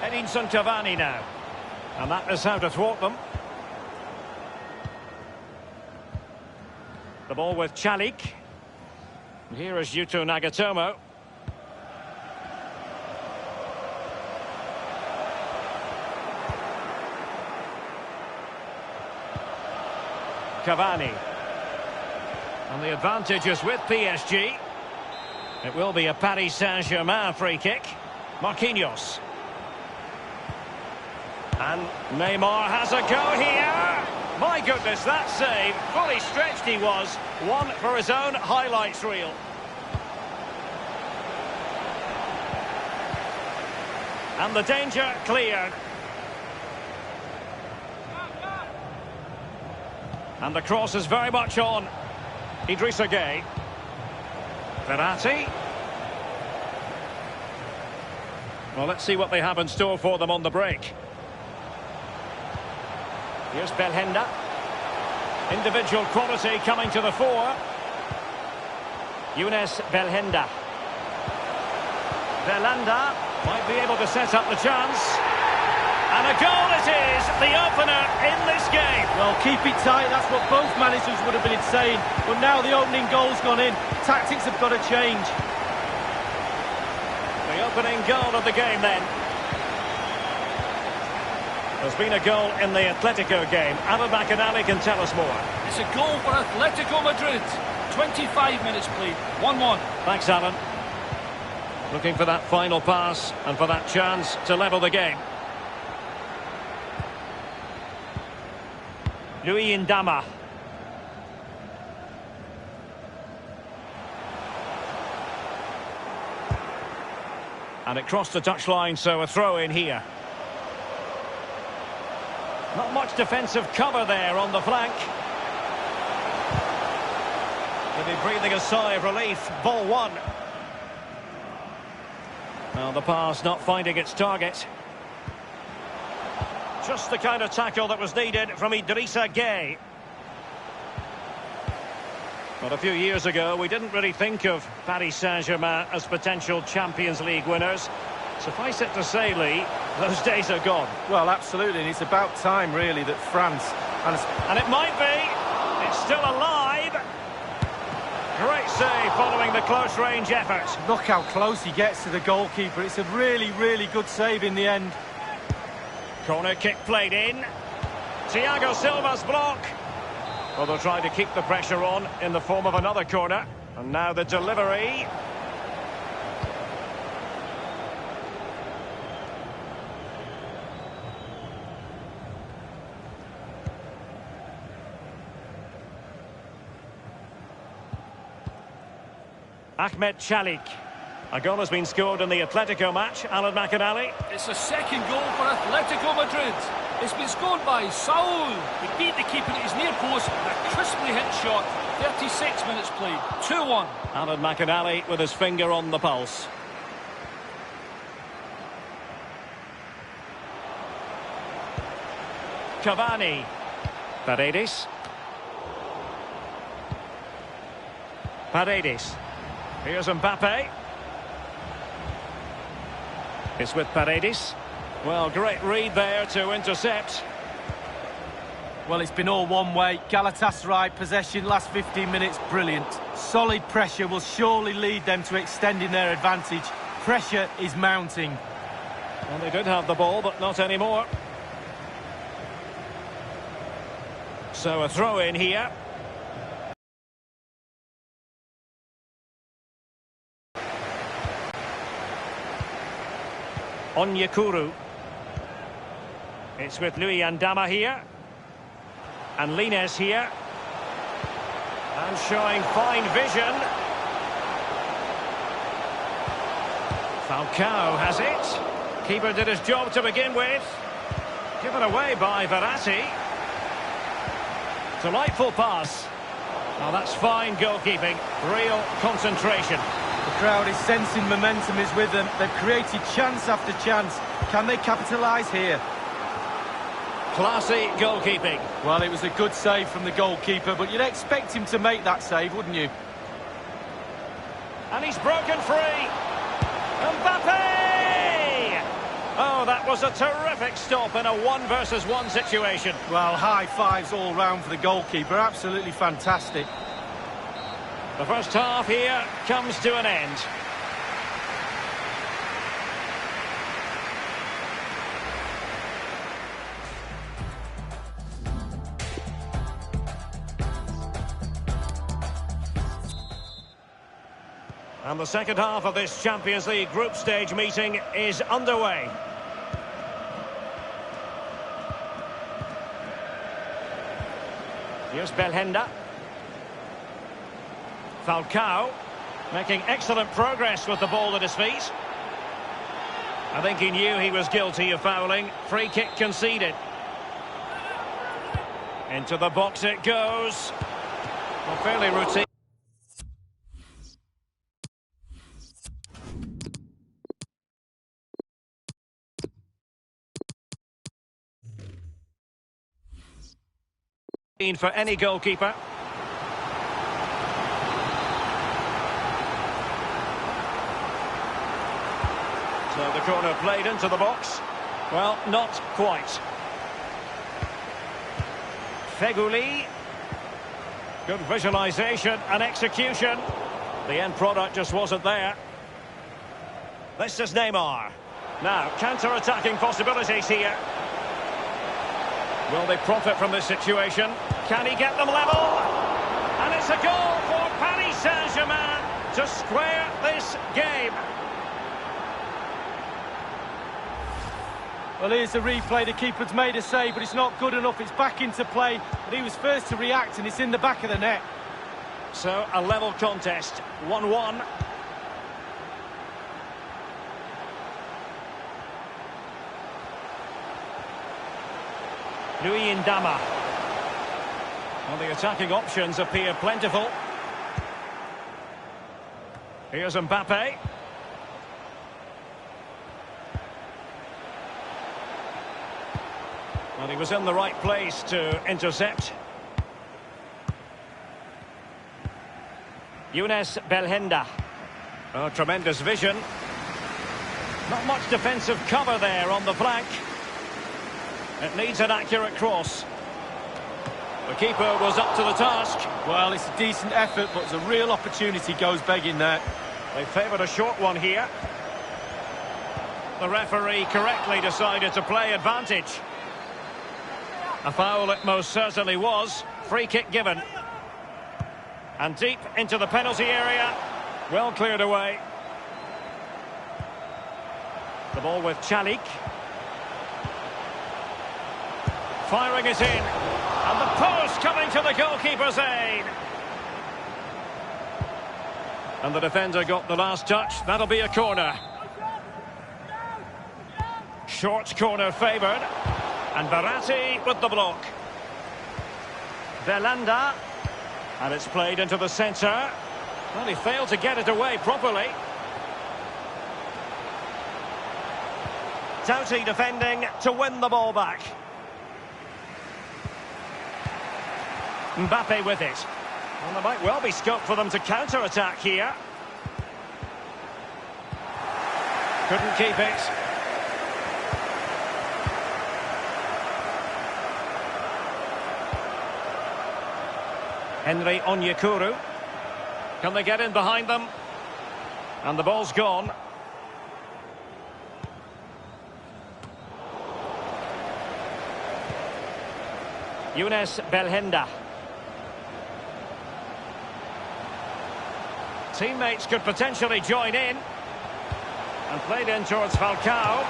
Edinson Cavani now. And that is how to thwart them. The ball with Chalik. And here is Yuto Nagatomo. Cavani. And the advantage is with PSG. It will be a Paris Saint-Germain free kick. Marquinhos. And Neymar has a go here. My goodness, that save. Fully stretched he was. One for his own highlights reel. And the danger cleared. And the cross is very much on. Idrissa Gay. Verratti. Well, let's see what they have in store for them on the break. Here's Belhenda. Individual quality coming to the fore. Younes Belhenda. Belhanda might be able to set up the chance. And a goal it is, the opener in this game. Well, keep it tight, that's what both managers would have been saying. But now the opening goal's gone in. Tactics have got to change. The opening goal of the game then. There's been a goal in the Atletico game. Alan McInally can tell us more. It's a goal for Atletico Madrid. 25 minutes played, 1-1. Thanks, Alan. Looking for that final pass and for that chance to level the game. Louis Ndama. And it crossed the touchline, so a throw in here. Not much defensive cover there on the flank. They'll be breathing a sigh of relief. Ball one. Well, the pass not finding its target. Just the kind of tackle that was needed from Idrissa Gay. But a few years ago, we didn't really think of Paris Saint-Germain as potential Champions League winners. Suffice it to say, Lee, those days are gone. Well, absolutely, and it's about time, really, that France... And it might be. It's still alive. Great save following the close-range effort. Look how close he gets to the goalkeeper. It's a really, really good save in the end. Corner kick played in. Thiago Silva's block. Well, they'll try to keep the pressure on in the form of another corner. And now the delivery. Ahmed Chalik. A goal has been scored in the Atletico match. Alan McInally. It's a second goal for Atletico Madrid. It's been scored by Saul. He beat the keeper at his near post. A crisply hit shot. 36 minutes played. 2-1. Alan McInally with his finger on the pulse. Cavani. Paredes. Paredes. Here's Mbappe. It's with Paredes. Well, great read there to intercept. Well, it's been all one way. Galatasaray possession last 15 minutes, brilliant. Solid pressure will surely lead them to extending their advantage. Pressure is mounting. Well, they did have the ball, but not anymore. So a throw in here. Onyekuru. It's with Luyendama here. And Lines here. And showing fine vision. Falcao has it. Keeper did his job to begin with. Given away by Verratti. Delightful pass. Now that's fine goalkeeping. Real concentration. The crowd is sensing momentum is with them. They've created chance after chance. Can they capitalise here? Classy goalkeeping. Well, it was a good save from the goalkeeper, but you'd expect him to make that save, wouldn't you? And he's broken free. Mbappe! Oh, that was a terrific stop in a 1-versus-1 situation. Well, high fives all round for the goalkeeper. Absolutely fantastic. The first half here comes to an end. And the second half of this Champions League group stage meeting is underway. Here's Belhanda. Falcao making excellent progress with the ball at his feet. I think he knew he was guilty of fouling. Free kick conceded. Into the box it goes. Well, fairly routine. For any goalkeeper. So the corner played into the box. Well, not quite. Feghouli. Good visualisation and execution. The end product just wasn't there. This is Neymar. Now, counter-attacking possibilities here. Will they profit from this situation? Can he get them level? And it's a goal for Paris Saint-Germain to square this game. Well, here's the replay. The keeper's made a save, but it's not good enough. It's back into play, but he was first to react, and it's in the back of the net. So, a level contest, 1-1. Luyendama. Well, the attacking options appear plentiful. Here's Mbappe. Well, he was in the right place to intercept. Younes Belhanda. Oh, tremendous vision. Not much defensive cover there on the flank. It needs an accurate cross. The keeper was up to the task. Well, it's a decent effort, but a real opportunity goes begging there. They favoured a short one here. The referee correctly decided to play advantage. A foul it most certainly was. Free kick given. And deep into the penalty area. Well cleared away. The ball with Chalik. Firing it in. And the post coming to the goalkeeper's aid. And the defender got the last touch. That'll be a corner. Short corner favoured. And Verratti with the block. Belhanda. And it's played into the centre. Well, he failed to get it away properly. Doughty defending to win the ball back. Mbappe with it. Well, there might well be scope for them to counter-attack here. Couldn't keep it. Henry Onyekuru. Can they get in behind them? And the ball's gone. Younes Belhenda. Teammates could potentially join in. And played in towards Falcao.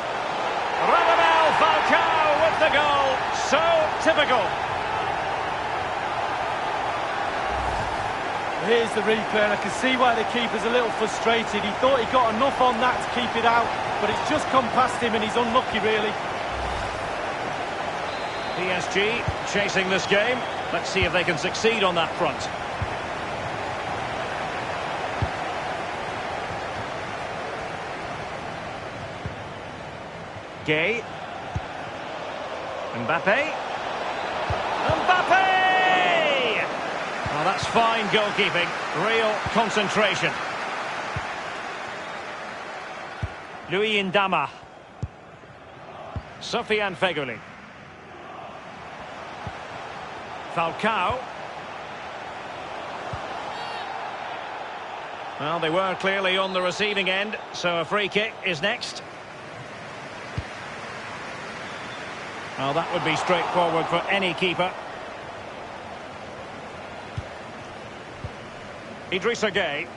Radamel Falcao with the goal. So typical. Here's the replay, and I can see why the keeper's a little frustrated. He thought he got enough on that to keep it out, but it's just come past him and he's unlucky, really. PSG chasing this game. Let's see if they can succeed on that front. Gay. Mbappe. Mbappe! Well, that's fine goalkeeping. Real concentration. Louis Ndama. Sofiane Feghouli. Falcao. Well, they were clearly on the receiving end, so a free kick is next. Well, that would be straightforward for any keeper. Idrissa Gueye.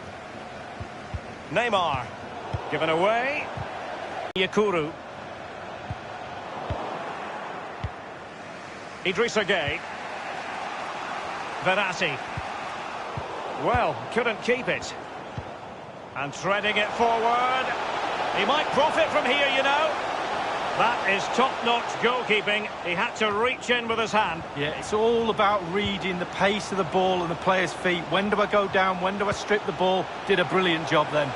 Neymar. Given away. Yakuru. Idrissa Gueye. Verratti. Well, couldn't keep it. And threading it forward. He might profit from here, you know. That is top-notch goalkeeping. He had to reach in with his hand. Yeah, it's all about reading the pace of the ball and the player's feet. When do I go down? When do I strip the ball? Did a brilliant job then.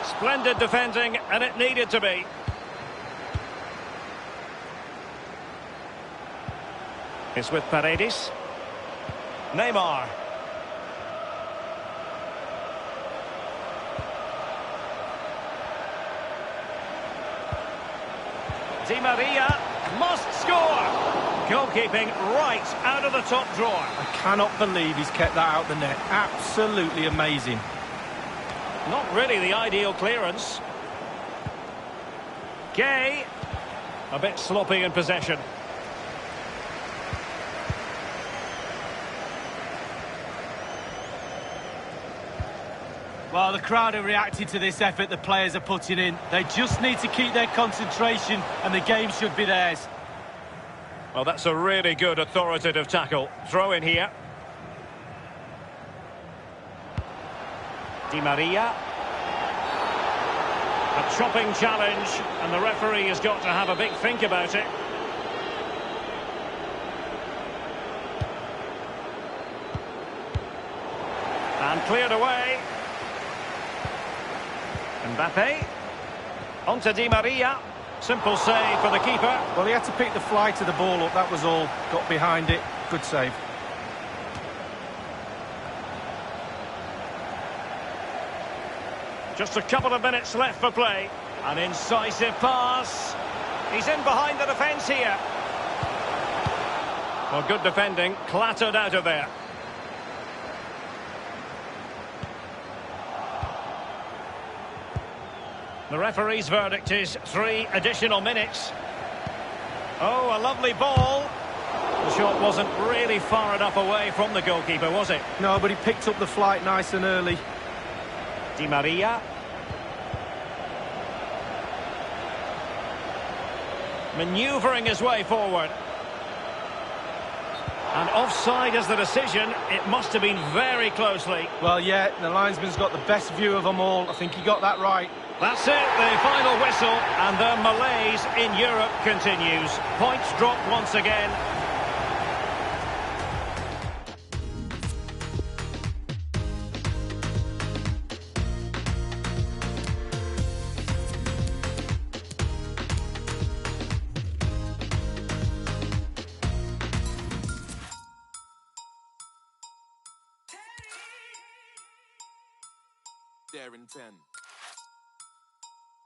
Splendid defending, and it needed to be. It's with Paredes. Neymar. Di Maria must score. Goalkeeping right out of the top drawer. I cannot believe he's kept that out the net. Absolutely amazing. Not really the ideal clearance. Gay. A bit sloppy in possession. Well, the crowd have reacted to this effort the players are putting in. They just need to keep their concentration and the game should be theirs. Well, that's a really good authoritative tackle. Throw in here. Di Maria. A chopping challenge, and the referee has got to have a big think about it. And cleared away. Mbappe. On to Di Maria. Simple save for the keeper. Well, he had to pick the flight of the ball up, that was all. Got behind it. Good save. Just a couple of minutes left for play. An incisive pass. He's in behind the defence here. Well, good defending. Clattered out of there. The referee's verdict is 3 additional minutes. Oh, a lovely ball. The shot wasn't really far enough away from the goalkeeper, was it? No, but he picked up the flight nice and early. Di Maria. Manoeuvring his way forward. And offside is the decision. It must have been very closely. Well, yeah, the linesman's got the best view of them all. I think he got that right. That's it, the final whistle, and the malaise in Europe continues. Points drop once again. there in 10.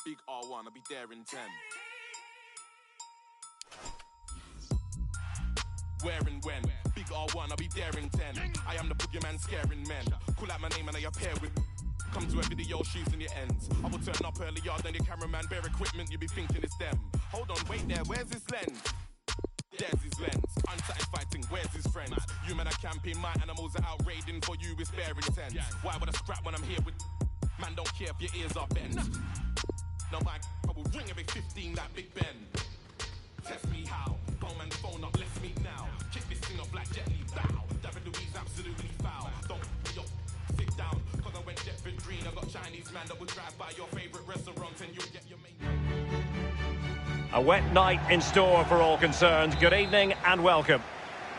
Big R1, I'll be there in 10. Where and when? Big R1, I'll be there in 10. I am the boogeyman scaring men. Call out my name and I appear with. Come to a video, shoes in your ends. I will turn up earlier than your cameraman. Bare equipment, you be thinking it's them. Hold on, wait there, where's his lens? There's his lens. Unsatisfied thing, where's his friends? You men are camping, my animals are out raiding. For you, it's bare intense. Why would I scrap when I'm here with. Man, don't care if your ears are bent. No, I will ring every 15 like Big Ben. Test me how. Bowman phone up, let's meet now. Kick this thing up like Jet Li, bow. David Louise absolutely foul. Don't be up, sit down. Cause I went Deptford Green. I got Chinese man that will drive by your favourite restaurant and you'll get your main. A wet night in store for all concerned. Good evening and welcome.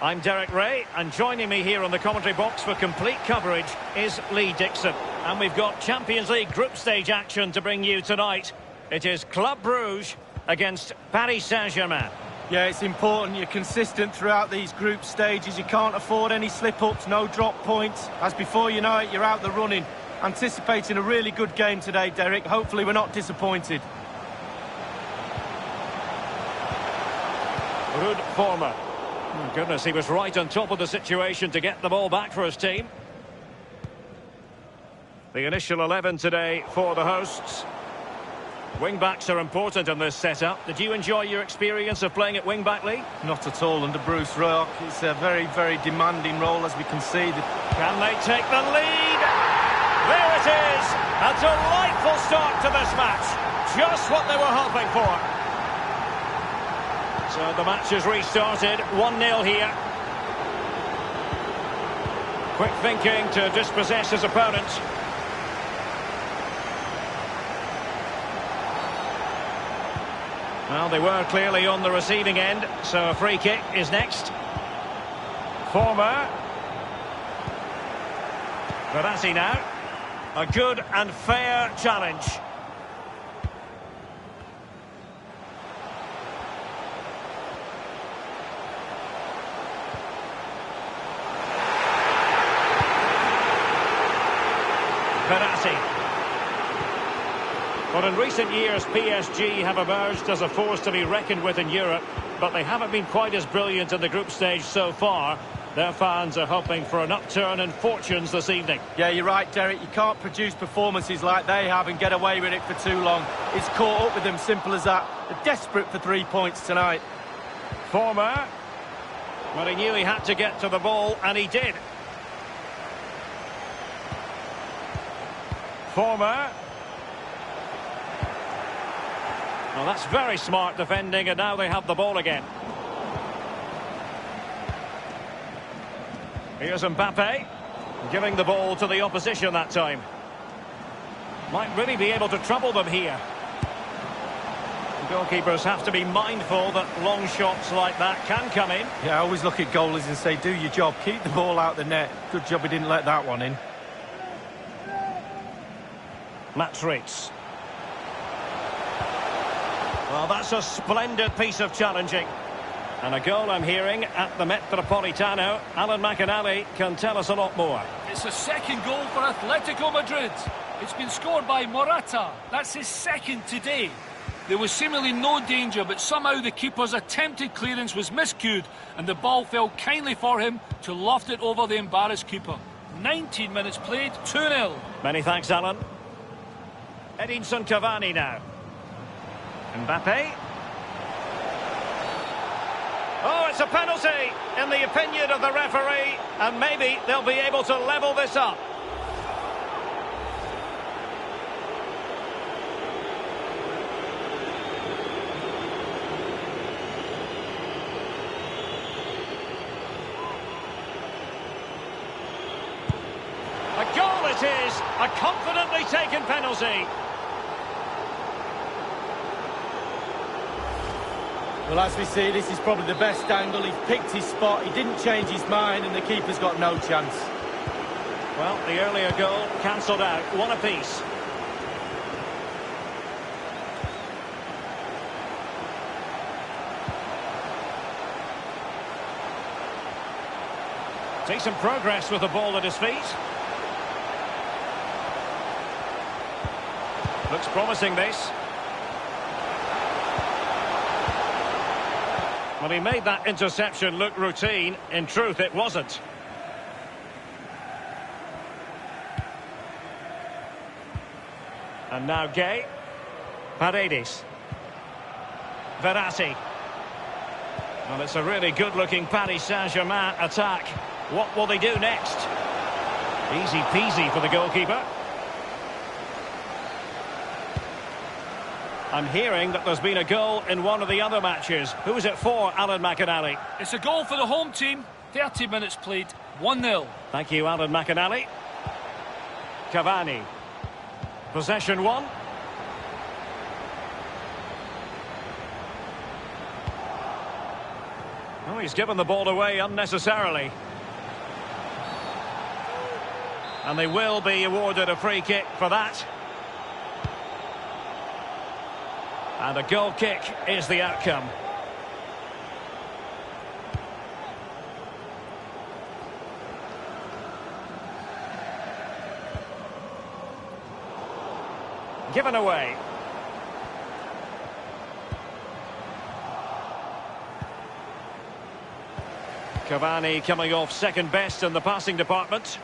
I'm Derek Ray, and joining me here on the commentary box for complete coverage is Lee Dixon. And we've got Champions League group stage action to bring you tonight. It is Club Brugge against Paris Saint-Germain. Yeah, it's important you're consistent throughout these group stages. You can't afford any slip-ups, no drop points. As before you know it, you're out the running. Anticipating a really good game today, Derek. Hopefully we're not disappointed. Ruud Vormer. Oh, goodness, he was right on top of the situation to get the ball back for his team. The initial 11 today for the hosts. Wing-backs are important in this setup. Did you enjoy your experience of playing at wing-back, Lee? Not at all under Bruce Rock. It's a very, very demanding role, as we can see. Can they take the lead? There it is! A delightful start to this match. Just what they were hoping for. So the match has restarted. 1-0 here. Quick thinking to dispossess his opponent. Well, they were clearly on the receiving end, so a free kick is next. Vormer. Verratti now. A good and fair challenge. Verratti. But in recent years, PSG have emerged as a force to be reckoned with in Europe, but they haven't been quite as brilliant in the group stage so far. Their fans are hoping for an upturn in fortunes this evening. Yeah, you're right, Derek. You can't produce performances like they have and get away with it for too long. It's caught up with them, simple as that. They're desperate for 3 points tonight. Vormer. Well, he knew he had to get to the ball, and he did. Vormer. Well, that's very smart defending, and now they have the ball again. Here's Mbappe, giving the ball to the opposition that time. Might really be able to trouble them here. The goalkeepers have to be mindful that long shots like that can come in. Yeah, I always look at goalies and say, do your job, keep the ball out the net. Good job he didn't let that one in. Matrix. Well, that's a splendid piece of challenging. And a goal I'm hearing at the Metropolitano. Alan McAnally can tell us a lot more. It's a second goal for Atletico Madrid. It's been scored by Morata. That's his second today. There was seemingly no danger, but somehow the keeper's attempted clearance was miscued, and the ball fell kindly for him to loft it over the embarrassed keeper. 19 minutes played, 2-0. Many thanks, Alan. Edinson Cavani now. Mbappe. Oh, it's a penalty in the opinion of the referee, and maybe they'll be able to level this up. A goal it is, a confidently taken penalty. Well, as we see, this is probably the best angle. He's picked his spot, he didn't change his mind, and the keeper's got no chance. Well, the earlier goal cancelled out. One apiece. Decent progress with the ball at his feet. Looks promising, this. Well, he made that interception look routine. In truth, it wasn't. And now Gay. Paredes. Verratti. Well, it's a really good-looking Paris Saint-Germain attack. What will they do next? Easy peasy for the goalkeeper. I'm hearing that there's been a goal in one of the other matches. Who's it for, Alan McInally? It's a goal for the home team. 30 minutes played. 1-0. Thank you, Alan McInally. Cavani. Possession one. Oh, he's given the ball away unnecessarily. And they will be awarded a free kick for that. And a goal kick is the outcome. Given away. Cavani coming off second best in the passing department.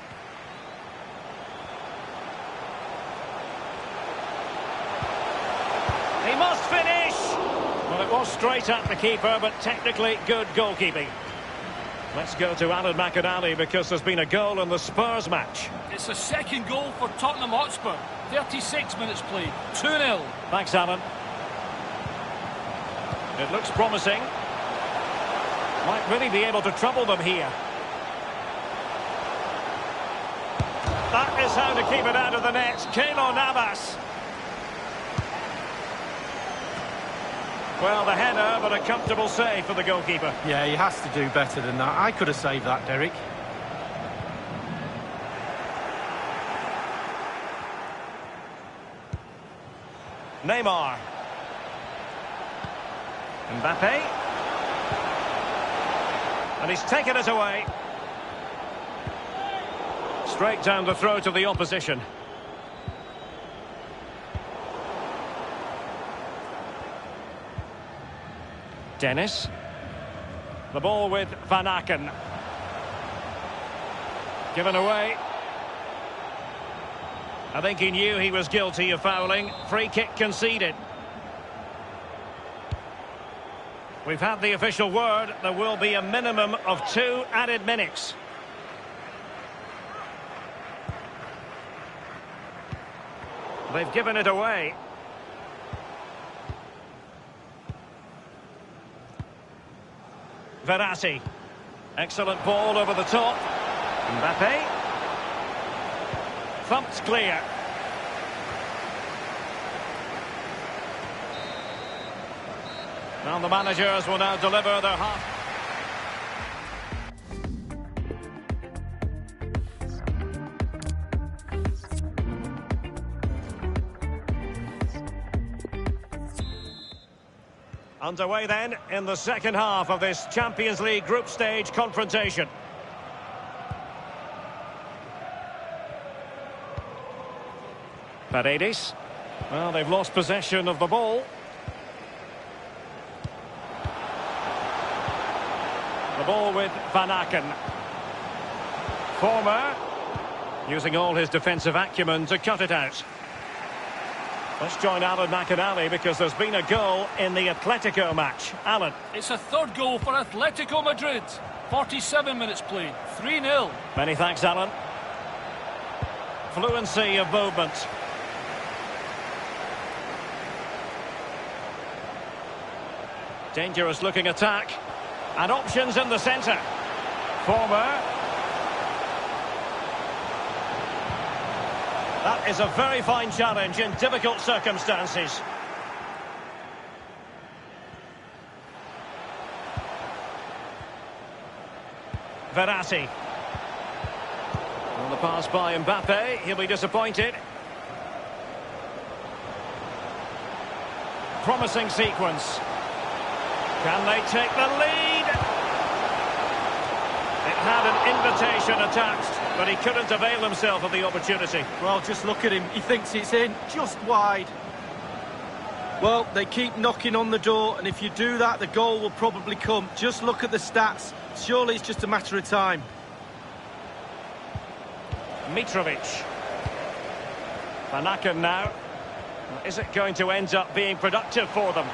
He must finish! Well, it was straight at the keeper, but technically good goalkeeping. Let's go to Alan McInally because there's been a goal in the Spurs match. It's a second goal for Tottenham Hotspur. 36 minutes played. 2-0. Thanks, Alan. It looks promising. Might really be able to trouble them here. That is how to keep it out of the net. Keylor Navas. Well, the header, but a comfortable save for the goalkeeper. Yeah, he has to do better than that. I could have saved that, Derek. Neymar. Mbappe. And he's taken it away. Straight down the throat of the opposition. Dennis. The ball with Van Aken. Given away. I think he knew he was guilty of fouling. Free kick conceded. We've had the official word. There will be a minimum of 2 added minutes. They've given it away. Verratti. Excellent ball over the top. Mbappe. Thumped clear. Now the managers will now deliver their half. Underway then in the second half of this Champions League group stage confrontation. Paredes. Well, they've lost possession of the ball. The ball with Van Aken. Former. Using all his defensive acumen to cut it out. Let's join Alan McInally because there's been a goal in the Atletico match. Alan. It's a third goal for Atletico Madrid. 47 minutes played. 3-0. Many thanks, Alan. Fluency of movement. Dangerous looking attack. And options in the centre. Former. That is a very fine challenge in difficult circumstances. Verratti. On the pass by Mbappe, he'll be disappointed. Promising sequence. Can they take the lead? It had an invitation attached, but he couldn't avail himself of the opportunity. Well, just look at him. He thinks it's in, just wide. Well, they keep knocking on the door, and if you do that, the goal will probably come. Just look at the stats. Surely it's just a matter of time. Mitrovic. Van Aken now. Is it going to end up being productive for them?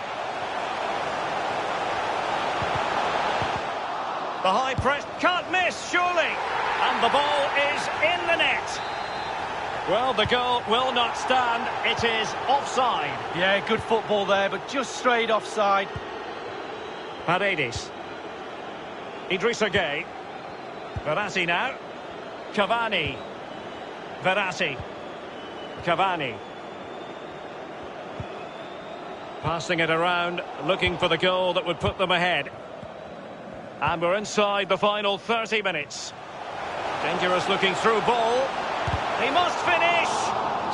The high press can't miss, surely. And the ball is in the net. Well, the goal will not stand. It is offside. Yeah, good football there, but just straight offside. Paredes. Idrissa Gueye. Verratti now. Cavani. Verratti. Cavani. Passing it around, looking for the goal that would put them ahead. And we're inside the final 30 minutes. Dangerous looking through ball. He must finish!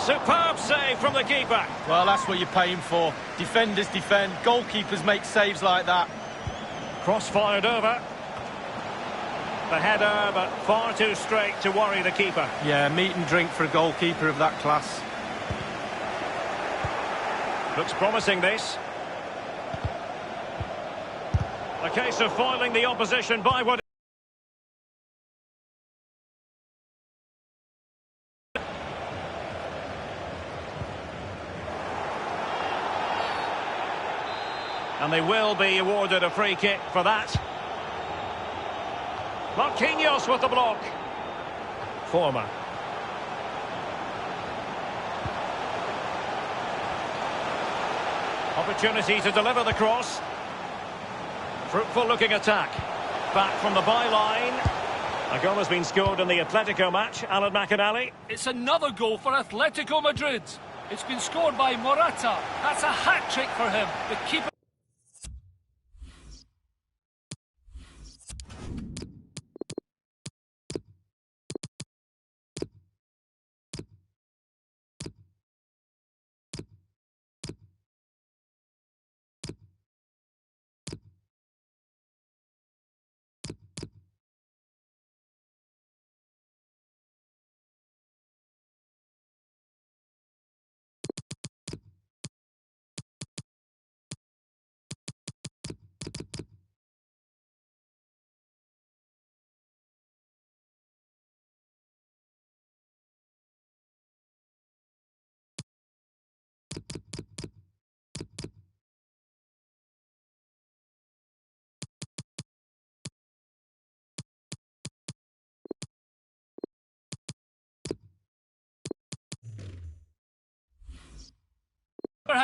Superb save from the keeper. Well, that's what you're paying for. Defenders defend, goalkeepers make saves like that. Cross fired over. The header, but far too straight to worry the keeper. Yeah, meat and drink for a goalkeeper of that class. Looks promising, this. A case of foiling the opposition by what... And they will be awarded a free kick for that. Marquinhos with the block. Former. Opportunity to deliver the cross. Fruitful looking attack. Back from the byline. A goal has been scored in the Atletico match. Alan McInally. It's another goal for Atletico Madrid. It's been scored by Morata. That's a hat-trick for him. The keeper...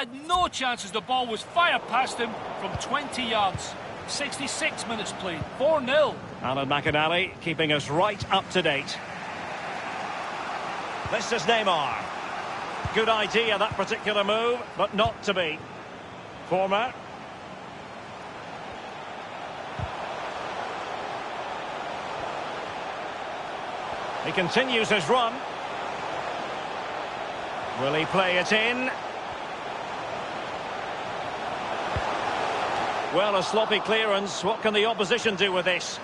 had no chances. The ball was fired past him from 20 yards. 66 minutes played. 4-0. Alan McInally keeping us right up to date. This is Neymar. Good idea, that particular move, but not to be. Former. He continues his run. Will he play it in? Well, a sloppy clearance. What can the opposition do with this?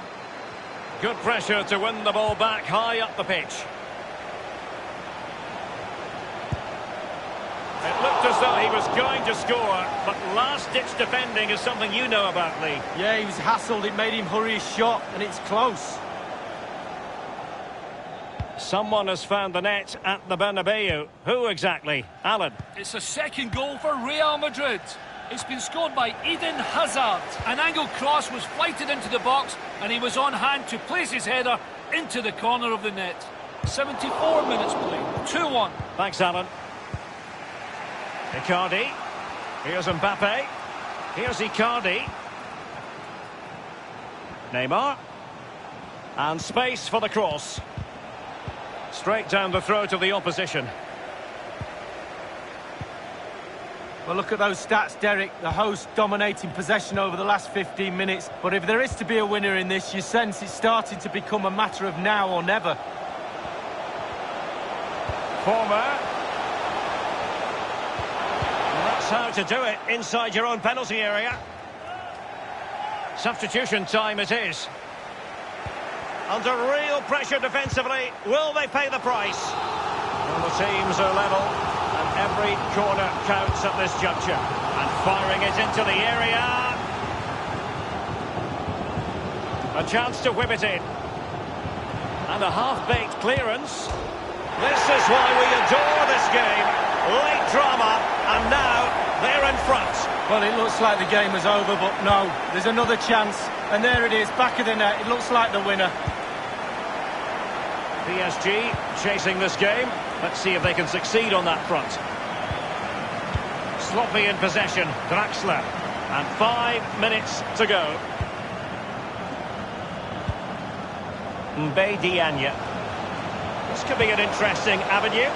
Good pressure to win the ball back high up the pitch. It looked as though he was going to score, but last-ditch defending is something you know about, Lee. Yeah, he was hassled. It made him hurry his shot, and it's close. Someone has found the net at the Bernabeu. Who exactly? Alan. It's a second goal for Real Madrid. It's been scored by Eden Hazard. An angled cross was flighted into the box, and he was on hand to place his header into the corner of the net. 74 minutes played. 2-1. Thanks, Alan. Icardi. Here's Mbappe. Here's Icardi. Neymar. And space for the cross. Straight down the throat of the opposition. Well, look at those stats, Derek. The host dominating possession over the last 15 minutes. But if there is to be a winner in this, you sense it's starting to become a matter of now or never. Former. And that's how to do it inside your own penalty area. Substitution time it is. Under real pressure defensively. Will they pay the price? Well, the teams are level, and every corner counts at this juncture. And firing it into the area. A chance to whip it in. And a half-baked clearance. This is why we adore this game. Late drama, and now they're in front. Well, it looks like the game is over, but no, there's another chance. And there it is, back of the net. It looks like the winner. PSG chasing this game. Let's see if they can succeed on that front. Sloppy in possession, Draxler. And 5 minutes to go. Mbaye Diagne. This could be an interesting avenue.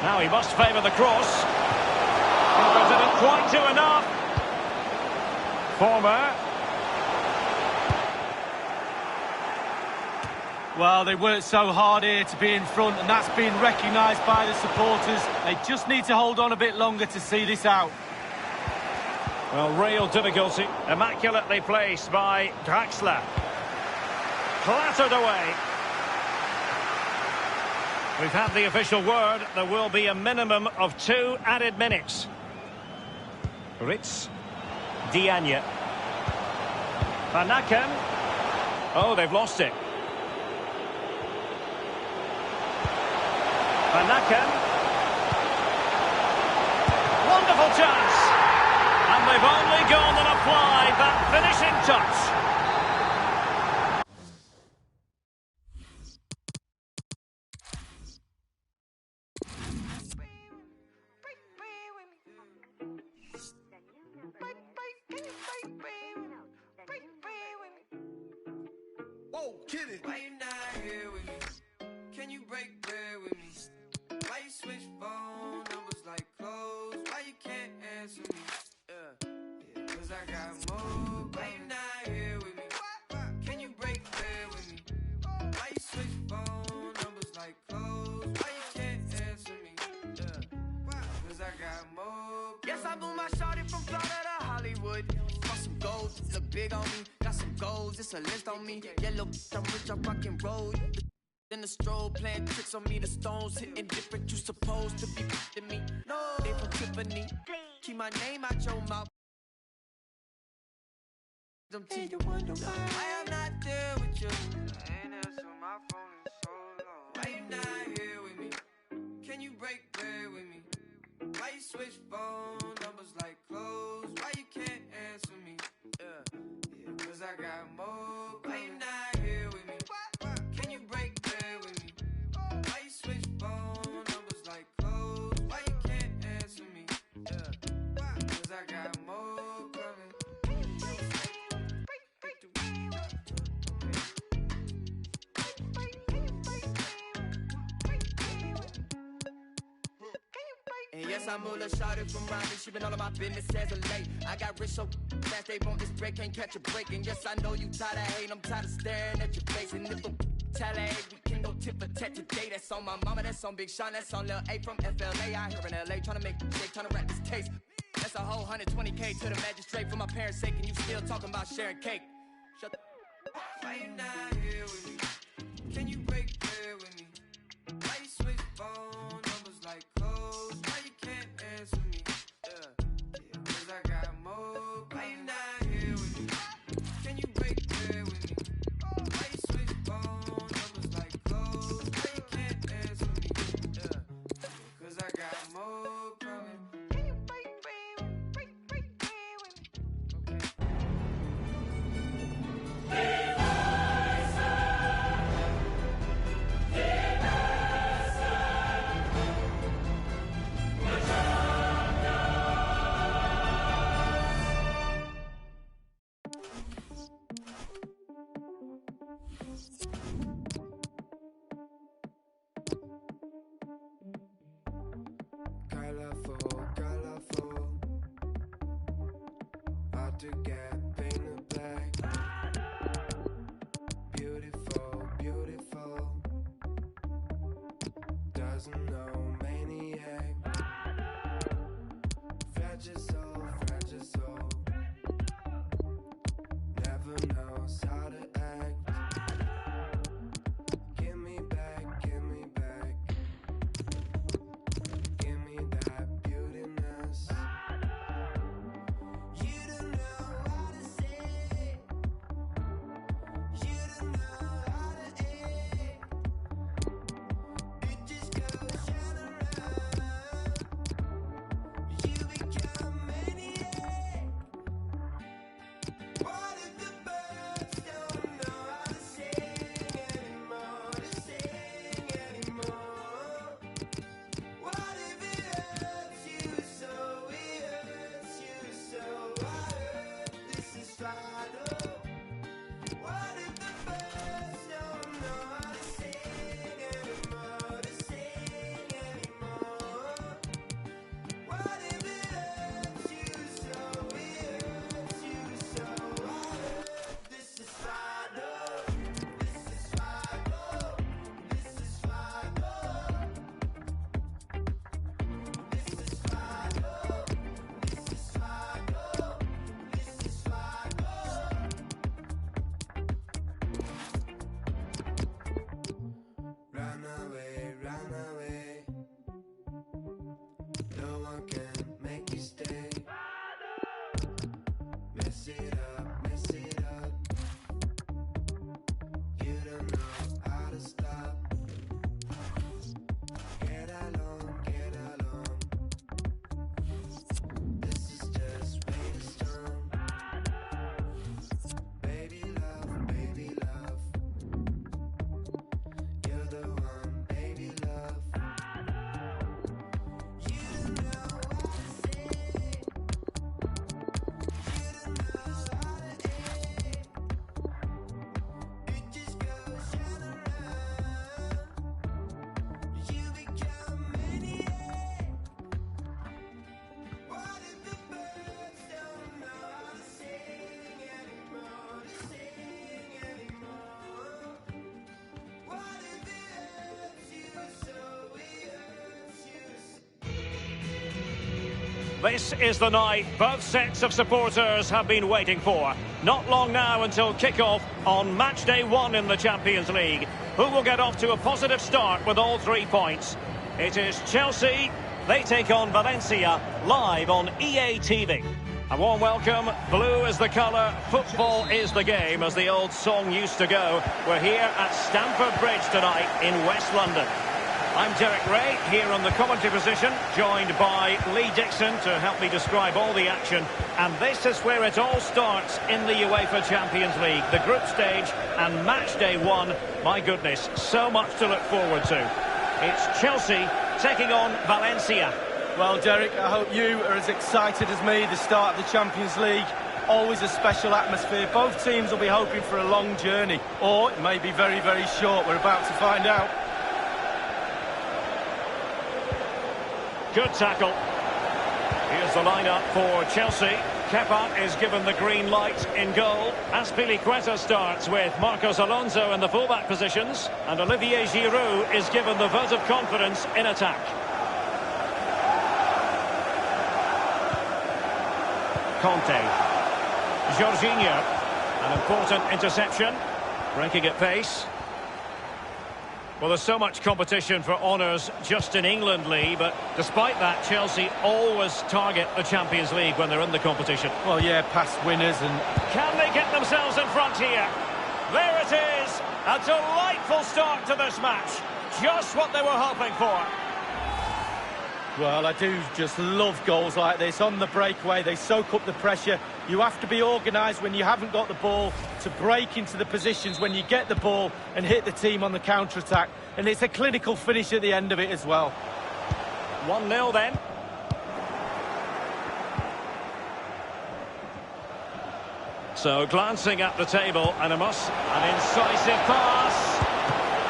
Now he must favour the cross. But didn't quite do enough. Former. Well, they worked so hard here to be in front, and that's been recognised by the supporters. They just need to hold on a bit longer to see this out. Well, real difficulty. Immaculately placed by Draxler. Clattered away. We've had the official word. There will be a minimum of 2 added minutes. Ritz. Diagne. Van Aken. Oh, they've lost it. Van Aken. Wonderful chance. And they've only gone and applied that finishing touch. Whoa, kid it. Why you not here with me? Can you break bread with me? Why you switch phone numbers like clothes? Why you can't answer me? Yeah, cause I got more. Why you not here with me? Can you break bread with me? Why you switch phone numbers like clothes? Why you can't answer me? Yeah, cause I got more. Yes, I moved my shawty from Florida to Hollywood. For some gold, look big on me. Got some goals, it's a list on me. Yellow, I'm rich, I'm rock and roll. In the strobe, playing tricks on me. The stones hitting different, you supposed to be f***ing me. No, they from Tiffany. Keep my name out your mouth. Them to you wonder why I am not there with you. I ain't answer my phone in so long. Why you not here with me? Can you break bread with me? Why you switch phone numbers like clothes? Why you can't answer me? Yeah, cause I got more. Why you not here with me? Can you break bread with me? Why you switch phone numbers like clothes? Why you can't answer me? Yeah, cause I got more coming. And yes, I'm Mula Shawty from Raleigh. She been all of my business as of late. I got rich so fast they want this break, can't catch a break. And yes, I know you tired of hating, I'm tired of staring at your face. And if a tally, we can go tip for tat today. That's on my mama, that's on Big Sean, that's on Lil A from FLA. I here in LA, trying to make a shake, trying to rap this case. That's a whole 120K to the magistrate for my parents' sake. And you still talking about sharing cake. Shut the. Why you not here with me? Can you break bread with me? Why you switch phone numbers like clothes? Why you can't answer me? Yeah, cause I got more. Why you not here with me? Can you break bread with me? Why you switch phone numbers like clothes? Why you can't answer me? Yeah, cause I got more coming. Can you break bread with me? Colorful, hard to get painted black. Beautiful, doesn't know maniac. Fragile soul, never knows how to act. This is the night both sets of supporters have been waiting for. Not long now until kick-off on match day 1 in the Champions League. Who will get off to a positive start with all 3 points? It is Chelsea. They take on Valencia live on EA TV. A warm welcome. Blue is the colour, football is the game, as the old song used to go. We're here at Stamford Bridge tonight in West London. I'm Derek Ray, here on the commentary position, joined by Lee Dixon to help me describe all the action. And this is where it all starts in the UEFA Champions League. The group stage and match day 1. My goodness, so much to look forward to. It's Chelsea taking on Valencia. Well, Derek, I hope you are as excited as me. The start of the Champions League, always a special atmosphere. Both teams will be hoping for a long journey, or it may be very, very short. We're about to find out. Good tackle. Here's the lineup for Chelsea. Kepa is given the green light in goal. Azpilicueta starts with Marcos Alonso in the fullback positions. And Olivier Giroud is given the vote of confidence in attack. Conte. Jorginho. An important interception. Breaking at pace. Well, there's so much competition for honours just in England, Lee, but despite that, Chelsea always target the Champions League when they're in the competition. Well, yeah, past winners and... Can they get themselves in front here? There it is! A delightful start to this match. Just what they were hoping for. Well, I do just love goals like this. On the breakaway, they soak up the pressure. You have to be organised when you haven't got the ball to break into the positions when you get the ball and hit the team on the counter-attack. And it's a clinical finish at the end of it as well. 1-0 then. So, glancing at the table, and an incisive pass.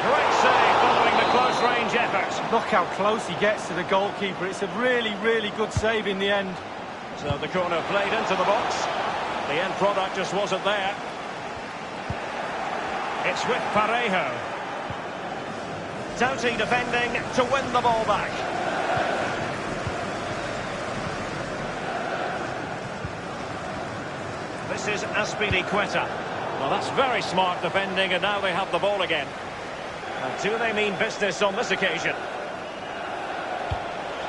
Great save following the close-range effort. Look how close he gets to the goalkeeper. It's a really, really good save in the end. So the corner played into the box. The end product just wasn't there. It's with Parejo. Doughty defending to win the ball back. This is Azpilicueta. Well, that's very smart defending, and now they have the ball again. And do they mean business on this occasion?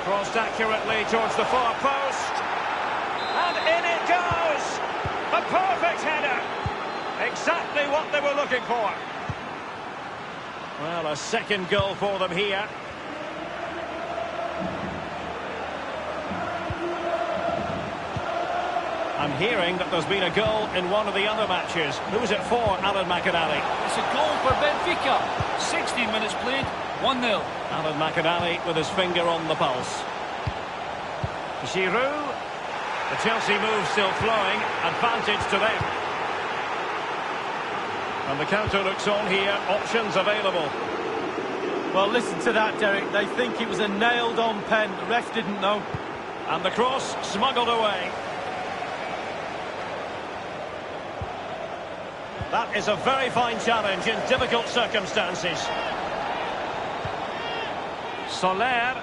Crossed accurately towards the far post. And in it goes! A perfect header! Exactly what they were looking for. Well, a second goal for them here. I'm hearing that there's been a goal in one of the other matches. Who's it for, Alan McInally? It's a goal for Benfica. 16 minutes played, 1-0. Alan McInally with his finger on the pulse. Giroud. The Chelsea move still flowing. Advantage to them. And the counter looks on here. Options available. Well, listen to that, Derek. They think it was a nailed-on pen. The ref didn't know. And the cross smuggled away. That is a very fine challenge in difficult circumstances. Soler.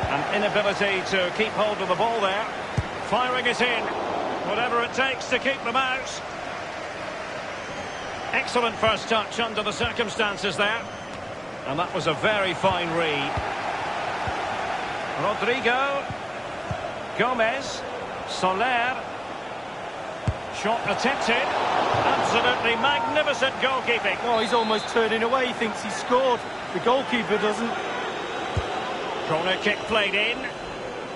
An inability to keep hold of the ball there. Firing it in. Whatever it takes to keep them out. Excellent first touch under the circumstances there. And that was a very fine read. Rodrigo. Gomez. Soler. Shot attempted. Absolutely magnificent goalkeeping. Oh, he's almost turning away. He thinks he's scored. The goalkeeper doesn't. Corner kick played in.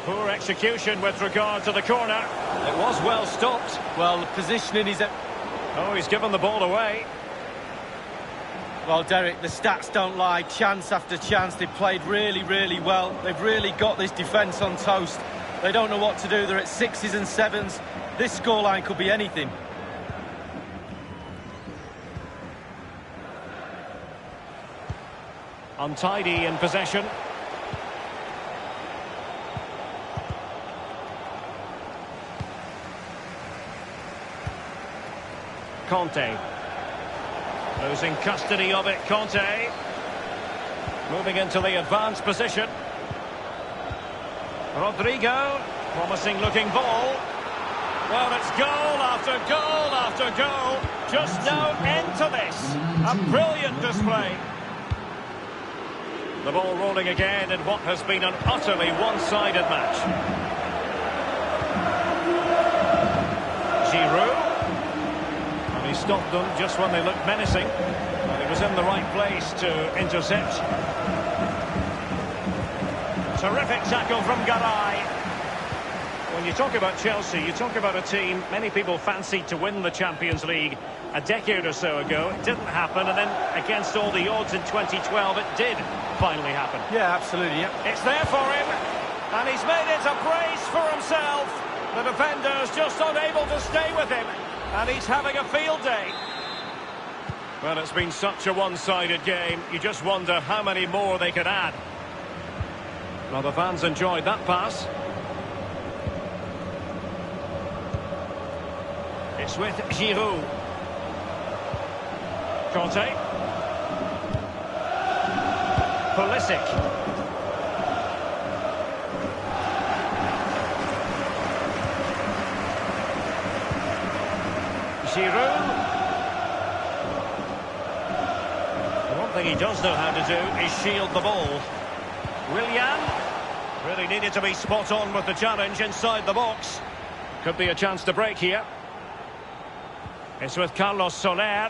Poor execution with regard to the corner. It was well stopped. Well, the positioning is... Oh, he's given the ball away. Well, Derek, the stats don't lie. Chance after chance. They've played really, really well. They've really got this defence on toast. They don't know what to do. They're at 6s and 7s. This scoreline could be anything. Untidy in possession. Conte. Losing custody of it, Conte. Moving into the advanced position. Rodrigo, promising looking ball. Well, it's goal after goal after goal. Just no end to this. A brilliant display. The ball rolling again in what has been an utterly one-sided match. Giroud. And he stopped them just when they looked menacing. And he was in the right place to intercept. Terrific tackle from Garay. When you talk about Chelsea, you talk about a team many people fancied to win the Champions League a decade or so ago. It didn't happen, and then against all the odds in 2012, it did finally happen. Yeah, absolutely, yeah. It's there for him, and he's made it a brace for himself. The defender's just unable to stay with him, and he's having a field day. Well, it's been such a one-sided game. You just wonder how many more they could add. Well, the fans enjoyed that pass. It's with Giroud. Conte. Pulisic. Giroud. The one thing he does know how to do is shield the ball. Willian really needed to be spot on with the challenge inside the box. Could be a chance to break here. It's with Carlos Soler.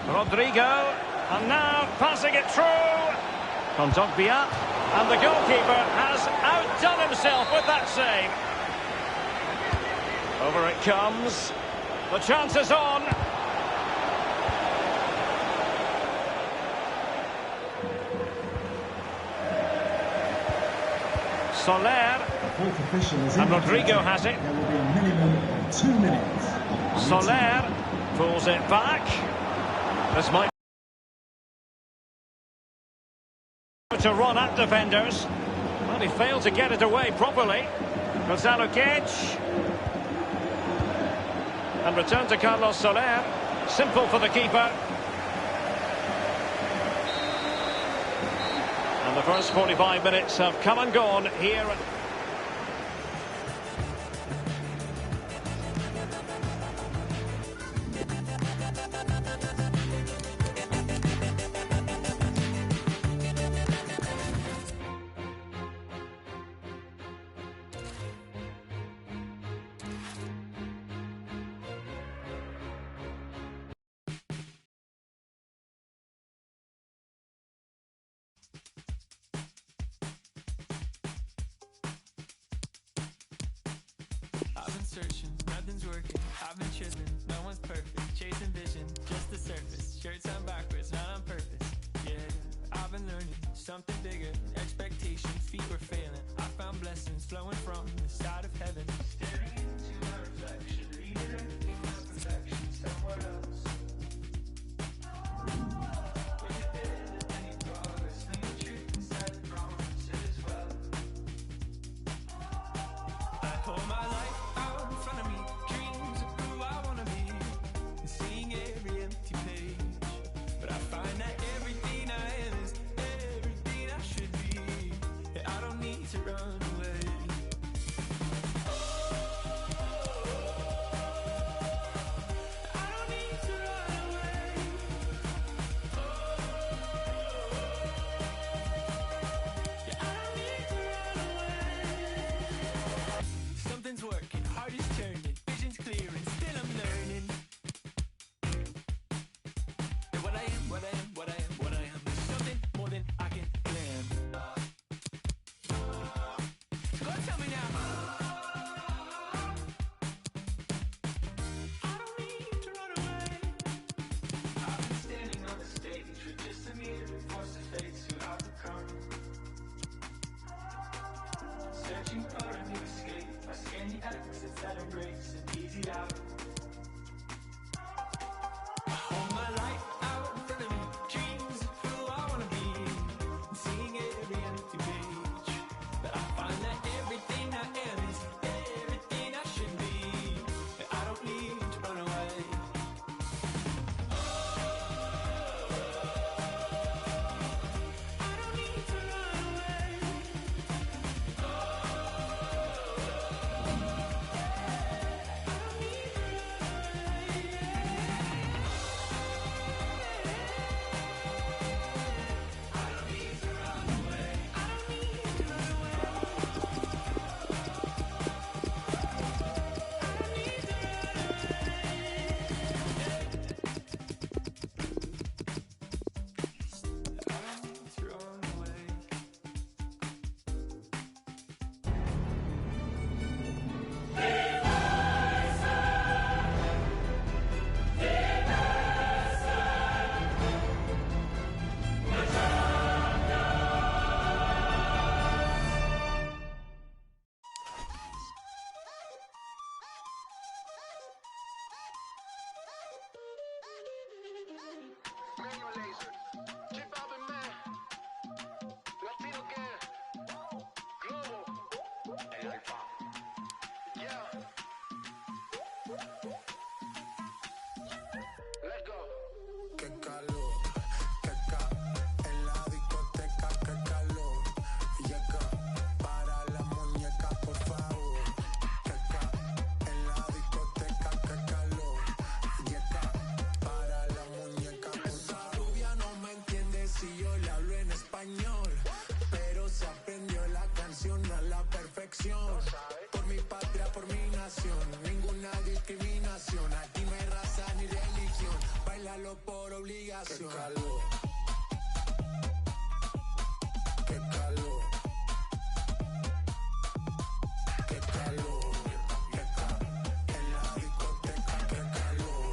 Rodrigo. And now passing it through. Kondogbia. And the goalkeeper has outdone himself with that save. Over it comes. The chance is on. Soler. And Rodrigo has it. There will be a minimum of 2 minutes. Soler pulls it back. This might to run at defenders. Well, he failed to get it away properly. Gonzalo Guedes. And return to Carlos Soler. Simple for the keeper. And the first 45 minutes have come and gone here at I've been searching, nothing's working. I've been tripping, no one's perfect. Chasing vision, just the surface. Shirts on backwards, not on purpose. Yeah, I've been learning something bigger. Expectations, feet were failing. I found blessings flowing from the side of heaven. Staring into my reflection, reading everything but perfection somewhere else. With a bit of any progress, leaving truth inside the promise as well. I hold my life out in front of me, dreams of who I wanna be. Por mi patria, por mi nación, ninguna discriminación. Aquí no hay raza ni religión, bailalo por obligación. Qué calor, qué calor, qué calor. En la discoteca, qué calor.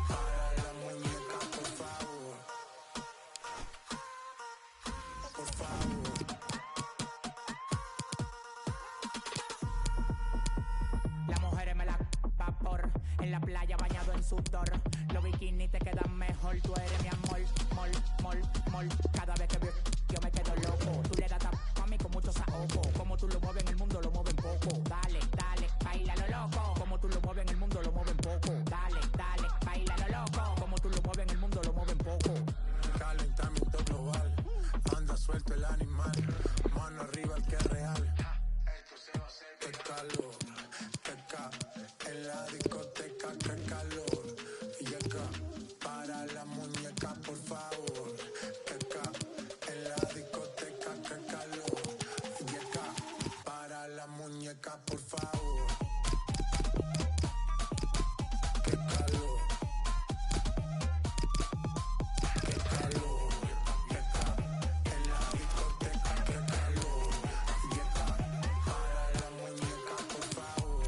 Para la muñeca, por favor. Por favor. Las mujeres me la vapor, en la playa bañado en sudor. Los bikinis te quedan mejor, tú eres mi amor, mol, mol, mol. Cada vez que veo, yo me quedo loco. Tú le das tapa a mí con mucho saoco. Como tú lo mueves en el mundo, lo mueven poco. Dale, dale, baila lo loco. Como tú lo mueves en el mundo, lo mueven poco. Dale, dale, baila lo loco. Como tú lo mueves en el mundo, lo mueven poco. Calentamiento global, anda suelto el animal. Mano arriba el que es real. Esto se va a hacer. Qué calor. En la discoteca, qué calor. Y acá, para la muñeca, por favor. Acá, en la discoteca, qué calor. Y acá, para la muñeca, por favor. Qué calor. Qué calor. Y acá, en la discoteca, qué calor. Y acá, para la muñeca, por favor.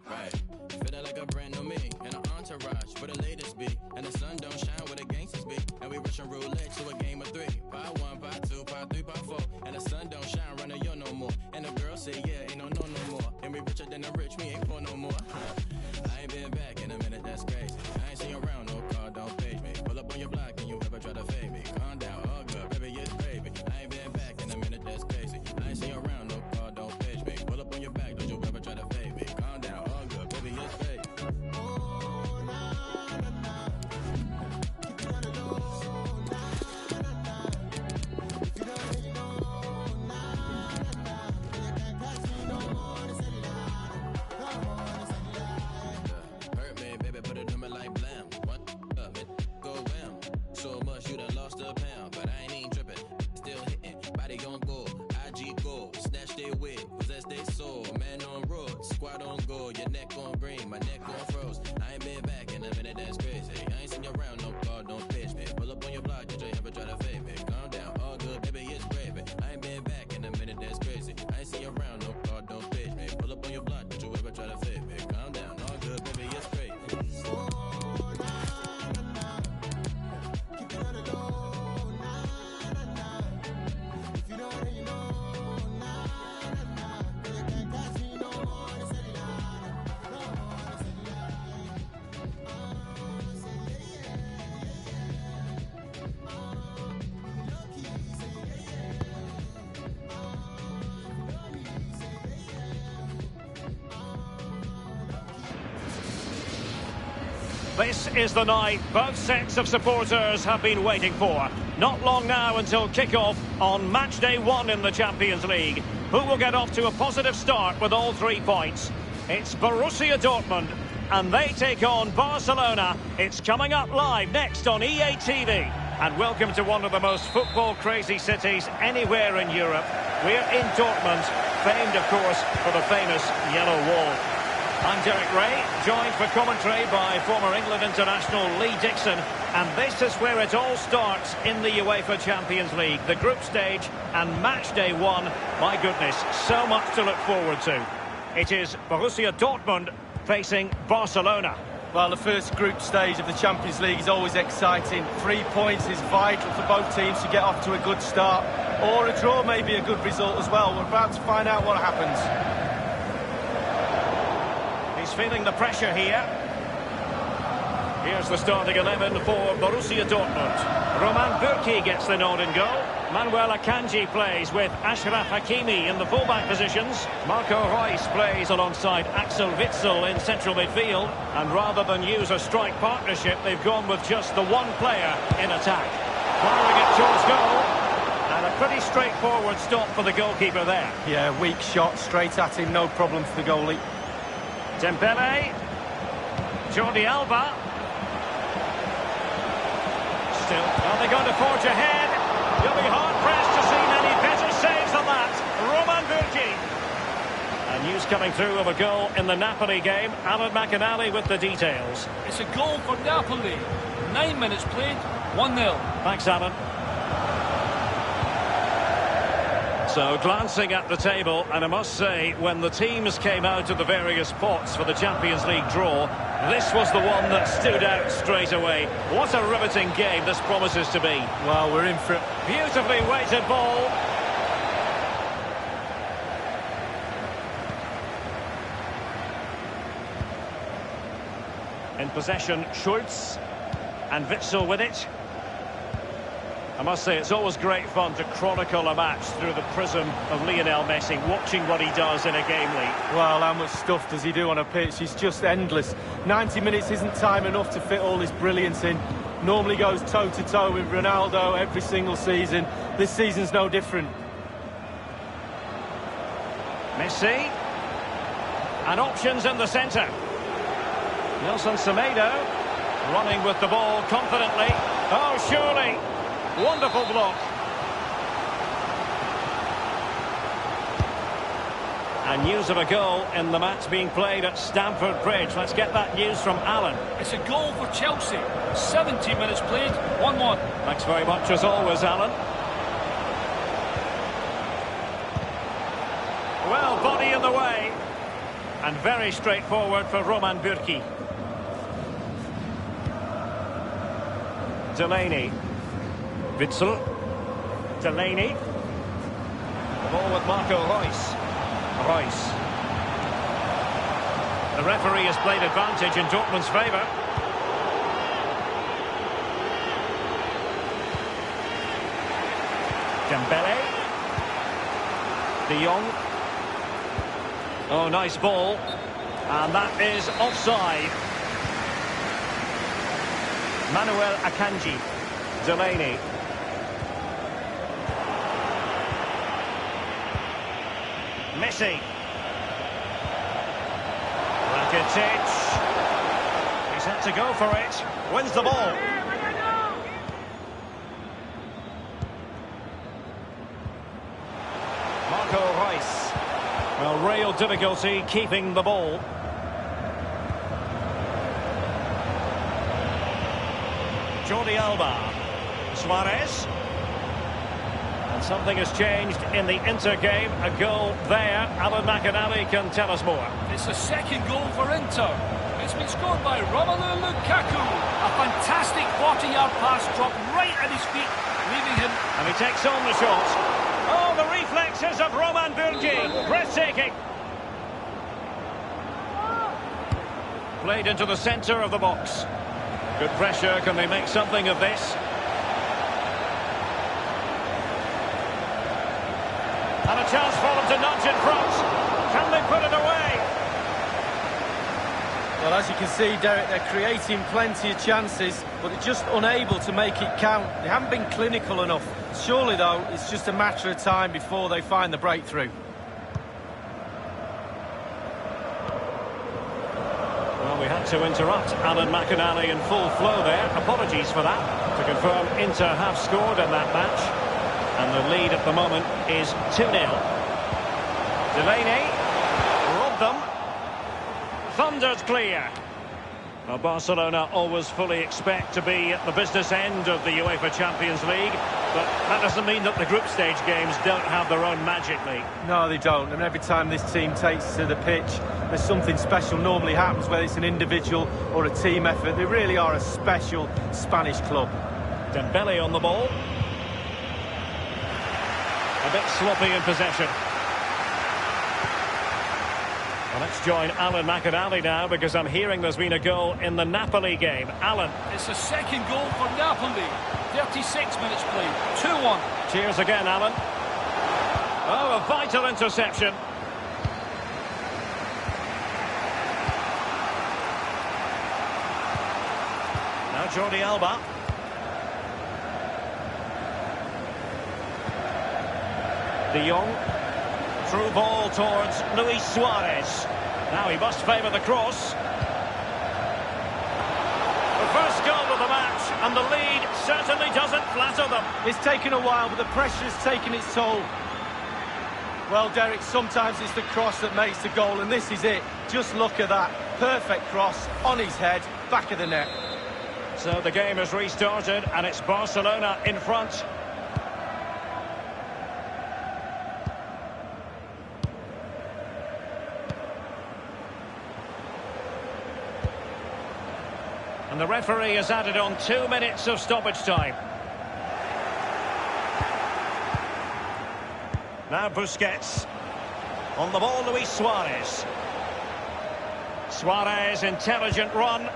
Right, feeling like a brand new me and an entourage where the latest be, and the sun don't shine where the gangsters be, and we rushing roulette to a game of three. Pot one, pot two, pot three, pot four, and the sun don't shine running yo no more, and the girl say yeah, ain't no more, and we richer than the rich, we ain't poor no more. I ain't been back in a minute, that's crazy. I ain't seen you around, no car, don't page me. Pull up on your block and you ever try to fade me. Calm down, all good, baby, it's gravy. I ain't been back in a minute, that's crazy. I ain't seen you around, no car, don't page me. Pull up on your back, don't you ever try to fade me. Calm down, all good, baby, it's gravy. Hurt me, baby, put it on me like blam. One up, it go wham. So much you done lost a pound, but I ain't even tripping. Still hitting, body on go, IG go, snatch they wig, possess they soul. Man on road, squad on go, your neck on green, my neck on froze. I ain't been back in a minute, that's crazy. I ain't seen you around, no car, don't pitch me. Pull up on your block, did you ever try to fade me? Calm down, all good, baby, it's gravy. I ain't been back in a minute, that's crazy. I ain't seen you around, no car, don't pitch me. Pull up on your block, did you ever try to fade me? Calm down, all good, baby, it's crazy. This is the night both sets of supporters have been waiting for. Not long now until kick-off on match day 1 in the Champions League. Who will get off to a positive start with all 3 points? It's Borussia Dortmund, and they take on Barcelona. It's coming up live next on EA TV. And welcome to one of the most football-crazy cities anywhere in Europe. We're in Dortmund. famed, of course, for the famous yellow wall. I'm Derek Ray, joined for commentary by former England international Lee Dixon. And this is where it all starts in the UEFA Champions League. The group stage and match day one. My goodness, so much to look forward to. It is Borussia Dortmund facing Barcelona. Well, the first group stage of the Champions League is always exciting. 3 points is vital for both teams to get off to a good start. Or a draw may be a good result as well. We're about to find out what happens. He's feeling the pressure here. Here's the starting 11 for Borussia Dortmund. Roman Bürki gets the nod in goal. Manuel Akanji plays with Ashraf Hakimi in the fullback positions. Marco Reus plays alongside Axel Witsel in central midfield. And rather than use a strike partnership, they've gone with just the one player in attack. Firing it towards goal. And a pretty straightforward stop for the goalkeeper there. Yeah, weak shot, straight at him, no problem for the goalie. Dembele. Jordi Alba. Still, are they going to forge ahead? You'll be hard-pressed to see many better saves than that. Roman Bürki. And news coming through of a goal in the Napoli game. Alan McInally with the details. It's a goal for Napoli. 9 minutes played, 1-0. Thanks, Alan. So, glancing at the table, and I must say, when the teams came out of the various pots for the Champions League draw, this was the one that stood out straight away. What a riveting game this promises to be. Well, we're in for it. Beautifully weighted ball. In possession, Schultz. And Witsel with it. I must say, it's always great fun to chronicle a match through the prism of Lionel Messi, watching what he does in a game, Lee. Well, how much stuff does he do on a pitch? He's just endless. 90 minutes isn't time enough to fit all his brilliance in. Normally goes toe-to-toe with Ronaldo every single season. This season's no different. Messi. And options in the centre. Nelson Semedo running with the ball confidently. Oh, surely. Wonderful block. And news of a goal in the match being played at Stamford Bridge. Let's get that news from Alan. It's a goal for Chelsea. 70 minutes played, 1-1. Thanks very much as always, Alan. Well, body in the way. And very straightforward for Roman Bürki. Delaney. Witsel. Delaney. The ball with Marco Reus. Reus. The referee has played advantage in Dortmund's favour. Dembele. De Jong. Oh, nice ball. And that is offside. Manuel Akanji. Delaney. Messi. Rakitic. He's had to go for it. Wins the ball. Marco Reus. Well, real difficulty keeping the ball. Jordi Alba. Suarez. And something has changed in the Inter game. A goal there. Alan McInally can tell us more. It's the second goal for Inter. It's been scored by Romelu Lukaku. A fantastic 40-yard pass dropped right at his feet, leaving him. And he takes on the shot. Oh, the reflexes of Roman Bürki. Breathtaking. Played into the centre of the box. Good pressure. Can they make something of this? And a chance for them to nudge in front. Can they put it away? Well, as you can see, Derek, they're creating plenty of chances, but they're just unable to make it count. They haven't been clinical enough. Surely, though, it's just a matter of time before they find the breakthrough. Well, we had to interrupt Alan McInally in full flow there. Apologies for that. To confirm, Inter have scored in that match. And the lead at the moment is 2-0. Delaney. Robbed them. Thundered clear. Well, Barcelona always fully expect to be at the business end of the UEFA Champions League, but that doesn't mean that the group stage games don't have their own magic, Lee. No, they don't. And every time this team takes to the pitch, there's something special normally happens, whether it's an individual or a team effort. They really are a special Spanish club. Dembele on the ball. A bit sloppy in possession. Well, let's join Alan McAnally now, because I'm hearing there's been a goal in the Napoli game. Alan. It's a second goal for Napoli. 36 minutes played. 2-1. Cheers again, Alan. Oh, a vital interception. Now Jordi Alba. De Jong. Through ball towards Luis Suarez. Now he must favour the cross. The first goal of the match, and the lead certainly doesn't flatter them. It's taken a while, but the pressure has taken its toll. Well, Derek, sometimes it's the cross that makes the goal, and this is it. Just look at that. Perfect cross, on his head, back of the net. So the game has restarted, and it's Barcelona in front. And the referee has added on 2 minutes of stoppage time. Now Busquets. On the ball, Luis Suarez. Suarez, intelligent run.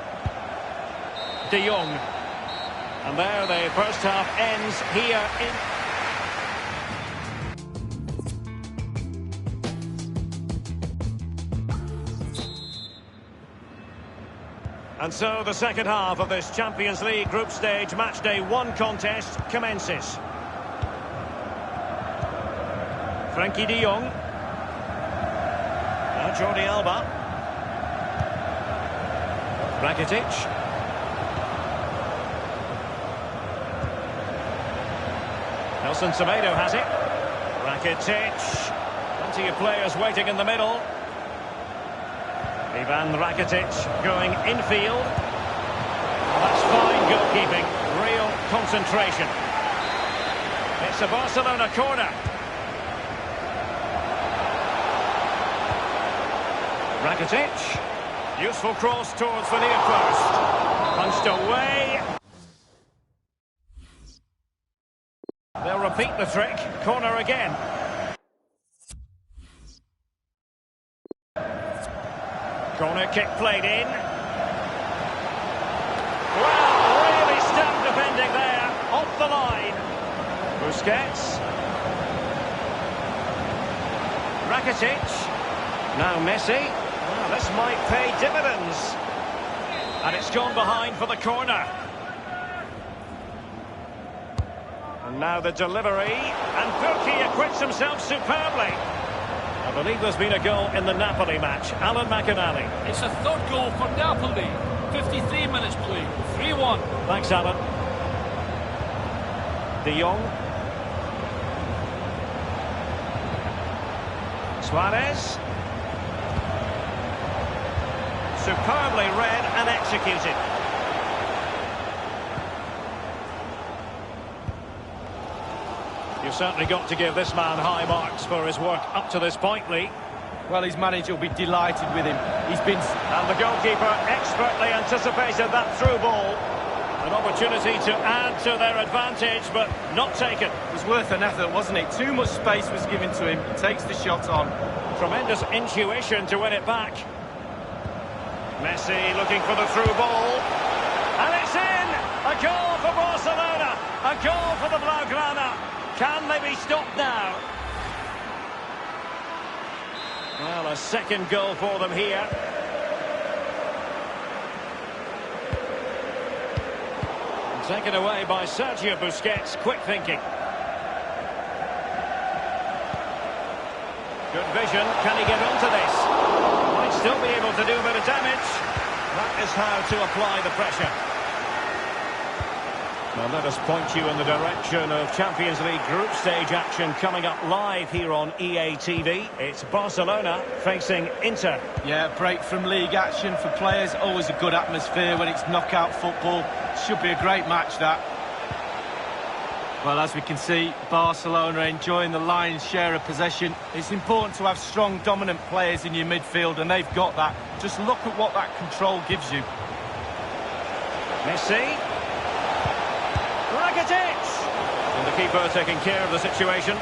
De Jong. And there the first half ends here in... And so the second half of this Champions League group stage match day 1 contest commences. Frankie de Jong. Now Jordi Alba. Rakitic. Nelson Semedo has it. Rakitic. Plenty of players waiting in the middle. Ivan Rakitic going infield. Well, that's fine goalkeeping. Real concentration. It's a Barcelona corner. Rakitic. Useful cross towards the near post. Punched away. They'll repeat the trick. Corner again. Corner kick played in. Well, really stout defending there. Off the line. Busquets. Rakitic. Now Messi. Well, this might pay dividends. And it's gone behind for the corner. And now the delivery. And Burki acquits himself superbly. I believe there's been a goal in the Napoli match. Alan McAnally. It's a third goal for Napoli. 53 minutes played. 3-1. Thanks, Alan. De Jong. Suarez. Superbly read and executed. You've certainly got to give this man high marks for his work up to this point, Lee. Well, his manager will be delighted with him. He's been... And the goalkeeper expertly anticipated that through ball. An opportunity to add to their advantage, but not taken. It was worth an effort, wasn't it? Too much space was given to him. He takes the shot on. Tremendous intuition to win it back. Messi looking for the through ball. And it's in! A goal for Barcelona! A goal for the Blaugrana! Can they be stopped now? Well, a second goal for them here. And taken away by Sergio Busquets. Quick thinking. Good vision. Can he get onto this? Might still be able to do a bit of damage. That is how to apply the pressure. Well, let us point you in the direction of Champions League group stage action coming up live here on EA TV. It's Barcelona facing Inter. Yeah, break from league action for players. Always a good atmosphere when it's knockout football. Should be a great match, that. Well, as we can see, Barcelona enjoying the lion's share of possession. It's important to have strong, dominant players in your midfield, and they've got that. Just look at what that control gives you. Messi. And the keeper taking care of the situation.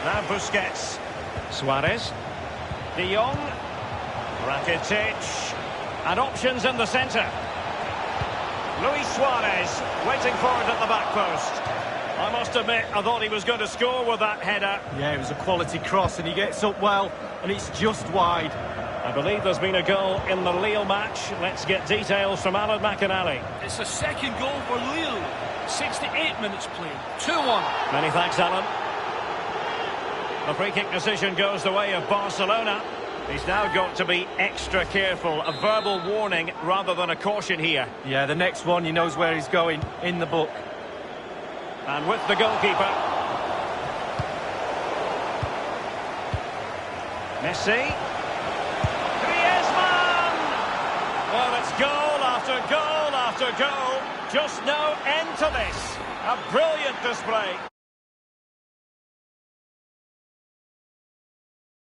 Now Busquets. Suarez. De Jong. Rakitic. And options in the centre. Luis Suarez waiting for it at the back post. I must admit, I thought he was going to score with that header. Yeah, it was a quality cross and he gets up well, and it's just wide. I believe there's been a goal in the Lille match. Let's get details from Alan McInally. It's a second goal for Lille. 68 minutes played. 2-1. Many thanks, Alan. The free kick decision goes the way of Barcelona. He's now got to be extra careful. A verbal warning rather than a caution here. Yeah, the next one, he knows where he's going, in the book. And with the goalkeeper. Messi. Griezmann! Well, it's goal after goal after goal. Just no end to this. A brilliant display.